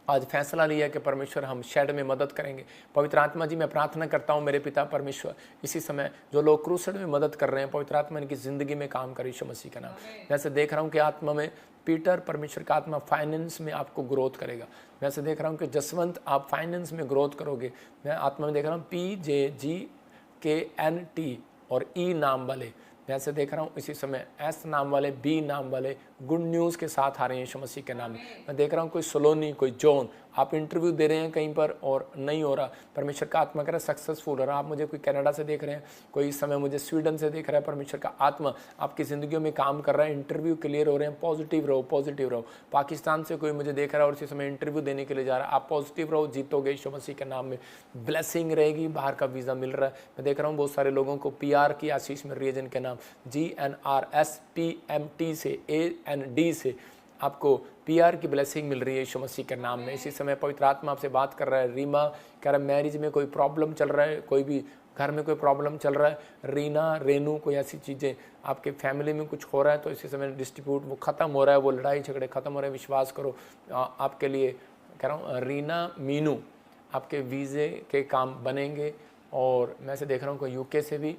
आज फैसला लिया कि परमेश्वर हम शेड में मदद करेंगे। पवित्र आत्मा जी, मैं प्रार्थना करता हूँ मेरे पिता परमेश्वर, इसी समय जो लोग क्रूसेड में मदद कर रहे हैं, पवित्र आत्मा इनकी ज़िंदगी में काम करे यीशु मसीह का नाम। मैं ऐसे देख रहा हूँ कि आत्मा में पीटर, परमेश्वर का आत्मा फाइनेंस में आपको ग्रोथ करेगा। मैं ऐसे देख रहा हूँ कि जसवंत आप फाइनेंस में ग्रोथ करोगे। मैं आत्मा में देख रहा हूँ PJGKNT और E नाम वाले, मैं ऐसे देख रहा हूँ इसी समय S नाम वाले, B नाम वाले गुड न्यूज़ के साथ आ रहे हैं यीशु मसीह के नाम में। मैं देख रहा हूँ कोई सलोनी, कोई जॉन, आप इंटरव्यू दे रहे हैं कहीं पर और नहीं हो रहा, परमेश्वर का आत्मा कह रहा है सक्सेसफुल हो रहा। आप मुझे कोई कनाडा से देख रहे हैं, कोई इस समय मुझे स्वीडन से देख रहा है, परमेश्वर का आत्मा आपकी ज़िंदगियों में काम कर रहा है, इंटरव्यू क्लियर हो रहे हैं। पॉजिटिव रहो, पॉजिटिव रहो। पाकिस्तान से कोई मुझे देख रहा है और इसी समय इंटरव्यू देने के लिए जा रहा है, आप पॉजिटिव रहो, जीतोगे यीशु मसीह के नाम में। ब्लेसिंग रहेगी, बाहर का वीज़ा मिल रहा है। मैं देख रहा हूँ बहुत सारे लोगों को PR की आशीष मिल रही है जिनके नाम GNRSPMT से AND से आपको PR की ब्लेसिंग मिल रही है यीशु मसीह के नाम में। इसी समय पवित्र आत्मा आपसे बात कर रहा है। रीमा कह रहा है मैरिज में कोई प्रॉब्लम चल रहा है, कोई भी घर में कोई प्रॉब्लम चल रहा है। रीना, रेनू, कोई ऐसी चीज़ें आपके फैमिली में कुछ हो रहा है तो इसी समय डिस्ट्रीब्यूट वो ख़त्म हो रहा है, वो लड़ाई झगड़े ख़त्म हो रहे हैं। विश्वास करो आपके लिए कह रहा हूँ। रीना, मीनू, आपके वीज़े के काम बनेंगे। और मैं से देख रहा हूँ कोई UK से भी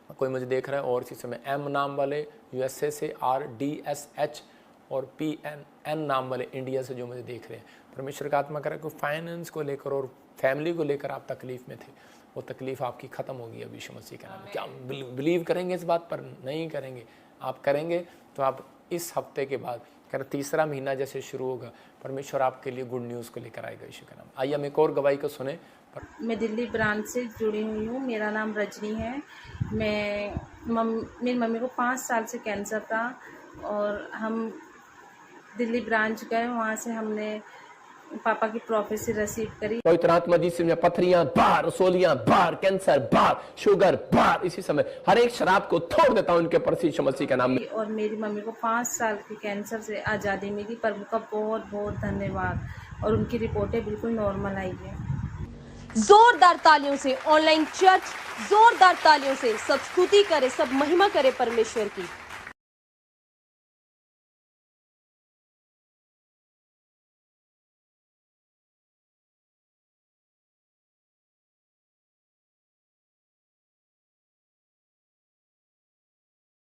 कोई मुझे देख रहा है और इसी समय M नाम वाले USA से, RDSH और PN नाम वाले इंडिया से जो मुझे देख रहे हैं। परमेश्वर का आत्मा करे कि फाइनेंस को लेकर और फैमिली को लेकर आप तकलीफ़ में थे, वो तकलीफ़ आपकी ख़त्म होगी अब यीशु मसीह के नाम में। क्या बिलीव करेंगे इस बात पर? नहीं करेंगे। आप करेंगे तो आप इस हफ्ते के बाद कर 3रा महीना जैसे शुरू होगा, परमेश्वर आपके लिए गुड न्यूज़ को लेकर आएगा यीशु के नाम। आइए हम एक और गवाही को सुने। मैं दिल्ली ब्रांच से जुड़ी हुई हूँ। मेरा नाम रजनी है। मेरी मम्मी को 5 साल से कैंसर था और हम दिल्ली ब्रांच गए, वहाँ से हमने पापा की प्रोफेसी रिसीव करी। पवित्र आत्मा जी से पथरियां बाहर, रसोलियां बाहर, कैंसर बाहर, शुगर बाहर। इसी समय हर एक शराब को तोड़ देता हूं उनके पर यीशु मसीह के नाम में। और मेरी मम्मी को 5 साल की कैंसर से आज़ादी मिली। प्रभु का बहुत बहुत धन्यवाद। और उनकी रिपोर्टें बिल्कुल नॉर्मल आई है। जोरदार तालियों से ऑनलाइन चर्च, जोरदार तालियों से सब स्तुति करे, सब महिमा करे परमेश्वर की।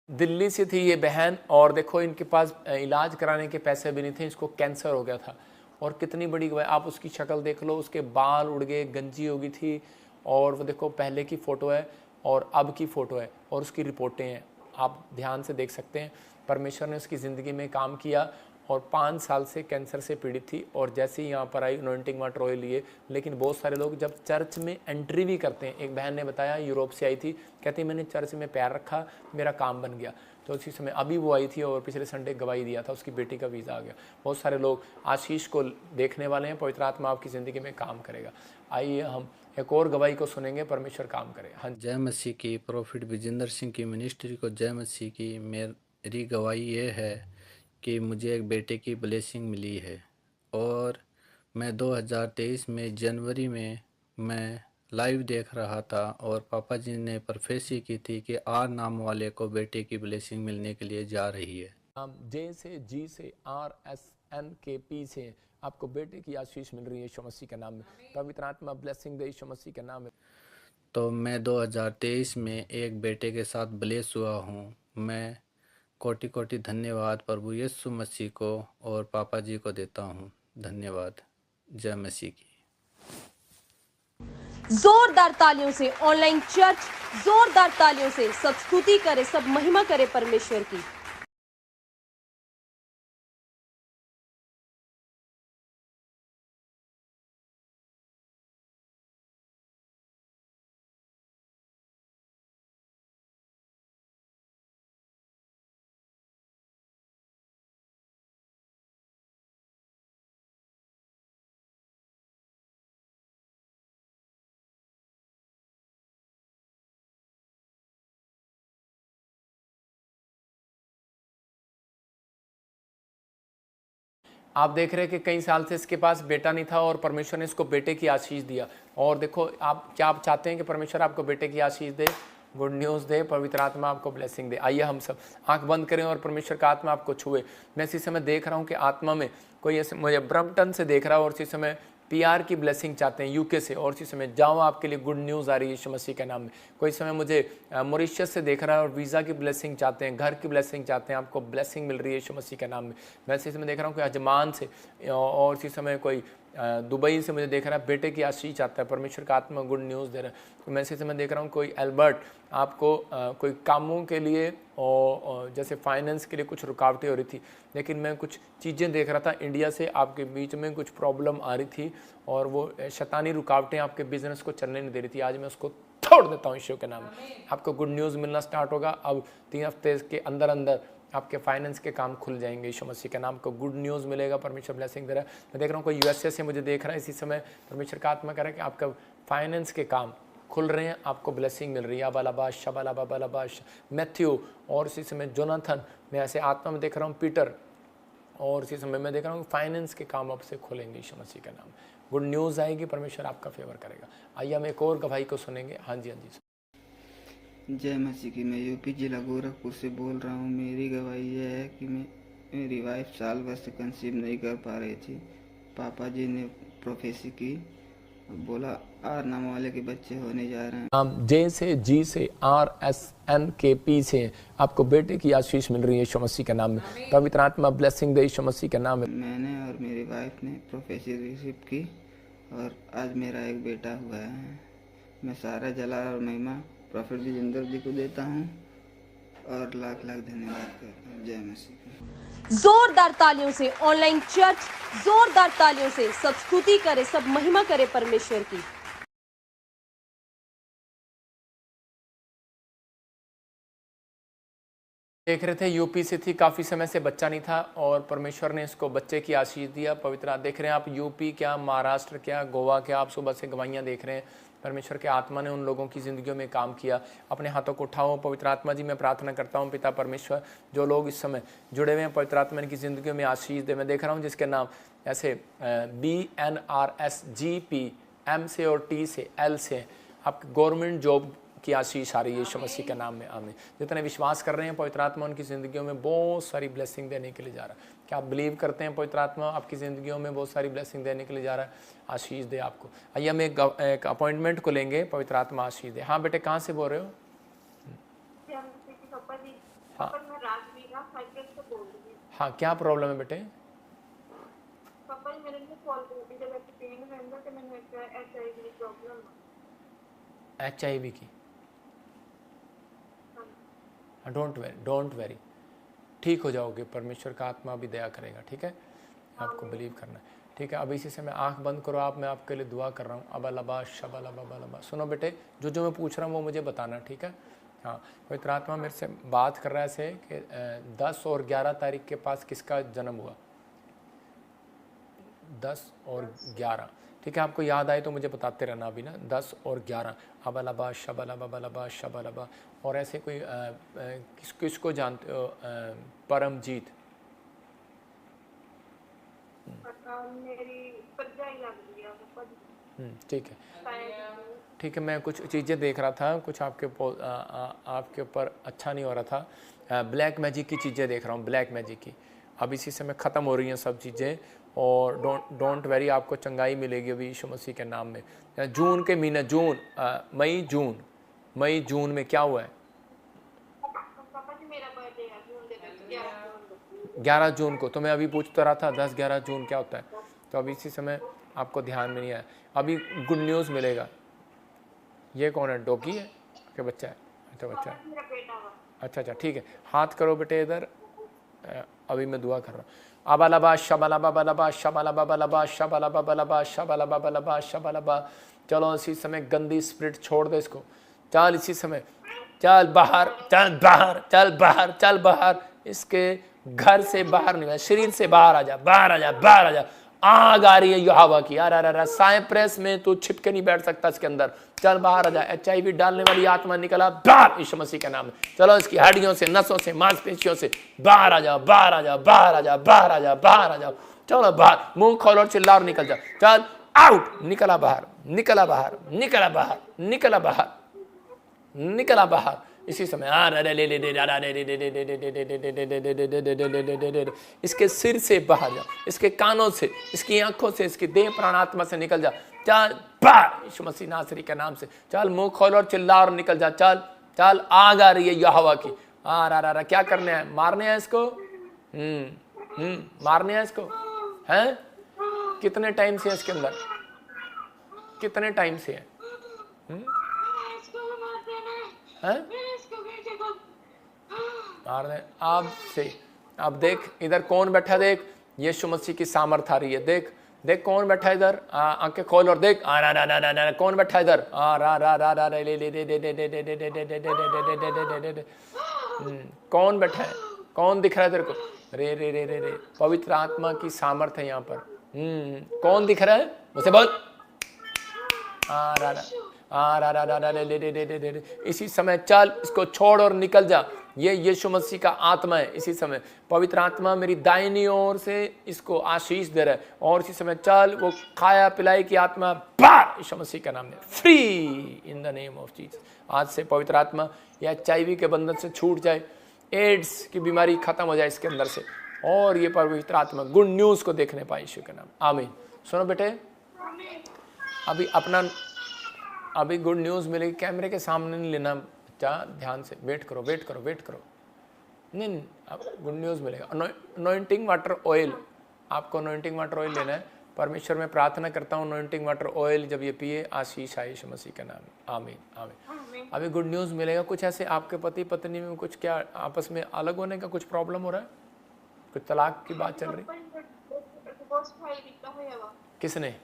दिल्ली से थी ये बहन और देखो इनके पास इलाज कराने के पैसे भी नहीं थे, इसको कैंसर हो गया था। और कितनी बड़ी गवाही, आप उसकी शक्ल देख लो, उसके बाल उड़ गए, गंजी हो गई थी। और वो देखो पहले की फ़ोटो है और अब की फ़ोटो है और उसकी रिपोर्टें हैं, आप ध्यान से देख सकते हैं। परमेश्वर ने उसकी ज़िंदगी में काम किया और 5 साल से कैंसर से पीड़ित थी। और जैसे ही यहाँ पर आई अनॉइंटिंग वाटर ऑयल लिए। लेकिन बहुत सारे लोग जब चर्च में एंट्री भी करते हैं, एक बहन ने बताया यूरोप से आई थी, कहती मैंने चर्च में पैर रखा, मेरा काम बन गया। तो उसी समय अभी वो आई थी और पिछले संडे गवाही दिया था, उसकी बेटी का वीज़ा आ गया। बहुत सारे लोग आशीष को देखने वाले हैं, पवित्र आत्मा आपकी ज़िंदगी में काम करेगा। आइए हम एक और गवाही को सुनेंगे, परमेश्वर काम करे। हाँ, जय मसीह की। प्रॉफिट विजेंद्र सिंह की मिनिस्ट्री को जय मसीह की। मेरी गवाही ये है कि मुझे एक बेटे की ब्लेसिंग मिली है और मैं 2023 में जनवरी में मैं लाइव देख रहा था और पापा जी ने प्रोफेसी की थी कि आर नाम वाले को बेटे की ब्लेसिंग मिलने के लिए जा रही है। जे से जी से आर एस एन के पी से आपको बेटे की आशीष मिल रही है यीशु मसीह के नाम में। पवित्र आत्मा ब्लेसिंग दे यीशु मसीह के नाम में। तो मैं 2023 में एक बेटे के साथ ब्लेस हुआ हूँ। मैं कोटि कोटि धन्यवाद प्रभु यीशु मसीह को और पापा जी को देता हूँ। धन्यवाद। जय मसीह की। जोरदार तालियों से ऑनलाइन चर्च, जोरदार तालियों से सब स्तुति करे, सब महिमा करे परमेश्वर की। आप देख रहे हैं कि कई साल से इसके पास बेटा नहीं था और परमेश्वर ने इसको बेटे की आशीष दिया। और देखो आप चाहते हैं कि परमेश्वर आपको बेटे की आशीष दे, गुड न्यूज़ दे, पवित्र आत्मा आपको ब्लेसिंग दे। आइए हम सब आंख बंद करें और परमेश्वर का आत्मा आपको छुए। मैं इसी समय देख रहा हूँ कि आत्मा में कोई ऐसे मुझे ब्रम्पटन से देख रहा है और इसी समय पीआर की ब्लेसिंग चाहते हैं यूके से, और इसी समय जाओ आपके लिए गुड न्यूज़ आ रही है यीशु मसीह के नाम में। कोई समय मुझे मॉरिशस से देख रहा है और वीज़ा की ब्लेसिंग चाहते हैं, घर की ब्लेसिंग चाहते हैं, आपको ब्लेसिंग मिल रही है यीशु मसीह के नाम में। मैं इसी समय देख रहा हूँ कि अजमान से, और इसी समय कोई दुबई से मुझे देख रहा है बेटे की आशीष चाहता है, परमेश्वर का आत्मा गुड न्यूज़ दे रहा है। तो मैं इसी समय देख रहा हूँ कोई एल्बर्ट आपको कोई कामों के लिए और जैसे फाइनेंस के लिए कुछ रुकावटें हो रही थी, लेकिन मैं कुछ चीज़ें देख रहा था इंडिया से आपके बीच में कुछ प्रॉब्लम आ रही थी और वो शैतानी रुकावटें आपके बिजनेस को चलने नहीं दे रही थी। आज मैं उसको तोड़ देता हूँ यीशु के नाम में। आपको गुड न्यूज़ मिलना स्टार्ट होगा। अब 3 हफ्ते के अंदर अंदर आपके फाइनेंस के काम खुल जाएंगे यीशु मसीह के नाम को गुड न्यूज़ मिलेगा। परमेश्वर ब्लेसिंग दे रहा है। मैं देख रहा हूँ कोई यूएसए से मुझे देख रहा है, इसी समय परमेश्वर का आत्मा कह रहा है कि आपका फाइनेंस के काम खुल रहे हैं, आपको ब्लेसिंग मिल रही है। अबालाबाश शबालाबालाबाश मैथ्यू, और इसी समय जोनाथन, मैं ऐसे आत्मा में देख रहा हूँ पीटर, और इसी समय मैं देख रहा हूँ फाइनेंस के काम आपसे खुलेंगे यीशु मसीह के नाम। गुड न्यूज़ आएगी, परमेश्वर आपका फेवर करेगा। आइए हम एक और गवाही को सुनेंगे। हाँ जी, हाँ जी। जय मसीह की। मैं यूपी जिला गोरखपुर से बोल रहा हूँ। मेरी गवाही यह है कि मेरी वाइफ साल भर से कंसीव नहीं कर पा रही थी। पापा जी ने प्रोफेसी की, बोला आर नाम वाले के बच्चे होने जा रहे हैं। जे से जी से आर एस एन के पी से आपको बेटे की आशीष मिल रही है यीशु मसीह के नाम में। पवित्र आत्मा ब्लेसिंग दे यीशु मसीह के नाम में। मैंने और मेरी वाइफ ने प्रोफेसी रिसीव की और आज मेरा एक बेटा हुआ है। मैं सारा जलाल और महिमा प्रॉफिट विजेंद्र जी को देता हूँ और लाख लाख धन्यवाद करता हूँ। जय मसीह। जोरदार तालियों से ऑनलाइन चर्च, जोरदार तालियों से सब स्तुति करे, सब महिमा करे परमेश्वर की। देख रहे थे यूपी से थी, काफ़ी समय से बच्चा नहीं था और परमेश्वर ने इसको बच्चे की आशीष दिया। पवित्र देख रहे हैं आप, यूपी क्या, महाराष्ट्र क्या, गोवा क्या, आप सुबह से गवाहियाँ देख रहे हैं। परमेश्वर के आत्मा ने उन लोगों की ज़िंदगियों में काम किया। अपने हाथों को उठाओ। पवित्र आत्मा जी, मैं प्रार्थना करता हूँ पिता परमेश्वर, जो लोग इस समय जुड़े हुए हैं, पवित्र आत्मा इनकी ज़िंदगियों में आशीष दे। मैं देख रहा हूँ जिसके नाम ऐसे BNRSGP M से और T से L से आपके गवर्नमेंट जॉब की आशीष आ रही है यीशु मसीह के नाम में। आमीन। जितने विश्वास कर रहे हैं पवित्र आत्मा उनकी ज़िंदगियों में बहुत सारी ब्लेसिंग देने के लिए जा रहा है। क्या आप बिलीव करते हैं पवित्र आत्मा आपकी ज़िंदगियों में बहुत सारी ब्लेसिंग देने के लिए जा रहा है? आशीष दे आपको। आइए हम एक अपॉइंटमेंट को लेंगे। पवित्र आत्मा आशीष दे। हाँ बेटे, कहाँ से बोल रहे हो? हाँ, क्या प्रॉब्लम है बेटे? HIV की? डोंट वेरी, ठीक हो जाओगे। परमेश्वर का आत्मा भी दया करेगा। ठीक है, आपको बिलीव करना है। ठीक है, अब इसी से मैं आंख बंद करो आप, मैं आपके लिए दुआ कर रहा हूँ। अबालबा शबालबा। सुनो बेटे, जो मैं पूछ रहा हूँ वो मुझे बताना। ठीक है, हाँ। पवित्र आत्मा मेरे से बात कर रहा है ऐसे कि 10 और 11 तारीख के पास किसका जन्म हुआ? 10 और 11 ठीक है, आपको याद आए तो मुझे बताते रहना अभी ना। 10 और 11 अबलबा शबलबा बलबा शबलबा। और ऐसे कोई किसको जानते हो? परमजीत। ठीक है, ठीक है। मैं कुछ चीज़ें देख रहा था, कुछ आपके ऊपर अच्छा नहीं हो रहा था। ब्लैक मैजिक की चीज़ें देख रहा हूँ, ब्लैक मैजिक की। अब इसी समय ख़त्म हो रही हैं सब चीज़ें, और डोंट वेरी, आपको चंगाई मिलेगी अभी यीशु मसीह के नाम में। जून के महीने, मई जून में क्या हुआ है? 11 जून को। तो मैं अभी पूछता रहा था 10-11 जून क्या होता है, तो अभी इसी समय आपको ध्यान में नहीं आया। अभी गुड न्यूज़ मिलेगा। ये कौन है? डॉगी है क्या? बच्चा है? अच्छा, बच्चा है। अच्छा, ठीक है। हाथ करो बेटे इधर, अभी मैं दुआ कर रहा हूँ। अबलबा शबलबा बलबा शबलबा बलबा शबलबा बलबा शबलबा बलबा शबलबा। चलो इसी समय गंदी स्पिरिट छोड़ दे इसको। चल इसी समय, चल बाहर, चल बाहर, चल बाहर, चल बाहर। इसके घर से बाहर निकल, शरीर से बाहर आ जा, बाहर आ जा, बाहर आ जा। आग आ रही है यहोवा की। साइप्रस में तू छिप के नहीं बैठ सकता इसके अंदर। चल बाहर आ जा। HIV डालने वाली आत्मा निकला बाहर यीशु मसीह के नाम में। चलो इसकी हड्डियों से, नसों से, मांसपेशियों से बाहर आ जाओ, बाहर आ जाओ, बाहर आ जाओ, बाहर आ जाओ, बाहर आ जाओ। चलो बाहर, मुंह खोलो और चिल्ला और निकल जाओ। चल आउट, निकला बाहर, निकला बाहर, निकला बाहर, निकला बाहर, निकला बाहर। इसी समय इसके सिर से बाहर जा, इसके कानों से, इसकी आंखों से, इसकी देह प्राण आत्मा से निकल जा। चल बाहर यीशु मसीह नासरी के नाम से। चल मुंह खोल और चिल्ला और निकल जा। चल चल, आग आ रही है यहोवा की। क्या करने है? मारने हैं इसको। मारने हैं इसको, हैं? कितने टाइम से है इसके अंदर? कितने टाइम से है? मारने अब से। अब देख इधर कौन बैठा, देख यीशु मसीह की सामर्थ आ रही है। देख देख कौन बैठा इधर, आंखें खोल और देख। कौन बैठा इधर? कौन बैठा है? कौन दिख रहा है तेरे को? रे रे रे रे रे, पवित्र आत्मा की सामर्थ है यहाँ पर। कौन दिख रहा है? मुझसे बोल। इसी समय चल, इसको छोड़ और निकल जा। ये यीशु मसीह का आत्मा है। इसी समय पवित्र आत्मा मेरी दाहिनी ओर से इसको आशीष दे रहा है। और इसी समय चल, वो खाया पिलाई की आत्मा बाहर यीशु मसीह का नाम में, free in the name of Jesus. आज से पवित्र आत्मा या HIV के बंधन से छूट जाए, एड्स की बीमारी खत्म हो जाए इसके अंदर से, और ये पवित्र आत्मा गुड न्यूज़ को देखने पाए यीशु के नाम। आमीन। सुनो बेटे, अभी गुड न्यूज़ मिलेगी। कैमरे के सामने नहीं लेना बच्चा, ध्यान से वेट करो, वेट करो, वेट करो। नहीं, अब गुड न्यूज़ मिलेगा। अनॉइंटिंग वाटर ऑयल, आपको अनॉइंटिंग वाटर ऑयल लेना है। परमेश्वर में प्रार्थना करता हूँ, अनॉइंटिंग वाटर ऑयल जब ये पिए, आशीष आए यीशु मसीह के नाम। आमीन आमीन। अभी गुड न्यूज़ मिलेगा। कुछ ऐसे आपके पति पत्नी में कुछ क्या आपस में अलग होने का कुछ प्रॉब्लम हो रहा है? कुछ तलाक की बात चल रही? किसने?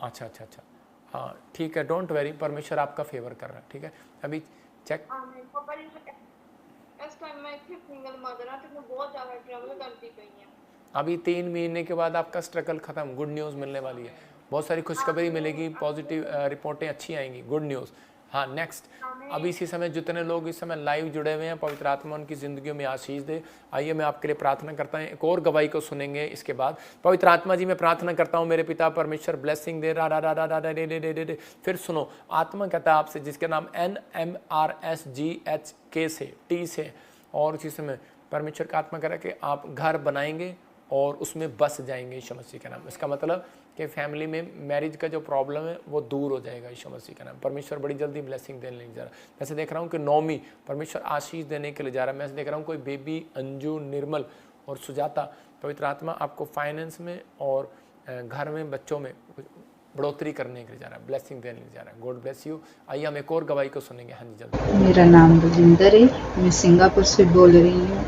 अच्छा अच्छा अच्छा, हाँ ठीक है। डोंट वेरी, परमेश्वर आपका फेवर कर रहा है। ठीक है, अभी चेक। अभी 3 महीने के बाद आपका स्ट्रगल खत्म, गुड न्यूज़ मिलने वाली है। बहुत सारी खुशखबरी मिलेगी, पॉजिटिव रिपोर्टें अच्छी आएंगी, गुड न्यूज़। हाँ नेक्स्ट, अभी इसी समय जितने लोग इस समय लाइव जुड़े हुए हैं, पवित्र आत्मा उनकी ज़िंदगियों में आशीष दे। आइए मैं आपके लिए प्रार्थना करता हूँ। एक और गवाही को सुनेंगे इसके बाद। पवित्र आत्मा जी, मैं प्रार्थना करता हूँ मेरे पिता परमेश्वर ब्लेसिंग दे। फिर सुनो, आत्मा कहता है आपसे, जिसके नाम NMRSGHK से T से, और उसी समय परमेश्वर का आत्मा कह रहा है कि आप घर बनाएंगे और उसमें बस जाएंगे यीशु मसीह का नाम। इसका मतलब कि फैमिली में मैरिज का जो प्रॉब्लम है वो दूर हो जाएगा यीशु मसीह का नाम। परमेश्वर बड़ी जल्दी ब्लेसिंग देने जा रहा है। वैसे देख रहा हूँ कि नौमी परमेश्वर आशीष देने के लिए जा रहा है। मैं देख रहा हूँ कोई बेबी, अंजू, निर्मल और सुजाता, पवित्र आत्मा आपको फाइनेंस में और घर में, बच्चों में बढ़ोतरी करने के लिए जा रहा है, ब्लेसिंग देने के लिए जा रहा है। God bless you. आइए हम एक और गवाही को सुनेंगे। हाँ जी जल्दी। मेरा नाम रजिंदर है, मैं सिंगापुर से बोल रही हूँ।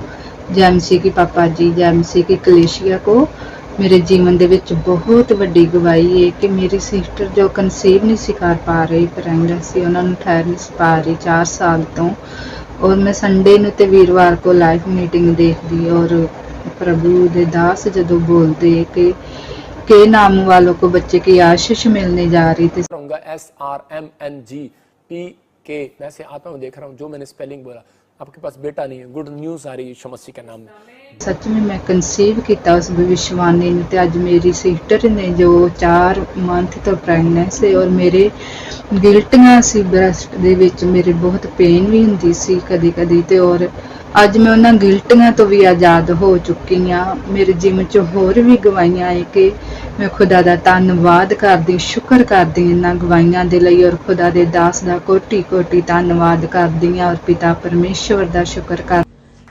जैमसी की पापा जी, जैमसी की कलेशिया को मेरे जीवन ਦੇ ਵਿੱਚ ਬਹੁਤ ਵੱਡੀ ਗਵਾਹੀ ਹੈ ਕਿ ਮੇਰੀ ਸਿਸਟਰ ਜੋ ਕਨਸੀਵ ਨਹੀਂ ਸੀ ਕਰ ਪਾ ਰਹੀ, ਪ੍ਰੈਗਨੈਂਟ ਸੀ, ਉਹਨਾਂ ਨੂੰ ਠਹਿਰ ਨਹੀਂ ਸੀ ਪਾ ਰਹੀ 4 ਸਾਲ ਤੋਂ। ਔਰ ਮੈਂ ਸੰਡੇ ਨੂੰ ਤੇ ਵੀਰਵਾਰ को लाइव मीटिंग देखती और प्रभु दे दास जदों बोलदे के नाम वालों को बच्चे की आशीष मिलने जा रही थी। रहूंगा SRMNGPK, मैं से आत्मा में देख रहा हूँ जो मैंने स्पेलिंग बोला। आपके पास बेटा नहीं है, गुड न्यूज़ आ रही है यीशु मसीह के नाम में। सच में मैं कंसीव किया उस भविष्यवाणी ने ते अज मेरी सिस्टर ने जो 4 मंथ तो प्रेगनेंस है और मेरे गिल्टियां सी ब्रेस्ट दे विच मेरे बहुत पेन भी हुंदी सी कदी कदी ते और अज मैं उन्हां गिल्टियां तो भी आज़ाद हो चुकी हाँ। मेरे जीवन च होर भी गवाइयां है कि मैं खुदा दा धन्नवाद करदी, शुक्र करदी इन्हां गवाइयां दे लई और खुदा दे दास दा कोटि कोटि धन्नवाद करदी और पिता परमेश्वर दा शुक्र कर।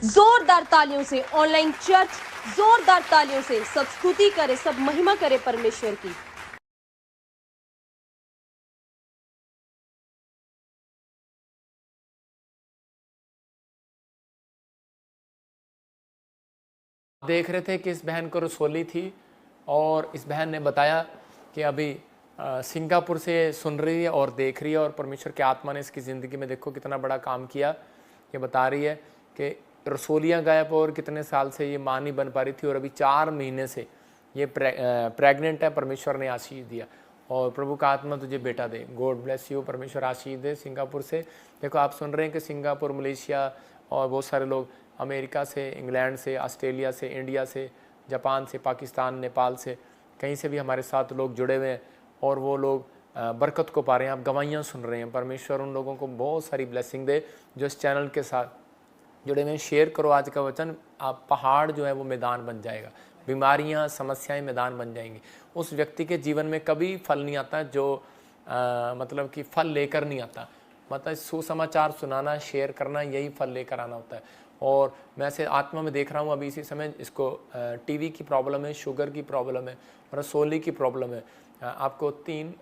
जोरदार तालियों से ऑनलाइन चर्च, जोरदार तालियों से सब स्तुति करे, सब महिमा करे परमेश्वर की। देख रहे थे कि इस बहन को रसोली थी और इस बहन ने बताया कि अभी सिंगापुर से सुन रही है और देख रही है और परमेश्वर की आत्मा ने इसकी ज़िंदगी में देखो कितना बड़ा काम किया। ये बता रही है कि रसोलियाँ गायब और कितने साल से ये माँ नहीं बन पा रही थी और अभी 4 महीने से ये प्रेग्नेंट है। परमेश्वर ने आशीष दिया और प्रभु का आत्मा तुझे बेटा दे। गॉड ब्लेस यू, परमेश्वर आशीष दे। सिंगापुर से देखो आप सुन रहे हैं कि सिंगापुर, मलेशिया और बहुत सारे लोग अमेरिका से, इंग्लैंड से, ऑस्ट्रेलिया से, इंडिया से, जापान से, पाकिस्तान, नेपाल से, कहीं से भी हमारे साथ लोग जुड़े हुए हैं और वो लोग बरकत को पा रहे हैं। आप गवाहियाँ सुन रहे हैं। परमेश्वर उन लोगों को बहुत सारी ब्लेसिंग दे जो इस चैनल के साथ जुड़े हुए हैं। शेयर करो आज का वचन। आप पहाड़ जो है वो मैदान बन जाएगा, बीमारियाँ, समस्याएं मैदान बन जाएंगी। उस व्यक्ति के जीवन में कभी फल नहीं आता जो मतलब कि फल लेकर नहीं आता। मतलब सुसमाचार सुनाना, शेयर करना, यही फल लेकर आना होता है। और मैं से आत्मा में देख रहा हूँ अभी इसी समय इसको टीवी की प्रॉब्लम है, शुगर की प्रॉब्लम है, रसोली की प्रॉब्लम है। आपको 3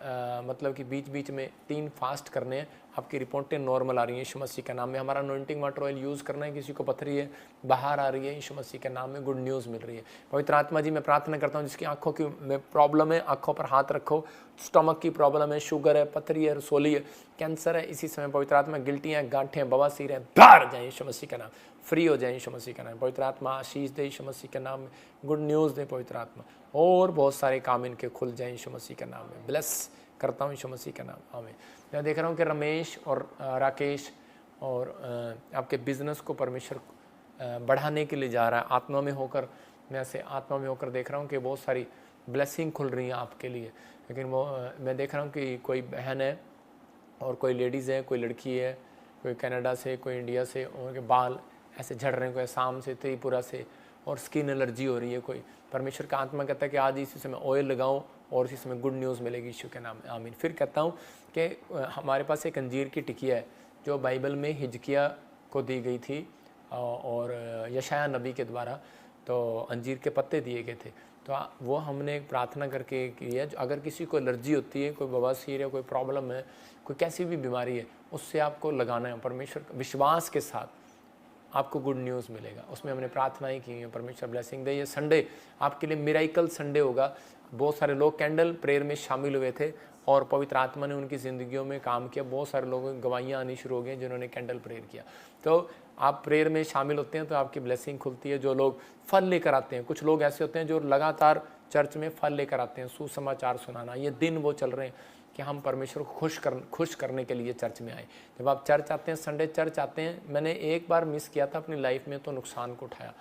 मतलब कि बीच बीच में 3 फास्ट करने हैं। आपकी रिपोर्टें नॉर्मल आ रही हैं यीशु मसीह के नाम में। हमारा अनॉइंटिंग वाटर ऑयल यूज़ करना है। किसी को पथरी है, बाहर आ रही है, यीशु मसीह के नाम में गुड न्यूज़ मिल रही है। पवित्र आत्मा जी मैं प्रार्थना करता हूँ जिसकी आंखों की में प्रॉब्लम है, आंखों पर हाथ रखो। स्टमक की प्रॉब्लम है, शुगर है, पथरी है, रसोली है, कैंसर है, इसी समय पवित्र आत्मा गिल्टियाँ, गांठें, बवासीर हैं, बाहर जाए यीशु मसीह का नाम। फ्री हो जाए यीशु मसीह का नाम। पवित्र आत्मा आशीष दे यीशु मसीह के नाम में। गुड न्यूज़ दे पवित्र आत्मा और बहुत सारे काम इनके खुल जाए यीशु मसीह के नाम में। ब्लेस करता हूँ यीशु मसीह के नाम। आमीन। मैं देख रहा हूँ कि रमेश और राकेश और आपके बिजनेस को परमेश्वर बढ़ाने के लिए जा रहा है। आत्मा में होकर मैं ऐसे आत्मा में होकर देख रहा हूँ कि बहुत सारी ब्लेसिंग खुल रही हैं आपके लिए। लेकिन वो मैं देख रहा हूँ कि कोई बहन है और कोई लेडीज़ है, कोई लड़की है, कोई कनाडा से, कोई इंडिया से, उनके बाल ऐसे झड़ रहे हैं, कोई असम से, त्रिपुरा से, और स्किन एलर्जी हो रही है कोई। परमेश्वर का आत्मा कहता है कि आज इसी समय ऑयल लगाओ और इसी समय गुड न्यूज़ मिलेगी यीशु के नाम में। आमीन। फिर कहता हूँ कि हमारे पास एक अंजीर की टिकिया है जो बाइबल में हिजकिया को दी गई थी और यशाया नबी के द्वारा, तो अंजीर के पत्ते दिए गए थे। तो वो हमने प्रार्थना करके की है। अगर किसी को एलर्जी होती है, कोई बवासीर है, कोई प्रॉब्लम है, कोई कैसी भी बीमारी है, उससे आपको लगाना है। परमेश्वर विश्वास के साथ आपको गुड न्यूज़ मिलेगा। उसमें हमने प्रार्थनाएं की हैं। परमेश्वर ब्लेसिंग दे। ये संडे आपके लिए मिरेकल संडे होगा। बहुत सारे लोग कैंडल प्रेयर में शामिल हुए थे और पवित्र आत्मा ने उनकी ज़िंदगियों में काम किया। बहुत सारे लोगों की गवाहियाँ आनी शुरू हो गई जिन्होंने कैंडल प्रेयर किया। तो आप प्रेयर में शामिल होते हैं तो आपकी ब्लेसिंग खुलती है। जो लोग फल लेकर आते हैं, कुछ लोग ऐसे होते हैं जो लगातार चर्च में फल लेकर आते हैं, सुसमाचार सुनाना। ये दिन वो चल रहे हैं कि हम परमेश्वर को खुश करने के लिए चर्च में आए। जब आप चर्च आते हैं, संडे चर्च आते हैं, मैंने एक बार मिस किया था अपनी लाइफ में तो नुकसान को उठाया।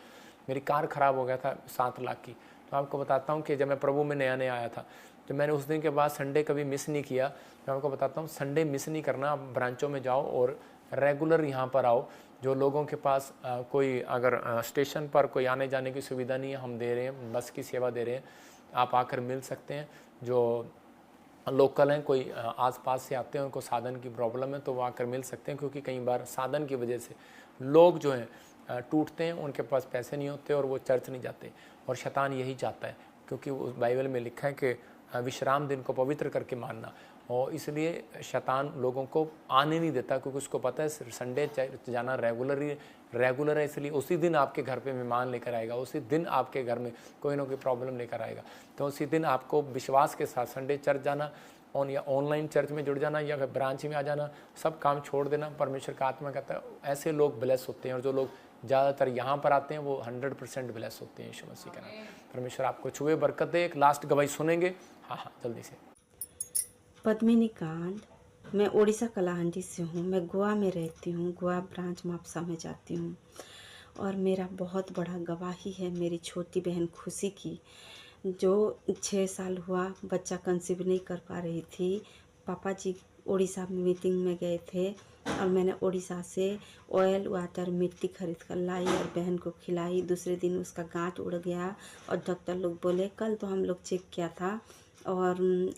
मेरी कार ख़राब हो गया था 7 लाख की। तो आपको बताता हूँ कि जब मैं प्रभु में नया आया था तो मैंने उस दिन के बाद संडे कभी मिस नहीं किया। मैं आपको बताता हूँ संडे मिस नहीं करना। आप ब्रांचों में जाओ और रेगुलर यहाँ पर आओ। जो लोगों के पास कोई अगर स्टेशन पर कोई आने जाने की सुविधा नहीं है, हम दे रहे हैं, बस की सेवा दे रहे हैं, आप आकर मिल सकते हैं। जो लोकल हैं, कोई आसपास से आते हैं, उनको साधन की प्रॉब्लम है तो वो आकर मिल सकते हैं। क्योंकि कई बार साधन की वजह से लोग जो हैं टूटते हैं, उनके पास पैसे नहीं होते और वो चर्च नहीं जाते। और शैतान यही चाहता है, क्योंकि उस बाइबल में लिखा है कि विश्राम दिन को पवित्र करके मानना। और इसलिए शैतान लोगों को आने नहीं देता, क्योंकि उसको पता है संडे जाना रेगुलर है। इसलिए उसी दिन आपके घर पे मेहमान लेकर आएगा, उसी दिन आपके घर में कोई ना कोई प्रॉब्लम लेकर आएगा। तो उसी दिन आपको विश्वास के साथ संडे चर्च जाना या ऑनलाइन चर्च में जुड़ जाना या ब्रांच में आ जाना, सब काम छोड़ देना। परमेश्वर का आत्मा कहता है ऐसे लोग ब्लेस होते हैं, और जो लोग ज़्यादातर यहाँ पर आते हैं वो 100% ब्लेस होते हैं यीशु मसीह के नाम। परमेश्वर आपको छुए, बरकत दे। एक लास्ट गवाही सुनेंगे। हाँ जल्दी से। पद्मिनी कांड, मैं उड़ीसा कलाहांडी से हूँ। मैं गोवा में रहती हूँ, गोवा ब्रांच मापसा में जाती हूँ। और मेरा बहुत बड़ा गवाही है मेरी छोटी बहन खुशी की, जो 6 साल हुआ बच्चा कंसीव नहीं कर पा रही थी। पापा जी उड़ीसा में मीटिंग में गए थे और मैंने उड़ीसा से ऑयल वाटर मिट्टी खरीद कर लाई और बहन को खिलाई। दूसरे दिन उसका गांठ उड़ गया और डॉक्टर लोग बोले कल तो हम लोग चेक किया था और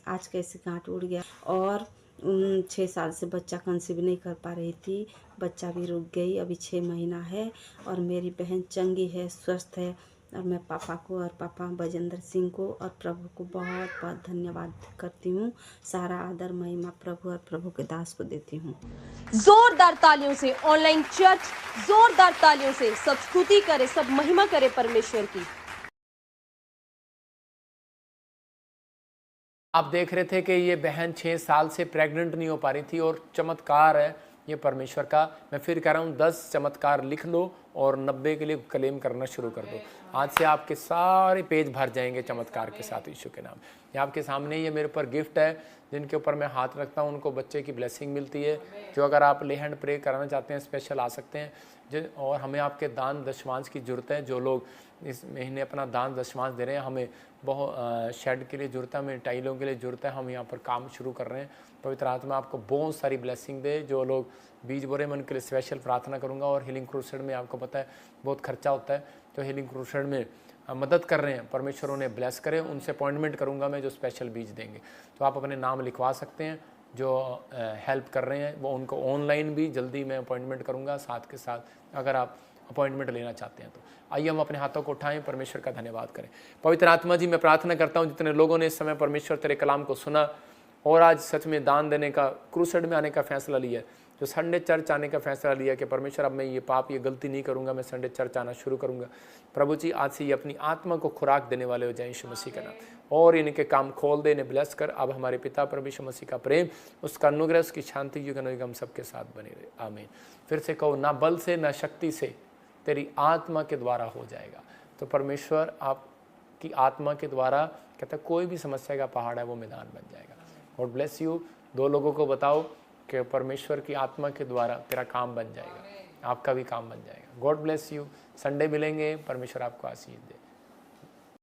आज कैसे गांठ उड़ गया। और 6 साल से बच्चा कंसीव नहीं कर पा रही थी, बच्चा भी रुक गई। अभी 6 महीना है और मेरी बहन चंगी है, स्वस्थ है। और मैं पापा को और पापा बजेंद्र सिंह को और प्रभु को बहुत बहुत धन्यवाद करती हूँ। सारा आदर महिमा प्रभु और प्रभु के दास को देती हूँ। जोरदार तालियों से ऑनलाइन चर्च, जोरदार तालियों से सब स्तुति करे, सब महिमा करे परमेश्वर की। आप देख रहे थे कि ये बहन 6 साल से प्रेग्नेंट नहीं हो पा रही थी, और चमत्कार है ये परमेश्वर का। मैं फिर कह रहा हूँ 10 चमत्कार लिख लो और 90 के लिए क्लेम करना शुरू कर दो। आज से आपके सारे पेज भर जाएंगे चमत्कार के साथ यीशु के नाम। ये आपके सामने ये मेरे ऊपर गिफ्ट है, जिनके ऊपर मैं हाथ रखता हूँ उनको बच्चे की ब्लेसिंग मिलती है। जो अगर आप ले हैंड प्रे कराना चाहते हैं स्पेशल आ सकते हैं। और हमें आपके दान दशमांश की ज़रूरत है। जो लोग इस महीने अपना दान दशमांश दे रहे हैं, हमें बहुत शेड के लिए ज़रूरत है, हमें टाइलों के लिए ज़रूरत है। हम यहाँ पर काम शुरू कर रहे हैं। पवित्र आत्मा आपको बहुत सारी ब्लेसिंग दे। जो लोग बीज बोरे मैं उनके लिए स्पेशल प्रार्थना करूँगा। और हीलिंग क्रूसेड में आपको पता है बहुत खर्चा होता है, तो हीलिंग क्रूसेड में मदद कर रहे हैं, परमेश्वर उन्हें ब्लेस करे। उनसे अपॉइंटमेंट करूँगा मैं जो स्पेशल बीज देंगे। तो आप अपने नाम लिखवा सकते हैं जो हेल्प कर रहे हैं, वो उनको ऑनलाइन भी जल्दी मैं अपॉइंटमेंट करूँगा साथ के साथ, अगर आप अपॉइंटमेंट लेना चाहते हैं तो। आइए हम अपने हाथों को उठाएं, परमेश्वर का धन्यवाद करें। पवित्र आत्मा जी, मैं प्रार्थना करता हूं जितने लोगों ने इस समय परमेश्वर तेरे कलाम को सुना और आज सच में दान देने का, क्रूसेड में आने का फैसला लिया, जो संडे चर्च आने का फैसला लिया कि परमेश्वर अब मैं ये पाप, ये गलती नहीं करूंगा, मैं संडे चर्च आना शुरू करूंगा। प्रभु जी आज से ये अपनी आत्मा को खुराक देने वाले हो जाए यीशु मसीह का नाम। और इनके काम खोल दे, इन्हें ब्लेस कर। अब हमारे पिता प्रभु यीशु मसीह का प्रेम, उसका अनुग्रह, उसकी शांति युग अनुयुग हम सबके साथ बनी रहे। आमीन। फिर से कहो, ना बल से ना शक्ति से, तेरी आत्मा के द्वारा हो जाएगा। तो परमेश्वर आपकी आत्मा के द्वारा कहता है कोई भी समस्या का पहाड़ है वो मैदान बन जाएगा। God bless you. 2 लोगों को बताओ कि परमेश्वर की आत्मा के द्वारा तेरा काम बन जाएगा, आपका भी काम बन जाएगा। God bless you. संडे मिलेंगे, परमेश्वर आपको आशीष दे।